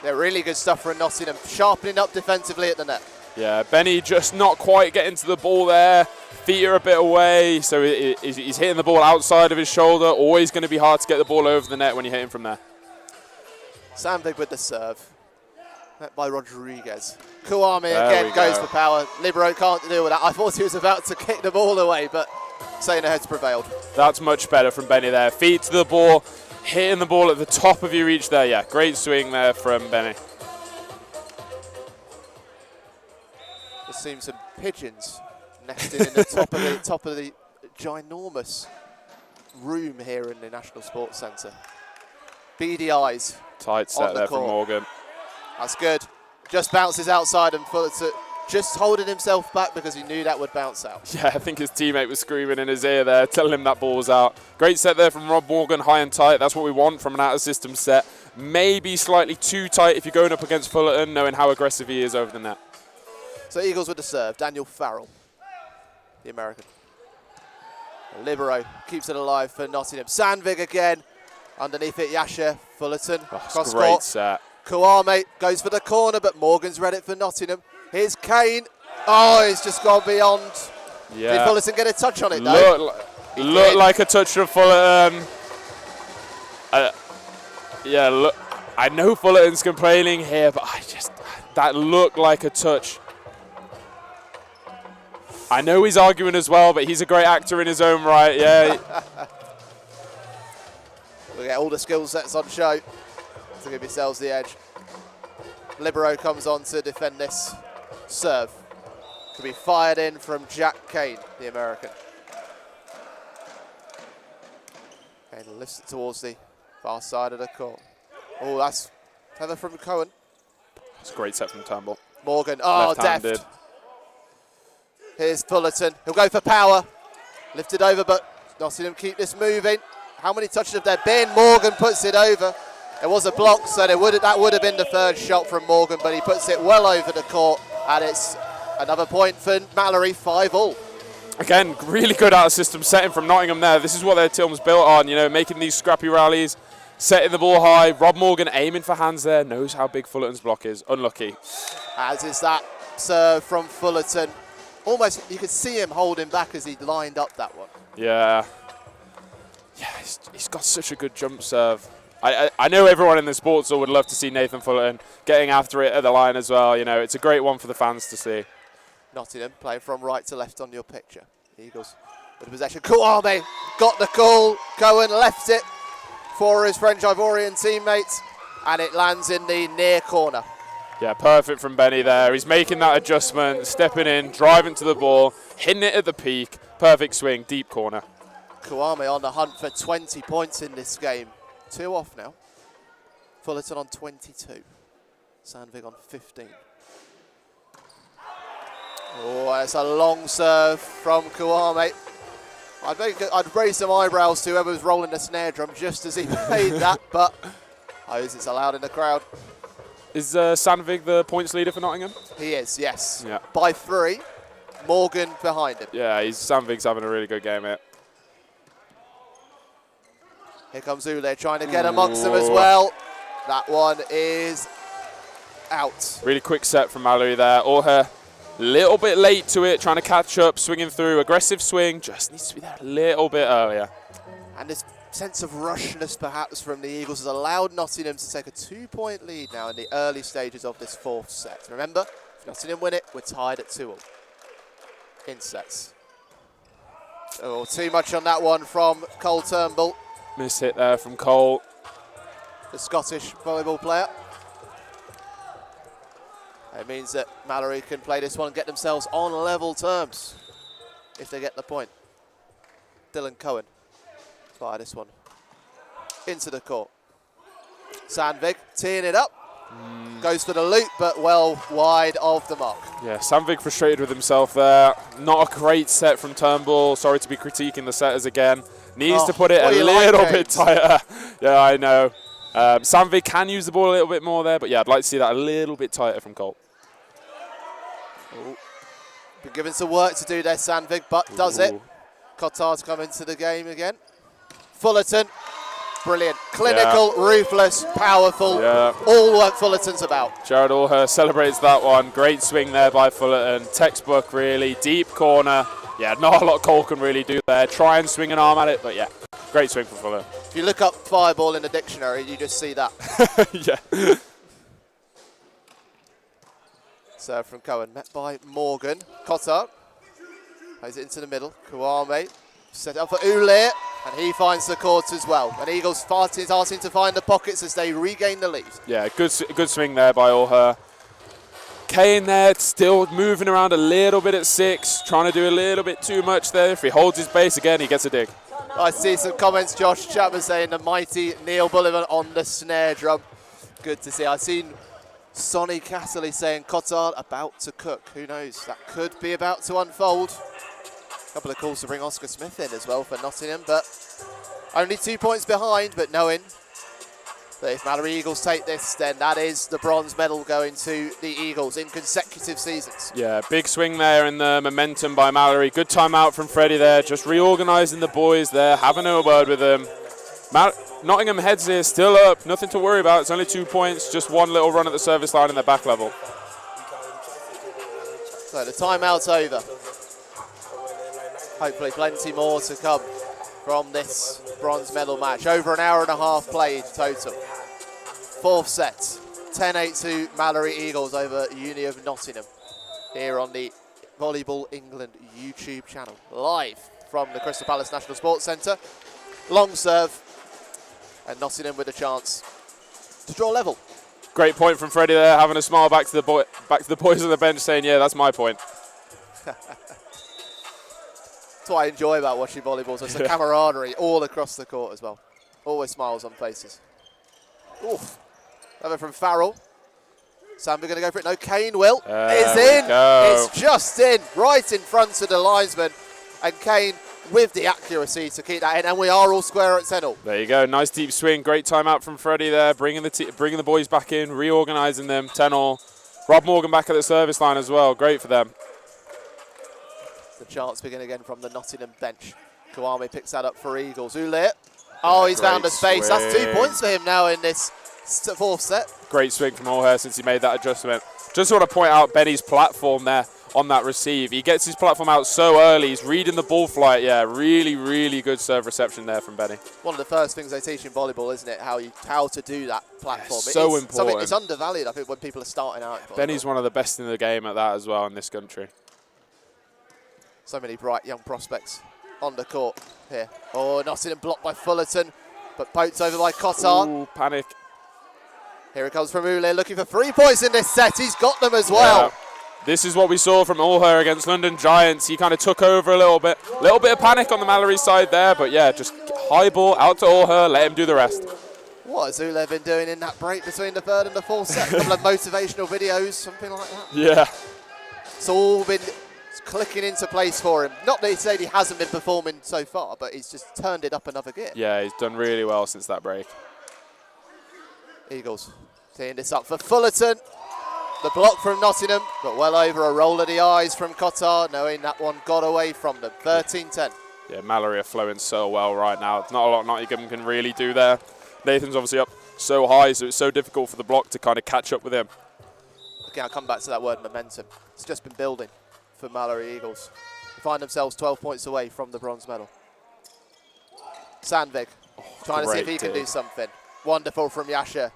They're really good stuff for Nottingham. Sharpening up defensively at the net. Yeah, Benny just not quite getting to the ball there. Feet are a bit away, so he's hitting the ball outside of his shoulder. Always going to be hard to get the ball over the net when you're hitting from there. Sandvik with the serve. Met by Rodriguez. Kawame again goes for power. Libero can't deal with that. I thought he was about to kick the ball away, but Saner Heads prevailed. That's much better from Benny there. Feet to the ball, hitting the ball at the top of your reach there. Yeah, great swing there from Benny. Just seems some pigeons nested in the top of the ginormous room here in the National Sports Centre. Beady eyes. Tight set there from Morgan. That's good. Just bounces outside and Fullerton just holding himself back because he knew that would bounce out. Yeah, I think his teammate was screaming in his ear there, telling him that ball was out. Great set there from Rob Morgan, high and tight. That's what we want from an out-of-system set. Maybe slightly too tight if you're going up against Fullerton, knowing how aggressive he is over the net. So Eagles with the serve. Daniel Farrell, the American. Libero keeps it alive for Nottingham. Sandvik again. Underneath it, Yasher. Fullerton. Cross great court. set. Kawame goes for the corner, but Morgan's read it for Nottingham. Here's Kane. Oh, he's just gone beyond. Yeah. Did Fullerton get a touch on it, though? Looked like a touch from Fullerton. Yeah, look. I know Fullerton's complaining here, but that looked like a touch. I know he's arguing as well, but he's a great actor in his own right. Yeah. We'll get all the skill sets on show to give yourselves the edge. Libero comes on to defend this serve. Could be fired in from Jack Kane, the American. Kane lifts it towards the far side of the court. Oh, that's clever from Cohen. It's a great set from Turnbull. Morgan, oh, left-handed. deft. Here's Fullerton. He'll go for power. Lifted over, but Nottingham keep this moving. How many touches have there been? Morgan puts it over. It was a block, so that would have been the third shot from Morgan, but he puts it well over the court, and it's another point for Malory, 5-all. Again, really good out-of-system setting from Nottingham there. This is what their team's built on, making these scrappy rallies, setting the ball high. Rob Morgan aiming for hands there, knows how big Fullerton's block is. Unlucky. As is that serve from Fullerton. Almost, you could see him holding back as he lined up that one. Yeah. Yeah, he's got such a good jump serve. I know everyone in the sports hall would love to see Nathan Fullerton getting after it at the line as well. You know, it's a great one for the fans to see. Nottingham playing from right to left on your picture. Eagles with the possession. Kouame got the call. Cohen left it for his French Ivorian teammates, and it lands in the near corner. Yeah, perfect from Benny there. He's making that adjustment, stepping in, driving to the ball, hitting it at the peak. Perfect swing, deep corner. Kouame on the hunt for 20 points in this game. 2 off now. Fullerton on 22. Sandvig on 15. Oh, it's a long serve from Kouame. I'd raise some eyebrows to whoever was rolling the snare drum just as he made that, but I suppose it's allowed in the crowd. Is Sandvig the points leader for Nottingham? He is, yes. Yeah. By 3. Morgan behind him. Yeah, Sandvig's having a really good game here. Here comes Ule trying to get amongst them as well. That one is out. Really quick set from Malory there. Orher a little bit late to it, trying to catch up, swinging through. Aggressive swing, just needs to be there a little bit earlier. And this sense of rushness perhaps from the Eagles has allowed Nottingham to take a 2-point lead now in the early stages of this 4th set. Remember, if Nottingham win it, we're tied at 2-all in sets. Oh, too much on that one from Cole Turnbull, Miss hit there from Cole. the Scottish volleyball player. It means that Malory can play this one and get themselves on level terms if they get the point. Dylan Cohen fire this one into the court. Sandvig teeing it up. Goes for the loop, but well wide of the mark. Yeah, Sandvig frustrated with himself there. Not a great set from Turnbull. Sorry to be critiquing the setters again. Needs to put it a little bit tighter. Yeah, I know. Sandvig can use the ball a little bit more there, but yeah, I'd like to see that a little bit tighter from Colt. Been given some work to do there, Sandvig, but does it. Cotard's come into the game again. Fullerton, brilliant. Clinical, ruthless, powerful. Yeah. All what Fullerton's about. Jared Orher celebrates that one. Great swing there by Fullerton. Textbook, really. Deep corner. Yeah, not a lot Cole can really do there. Try and swing an arm at it, but yeah, great swing from Fullerton. If you look up fireball in the dictionary, you just see that. Yeah. Serve from Cohen, met by Morgan. Cotard plays it into the middle. Kouame set up for Ule, and he finds the court as well. And Eagles starting to find the pockets as they regain the lead. Yeah, good swing there by Orher. Kane there, still moving around a little bit at 6, trying to do a little bit too much there. If he holds his base again, he gets a dig. I see some comments, Josh Chapman saying the mighty Neil Bullivan on the snare drum. Good to see. I've seen Sonny Castley saying Cotard about to cook. Who knows? That could be about to unfold. A couple of calls to bring Oscar Smith in as well for Nottingham, but only 2 points behind, but knowing that if Malory Eagles take this, then that is the bronze medal going to the Eagles in consecutive seasons. Yeah, big swing there in the momentum by Malory. Good timeout from Freddie there, just reorganising the boys there, having a word with them. Nottingham heads here, still up, nothing to worry about. It's only 2 points, just one little run at the service line in their back level. So the timeout's over. Hopefully plenty more to come from this bronze medal match. Over an hour and a half played total. 4th set, 10-8 to Malory Eagles over Uni of Nottingham. Here on the Volleyball England YouTube channel. Live from the Crystal Palace National Sports Centre. Long serve. And Nottingham with a chance to draw level. Great point from Freddie there, having a smile back to the boys on the bench, saying, "Yeah, that's my point." That's what I enjoy about watching volleyball. So it's the camaraderie all across the court as well. Always smiles on faces. Oof. Over from Farrell. Sandvig going to go for it. No, Kane will. It's in. It's just in. Right in front of the linesman. And Kane with the accuracy to keep that in, and we are all square at 10-all. There you go, nice deep swing, great timeout from Freddie there, bringing the boys back in, reorganising them, 10-all. Rob Morgan back at the service line as well, great for them. The chants begin again from the Nottingham bench. Kouame picks that up for Eagles. Ule. Oh, he's found a space. That's 2 points for him now in this 4th set. Great swing from Orher since he made that adjustment. Just want to point out Benny's platform there on that receive. He gets his platform out so early. He's reading the ball flight. Yeah, really, really good serve reception there from Benny. One of the first things they teach in volleyball, isn't it? How to do that platform. Yeah, so important. Something it's undervalued, I think, when people are starting out. Benny's one of the best in the game at that as well in this country. So many bright young prospects on the court here. Oh, Nottingham blocked by Fullerton, but poked over by Cotard. Ooh, panic. Here it comes from Ule, looking for 3 points in this set. He's got them as well. Yeah. This is what we saw from Ulher against London Giants. He kind of took over a little bit of panic on the Malory side there, but yeah, just high ball out to Ulher, let him do the rest. What has Ule been doing in that break between the third and the fourth set? A couple of motivational videos, something like that. Yeah. It's all been clicking into place for him. Not that he said he hasn't been performing so far, but he's just turned it up another gear. Yeah, he's done really well since that break. Eagles teeing this up for Fullerton. The block from Nottingham, but well over a roll of the eyes from Cotard, knowing that one got away from them. 13-10. Yeah, Malory are flowing so well right now. Not a lot Nottingham can really do there. Nathan's obviously up so high, so it's so difficult for the block to kind of catch up with him. Again, I'll come back to that word momentum. It's just been building for Malory Eagles. They find themselves 12 points away from the bronze medal. Sandvik trying to see if he can do something. Wonderful from Yasha.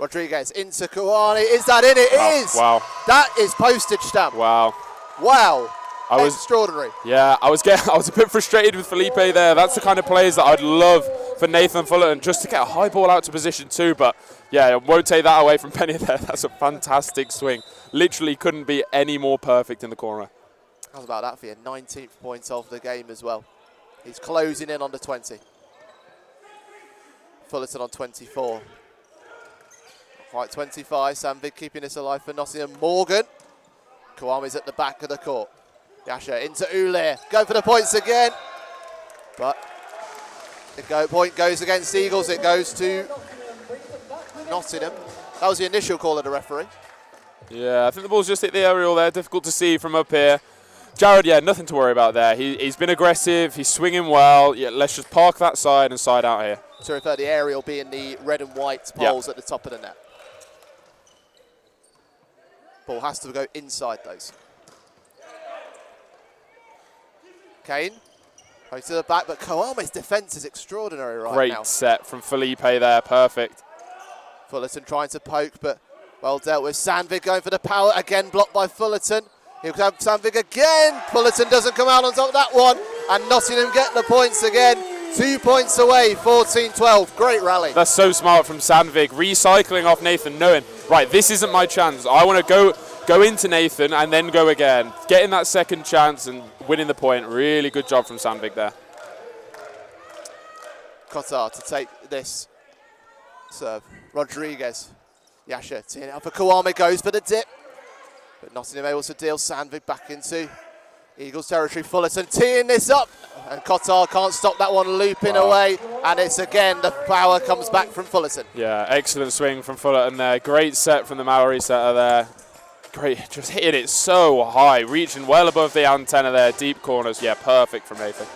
Rodriguez into Kouani. Is that in? It is. Wow. That is postage stamp. Wow. Wow. Extraordinary. Yeah, I was a bit frustrated with Felipe there. That's the kind of plays that I'd love for Nathan Fullerton, just to get a high ball out to position 2. But yeah, I won't take that away from Penny there. That's a fantastic swing. Literally couldn't be any more perfect in the corner. How's about that for you? 19th point of the game as well. He's closing in on the 20. Fullerton on 24. Quite 25. Sandvik keeping this alive for Nottingham. Morgan. Kouami's at the back of the court. Yasha into Ule. Go for the points again. But the point goes against Eagles. It goes to Nottingham. That was the initial call of the referee. Yeah, I think the ball's just hit the aerial there. Difficult to see from up here. Jared, yeah, nothing to worry about there. He's been aggressive. He's swinging well. Yeah, let's just park that side and side out here. So refer the aerial being the red and white poles at the top of the net. Ball has to go inside those. Kane, goes to the back, but Kouami's defence is extraordinary right now. Great set from Felipe there, perfect. Fullerton trying to poke, but well dealt with. Sandvik going for the power, again blocked by Fullerton. He'll have Sandvik again. Fullerton doesn't come out on top of that one, and Nottingham get the points again. 2 points away, 14-12. Great rally. That's so smart from Sandvik, recycling off Nathan, knowing, right, this isn't my chance. I want to go into Nathan and then go again. Getting that second chance and winning the point. Really good job from Sandvik there. Cotard to take this serve. Rodriguez. Yasha teeing it up for Kouami, goes for the dip. But Nottingham able to deal Sandvik back into Eagles territory. Fullerton teeing this up. And Cotard can't stop that one looping away. And it's again, the power comes back from Fullerton. Yeah, excellent swing from Fullerton there. Great set from the Malory setter there. Great, just hitting it so high, reaching well above the antenna there, deep corners. Yeah, perfect from Nathan.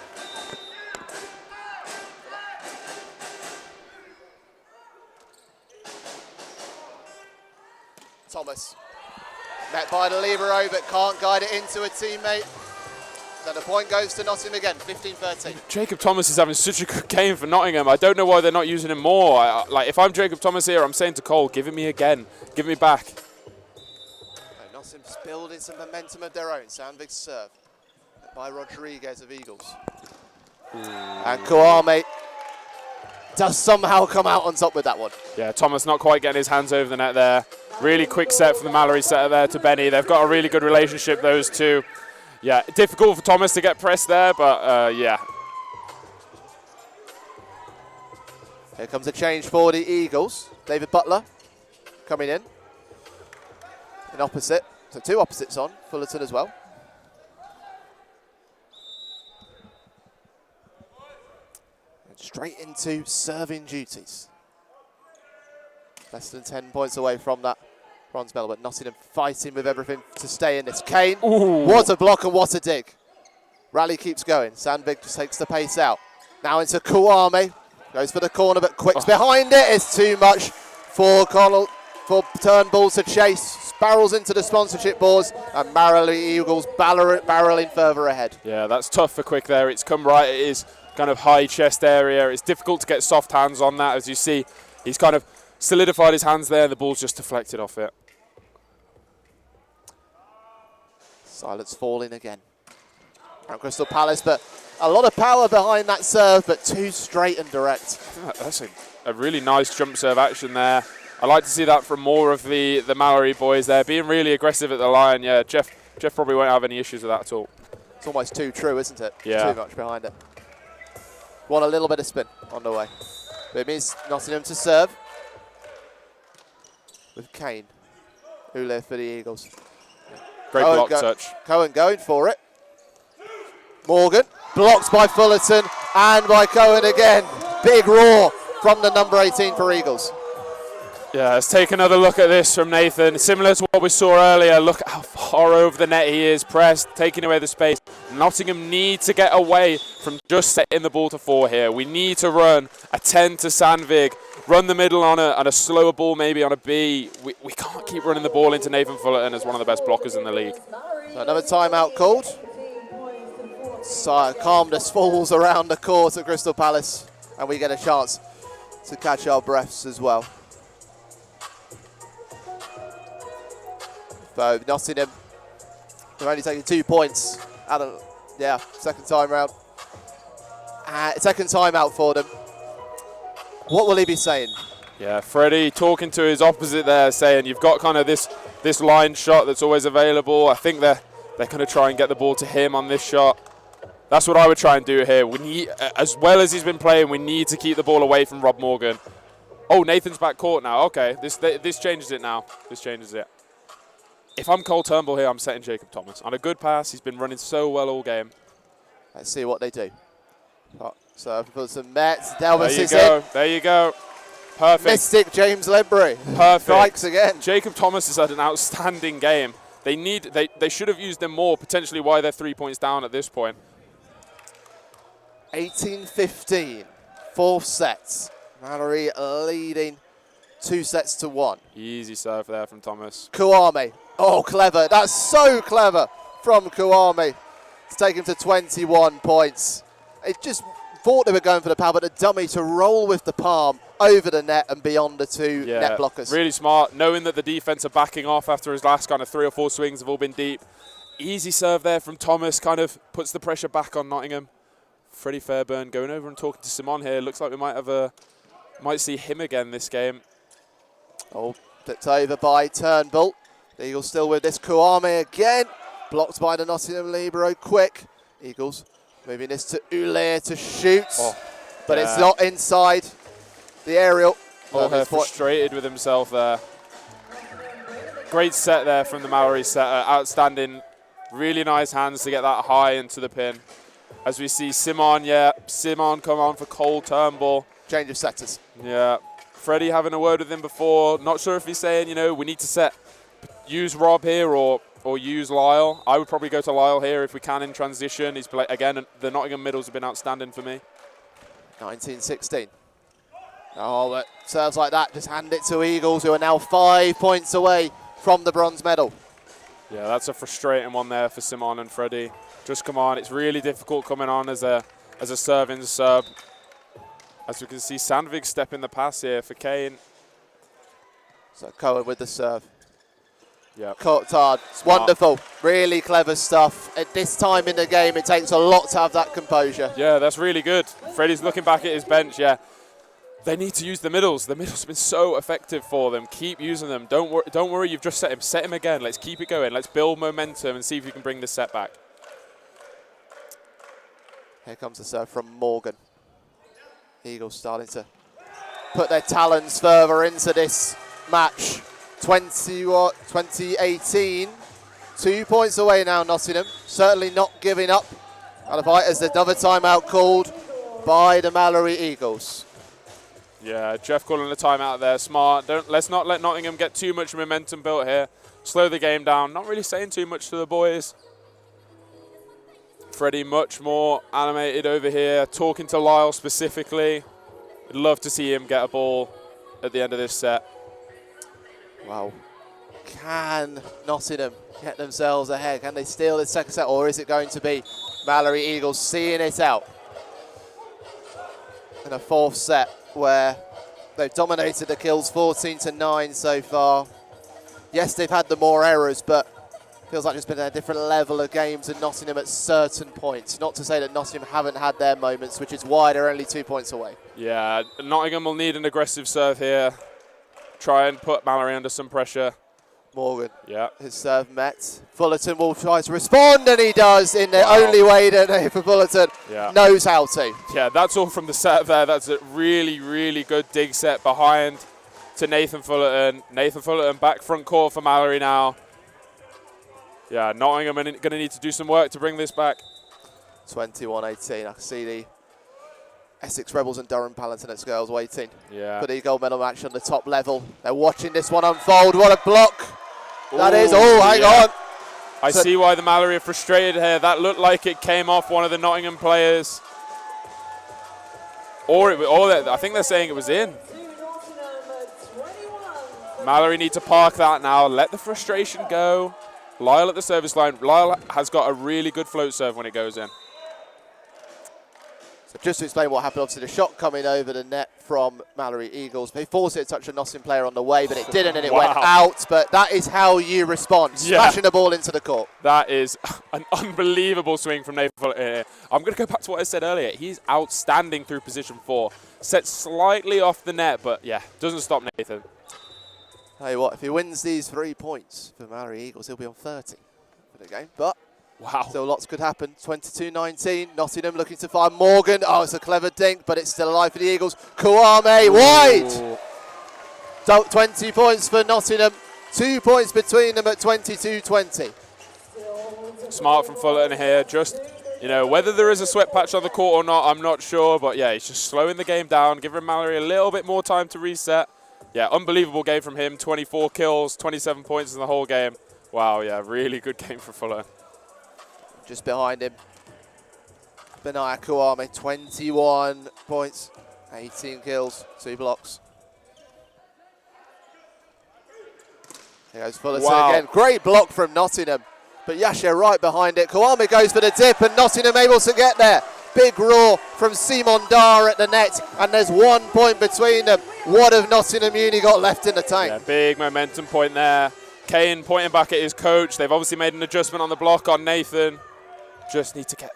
Thomas, met by the libero, but can't guide it into a teammate. So the point goes to Nottingham again, 15-13. Jacob Thomas is having such a good game for Nottingham. I don't know why they're not using him more. Like, if I'm Jacob Thomas here, I'm saying to Cole, give it me again. Give me back. Nottingham's building some momentum of their own. Sandvik's serve by Rodriguez of Eagles. And Kouami does somehow come out on top with that one. Yeah, Thomas not quite getting his hands over the net there. Really quick set from the Malory setter there to Benny. They've got a really good relationship, those two. Yeah, difficult for Thomas to get pressed there, but yeah. Here comes a change for the Eagles. David Butler coming in. An opposite. So 2 opposites on. Fullerton as well. And straight into serving duties. Less than 10 points away from that bronze medal, but Nottingham fighting with everything to stay in this. Kane, what a block and what a dig. Rally keeps going. Sandvik just takes the pace out. Now into Kouami. Goes for the corner, but Quick's behind it. It's too much for Connell, for Turnbull to chase. barrels into the sponsorship boards, and Malory Eagles barreling further ahead. Yeah, that's tough for Quick there. It's come right at his kind of high chest area. It's difficult to get soft hands on that. As you see, he's kind of solidified his hands there, and the ball's just deflected off it. Silence falling again. Now Crystal Palace, but a lot of power behind that serve, but too straight and direct. That's a really nice jump serve action there. I like to see that from more of the Malory boys there, being really aggressive at the line. Yeah, Jeff probably won't have any issues with that at all. It's almost too true, isn't it? Yeah. Too much behind it. Want a little bit of spin on the way. But it means Nottingham to serve. With Kane. Ule for the Eagles. Great block touch. Cohen going for it. Morgan. Blocked by Fullerton and by Cohen again. Big roar from the number 18 for Eagles. Yeah, let's take another look at this from Nathan. Similar to what we saw earlier, look how far over the net he is, pressed, taking away the space. Nottingham need to get away from just setting the ball to 4 here. We need to run a 10 to Sandvig, run the middle on a slower ball, maybe on a B. We can't keep running the ball into Nathan Fullerton as one of the best blockers in the league. So another timeout called. So calmness falls around the court at Crystal Palace, and we get a chance to catch our breaths as well. So Nottingham, they're only taking 2 points out of, second time round. Second time out for them. What will he be saying? Yeah, Freddie talking to his opposite there, saying you've got kind of this line shot that's always available. I think they're going to try and get the ball to him on this shot. That's what I would try and do here. We need, as well as he's been playing, we need to keep the ball away from Rob Morgan. Oh, Nathan's back court now. Okay, this changes it now. This changes it. If I'm Cole Turnbull here, I'm setting Jacob Thomas. On a good pass, he's been running so well all game. Let's see what they do. So for some Mets, Delvis is in. in. There you go. Perfect. Mystic James Ledbury. Perfect. Strikes again. Jacob Thomas has had an outstanding game. They should have used him more, potentially why they're 3 points down at this point. 18-15, 4th set. Malory leading 2-1. Easy serve there from Thomas. Kouame. Oh, clever. That's so clever from Kouame to take him to 21 points. It just thought they were going for the power, but the dummy to roll with the palm over the net and beyond the 2 net blockers. Really smart, knowing that the defense are backing off after his last kind of 3 or 4 swings have all been deep. Easy serve there from Thomas, kind of puts the pressure back on Nottingham. Freddie Fairburn going over and talking to Simon here. Looks like we might see him again this game. Oh, flipped over by Turnbull. The Eagles still with this. Kouame again. Blocked by the Nottingham libero. Quick. Eagles moving this to Ule to shoot. But it's not inside the aerial. Frustrated with himself there. Great set there from the Malory setter. Outstanding. Really nice hands to get that high into the pin. As we see Simon come on for Cole Turnbull. Change of setters. Yeah. Freddie having a word with him before. Not sure if he's saying, we need to use Rob here or use Lyle. I would probably go to Lyle here if we can in transition. Again, the Nottingham middles have been outstanding for me. 19-16. Oh, but serves like that. Just hand it to Eagles, who are now 5 points away from the bronze medal. Yeah, that's a frustrating one there for Simon and Freddie. Just come on. It's really difficult coming on as a serving sub. As we can see, Sandvig stepping the pass here for Kane. So Cohen with the serve. Yeah. Cotard, wonderful, really clever stuff. At this time in the game, it takes a lot to have that composure. Yeah, that's really good. Freddie's looking back at his bench, They need to use the middles. The middles have been so effective for them. Keep using them. Don't worry, you've just set him. Set him again. Let's keep it going. Let's build momentum and see if we can bring this set back. Here comes the serve from Morgan. Eagles starting to put their talons further into this match. 2018, 2 points away now, Nottingham. Certainly not giving up. As another timeout called by the Malory Eagles. Yeah, Jeff calling the timeout there. Smart. Let's not let Nottingham get too much momentum built here. Slow the game down. Not really saying too much to the boys. Freddie much more animated over here, talking to Lyle specifically. I'd love to see him get a ball at the end of this set. Wow. Can Nottingham get themselves ahead? Can they steal the second set, or is it going to be Malory Eagles seeing it out in a fourth set where they've dominated the kills 14-9 so far? Yes, they've had the more errors, but feels like it's been a different level of games in Nottingham at certain points. Not to say that Nottingham haven't had their moments, which is why they're only 2 points away. Yeah, Nottingham will need an aggressive serve here. Try and put Malory under some pressure. Morgan, Yeah. his serve met. Fullerton will try to respond, and he does in the only way that Nathan Fullerton knows how to. Yeah, that's all from the set there. That's a really, really good dig set behind to Nathan Fullerton. Nathan Fullerton back front court for Malory now. Yeah, Nottingham are going to need to do some work to bring this back. 21-18. I can see the Essex Rebels and Durham Palatinate girls waiting Yeah. for the gold medal match on the top level. They're watching this one unfold. What a block. That is. Oh, hang on. I see why the Malory are frustrated here. That looked like it came off one of the Nottingham players. I think they're saying it was in. Malory need to park that now. Let the frustration go. Lyle at the service line. Lyle has got a really good float serve when it goes in. So just to explain what happened, obviously the shot coming over the net from Malory Eagles. They forced it to touch a Nottingham player on the way, but it didn't, and it went out. But that is how you respond. Smashing the ball into the court. That is an unbelievable swing from Nathan Fuller here. I'm going to go back to what I said earlier. He's outstanding through position 4. Set slightly off the net, but yeah, doesn't stop Nathan. Tell you what, if he wins these 3 points for Malory Eagles, he'll be on 30 for the game. But still lots could happen. 22-19. Nottingham looking to find Morgan. Oh, it's a clever dink, but it's still alive for the Eagles. Kouame wide. So 20 points for Nottingham. 2 points between them at 22-20. Smart from Fullerton here. Just, whether there is a sweat patch on the court or not, I'm not sure. But yeah, he's just slowing the game down, giving Malory a little bit more time to reset. Yeah, unbelievable game from him. 24 kills, 27 points in the whole game. Wow, yeah, really good game for Fuller. Just behind him, Benaya Kouame, 21 points, 18 kills, 2 blocks. Here goes Fullerton again. Great block from Nottingham, but Yasha right behind it. Kouame goes for the dip, and Nottingham able to get there. Big roar from Simon Dar at the net, and there's 1 point between them. What have Nottingham Uni got left in the tank? Yeah, big momentum point there. Kane pointing back at his coach. They've obviously made an adjustment on the block on Nathan. Just need to get,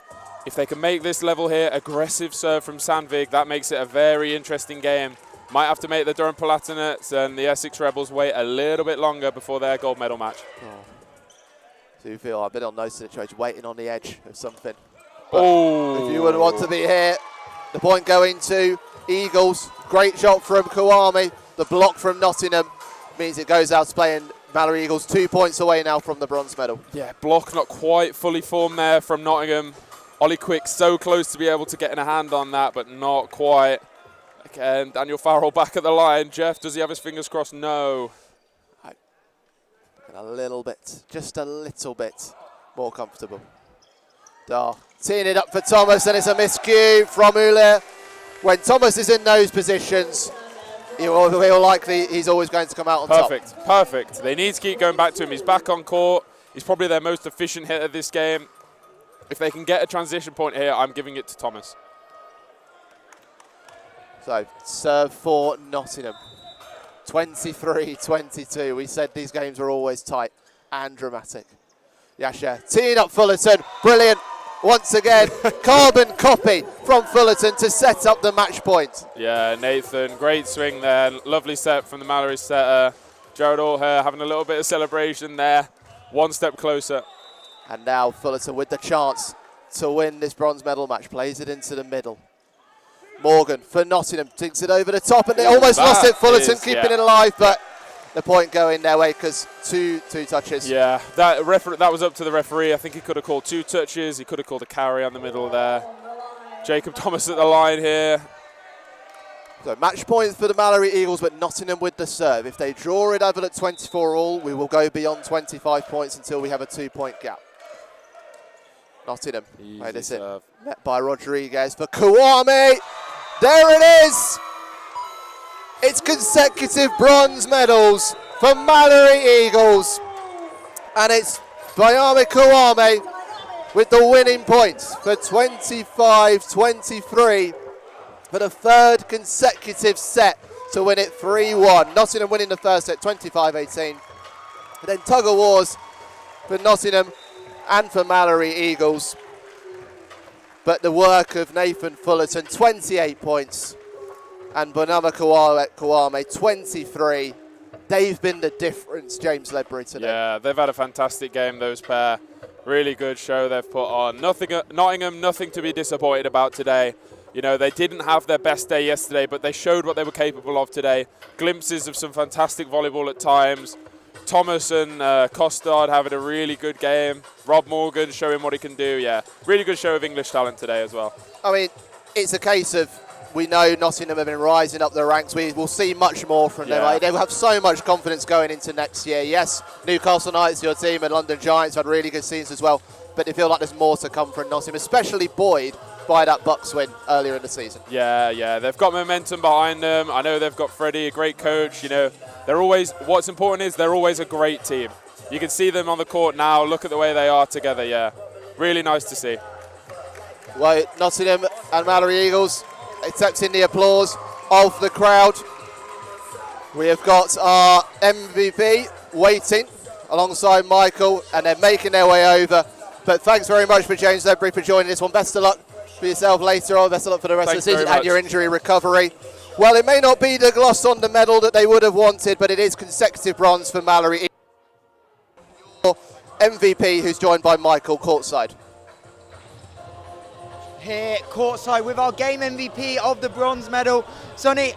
if they can make this level here, aggressive serve from Sandvig, that makes it a very interesting game. Might have to make the Durham Palatinates and the Essex Rebels wait a little bit longer before their gold medal match. So you feel I've been on those situations, waiting on the edge of something. If you wouldn't want to be here, the point going to Eagles. Great shot from Kouame. The block from Nottingham means it goes out to playing Malory Eagles 2 points away now from the bronze medal. Yeah, block not quite fully formed there from Nottingham. Ollie Quick so close to be able to get in a hand on that, but not quite. Again, Daniel Farrell back at the line. Jeff, does he have his fingers crossed? No. A little bit, just a little bit more comfortable. Dar teeing it up for Thomas, and it's a miscue from Ule. When Thomas is in those positions, he's always going to come out on top. Perfect. They need to keep going back to him. He's back on court. He's probably their most efficient hitter this game. If they can get a transition point here, I'm giving it to Thomas. So, serve for Nottingham. 23-22. We said these games were always tight and dramatic. Yasha teeing up Fullerton. Brilliant. Once again, carbon copy from Fullerton to set up the match point. Yeah, Nathan, great swing there. Lovely set from the Malory setter. Jared Allher having a little bit of celebration there. 1 step closer. And now Fullerton with the chance to win this bronze medal match. Plays it into the middle. Morgan for Nottingham digs it over the top, and they almost lost it. Fullerton keeping it alive, but the point going their way because two touches. Yeah, that was up to the referee. I think he could have called 2 touches. He could have called a carry on the middle there. Jacob Thomas at the line here. So match points for the Malory Eagles, but Nottingham with the serve. If they draw it over at 24 all, we will go beyond 25 points until we have a 2-point gap. Nottingham made this in. Met by Rodriguez for Kouame. There it is. It's consecutive bronze medals for Malory Eagles. And it's Bayame Kawame with the winning points for 25-23 for the third consecutive set to win it 3-1. Nottingham winning the first set 25-18. And then tug of wars for Nottingham and for Malory Eagles. But the work of Nathan Fullerton, 28 points, and Bonama Kawame, 23. They've been the difference, James Ledbury, today. Yeah, they've had a fantastic game, those pair. Really good show they've put on. Nottingham, nothing to be disappointed about today. You know, they didn't have their best day yesterday, but they showed what they were capable of today. Glimpses of some fantastic volleyball at times. Thomas and Costard having a really good game. Rob Morgan showing what he can do. Yeah, really good show of English talent today as well. I mean, it's a case of, we know Nottingham have been rising up the ranks. We will see much more from them. They will have so much confidence going into next year. Yes, Newcastle Knights, your team, and London Giants had really good seasons as well. But they feel like there's more to come from Nottingham, especially buoyed by that Bucks win earlier in the season. Yeah, they've got momentum behind them. I know they've got Freddie, a great coach. You know, they're always, what's important is they're always a great team. You can see them on the court now. Look at the way they are together. Yeah, really nice to see. Well, Nottingham and Malory Eagles accepting the applause of the crowd. We have got our MVP waiting alongside Michael, and they're making their way over. But thanks very much for James Ledbury for joining this one. Best of luck for yourself later on. Best of luck for the rest of the season and your injury recovery. Well, it may not be the gloss on the medal that they would have wanted, but it is consecutive bronze for Malory. MVP, who's joined by Michael courtside. Here courtside with our game MVP of the bronze medal. Sonny,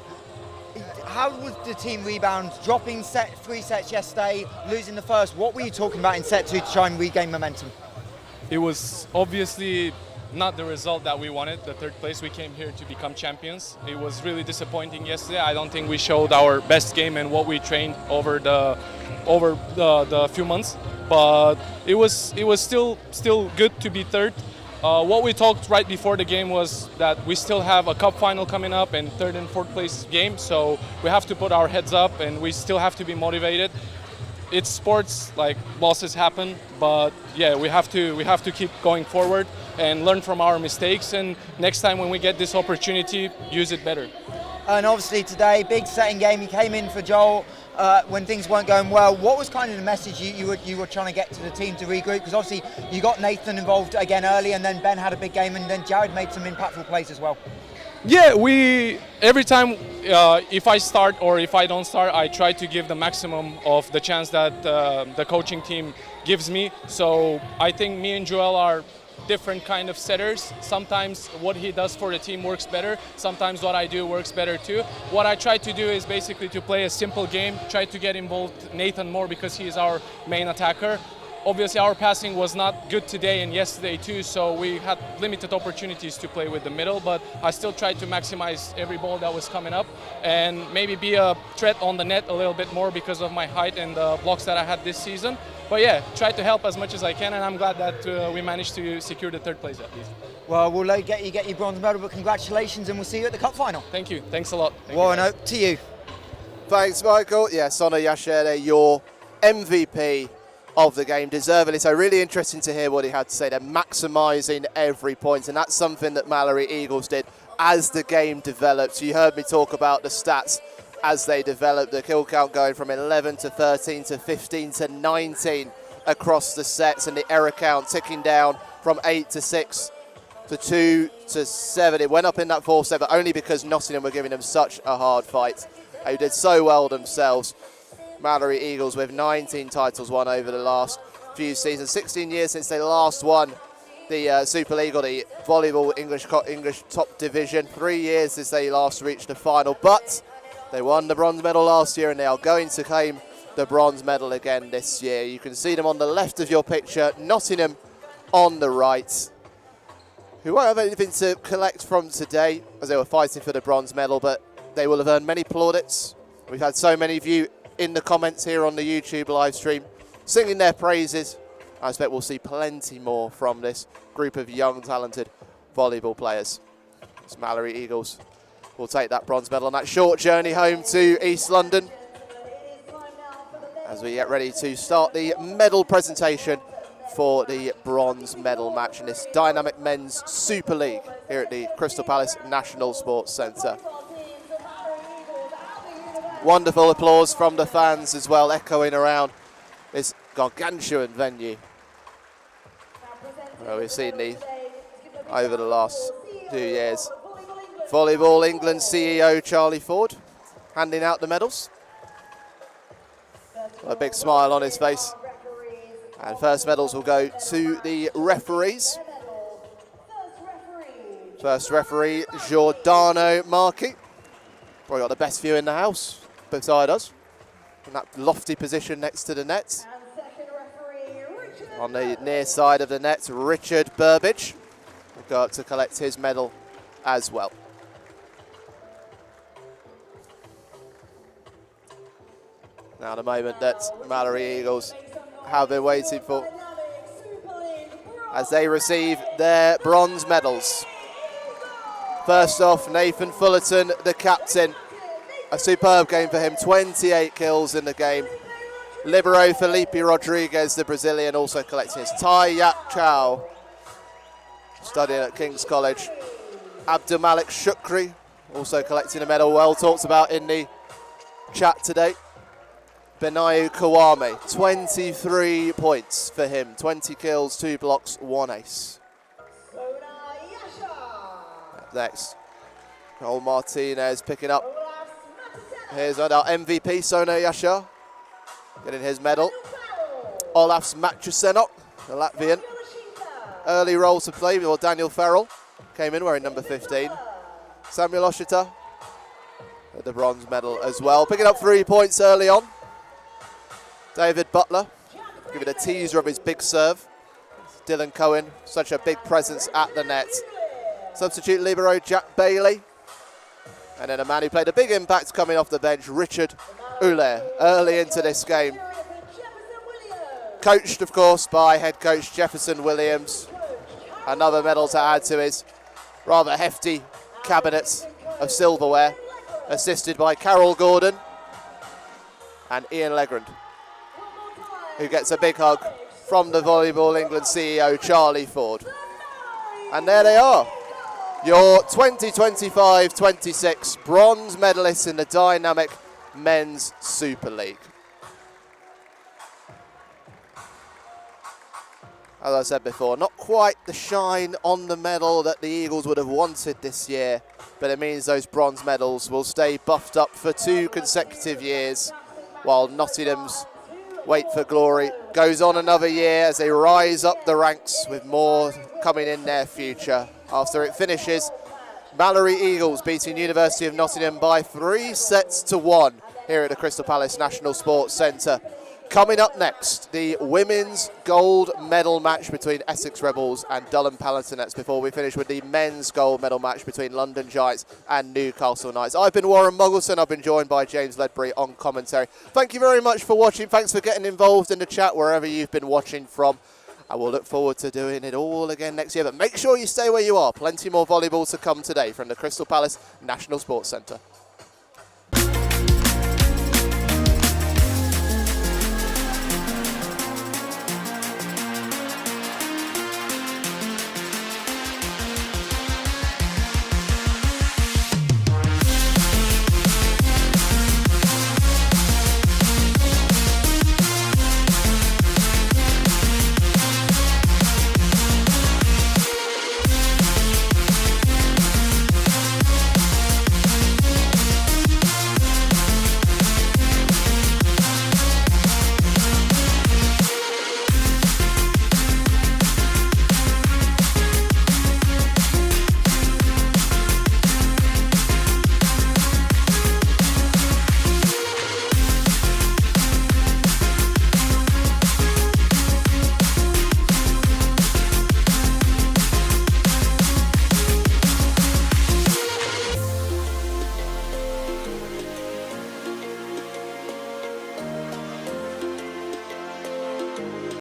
how was the team rebound? Dropping 3 sets yesterday, losing the first. What were you talking about in set 2 to try and regain momentum? It was obviously not the result that we wanted, the third place. We came here to become champions. It was really disappointing yesterday. I don't think we showed our best game and what we trained over the few months. But it was still good to be third. What we talked right before the game was that we still have a cup final coming up and third and fourth place game, so we have to put our heads up and we still have to be motivated. It's sports, like losses happen, but yeah, we have to keep going forward and learn from our mistakes, and next time when we get this opportunity, use it better. And obviously today, big setting game. You came in for Joel when things weren't going well. What was kind of the message you were trying to get to the team to regroup? Because obviously you got Nathan involved again early, and then Ben had a big game, and then Jared made some impactful plays as well. Yeah, every time if I start or if I don't start, I try to give the maximum of the chance that the coaching team gives me. So I think me and Joel are different kind of setters. Sometimes what he does for the team works better. Sometimes what I do works better too. What I try to do is basically to play a simple game, try to get involved Nathan more because he is our main attacker. Obviously our passing was not good today and yesterday too, so we had limited opportunities to play with the middle, but I still tried to maximize every ball that was coming up and maybe be a threat on the net a little bit more because of my height and the blocks that I had this season. But yeah, try to help as much as I can, and I'm glad that we managed to secure the third place at least. Well, we'll get your bronze medal, but congratulations, and we'll see you at the cup final. Thank you. Thanks a lot. Warren, Oak, to you. Thanks, Michael. Yeah, Sona Yashere, your MVP of the game, deservedly so. Really interesting to hear what he had to say. They're maximising every point, and that's something that Malory Eagles did as the game developed. You heard me talk about the stats as they developed, the kill count going from 11 to 13 to 15 to 19 across the sets, and the error count ticking down from 8 to 6 to 2 to 7. It went up in that fourth set, but only because Nottingham were giving them such a hard fight. They did so well themselves. Malory Eagles with 19 titles won over the last few seasons, 16 years since they last won the Super League, or the volleyball English top division, 3 years since they last reached the final, but they won the bronze medal last year and they are going to claim the bronze medal again this year. You can see them on the left of your picture, Nottingham on the right, who won't have anything to collect from today as they were fighting for the bronze medal, but they will have earned many plaudits. We've had so many of you in the comments here on the YouTube live stream singing their praises. I expect we'll see plenty more from this group of young, talented volleyball players. It's Malory Eagles will take that bronze medal on that short journey home to East London. as we get ready to start the medal presentation for the bronze medal match in this dynamic men's Super League here at the Crystal Palace National Sports Centre. Wonderful applause from the fans as well, echoing around this gargantuan venue. Well, we've seen over the last 2 years. Volleyball England CEO Charlie Ford handing out the medals. A big smile on his face. And first medals will go to the referees. First referee, Giordano Marchi. Probably got the best view in the house beside us. In that lofty position next to the net. On the near side of the net, Richard Burbidge will go up to collect his medal as well. Now the moment that Malory Eagles have been waiting for as they receive their bronze medals. First off, Nathan Fullerton, the captain. A superb game for him, 28 kills in the game. Libero Felipe Rodriguez, the Brazilian, also collecting his. Tai Yap Chow, studying at King's College. Abdulmalik Shukri, also collecting a medal, well talked about in the chat today. Benayu Kawame, 23 points for him. 20 kills, 2 blocks, 1 ace. Next, Noel Martinez picking up. Here's our MVP, Sona Yasha, getting his medal. Olafs Matchusenok, the Latvian. Early role to play, or Daniel Farrell came in wearing number 15. Samuel Oshita with the bronze medal as well. Picking up 3 points early on. David Butler, giving a teaser of his big serve. Dylan Cohen, such a big presence at the net. Substitute libero Jack Bailey. And then a man who played a big impact coming off the bench, Richard Uller, early into this game. Coached, of course, by head coach Jefferson Williams. Another medal to add to his rather hefty cabinet of silverware. Assisted by Carol Gordon and Ian Legrand, who gets a big hug from the Volleyball England CEO, Charlie Ford. And there they are, your 2025-26 bronze medalists in the dynamic men's Super League. As I said before, not quite the shine on the medal that the Eagles would have wanted this year, but it means those bronze medals will stay buffed up for 2 consecutive years, while Nottingham's wait for glory goes on another year as they rise up the ranks with more coming in their future. After it finishes, Malory Eagles beating University of Nottingham by 3 sets to 1 here at the Crystal Palace National Sports Centre. Coming up next, the women's gold medal match between Essex Rebels and Durham Palantinets before we finish with the men's gold medal match between London Giants and Newcastle Knights. I've been Warren Muggleton. I've been joined by James Ledbury on commentary. Thank you very much for watching. Thanks for getting involved in the chat wherever you've been watching from. I will look forward to doing it all again next year. But make sure you stay where you are. Plenty more volleyball to come today from the Crystal Palace National Sports Centre.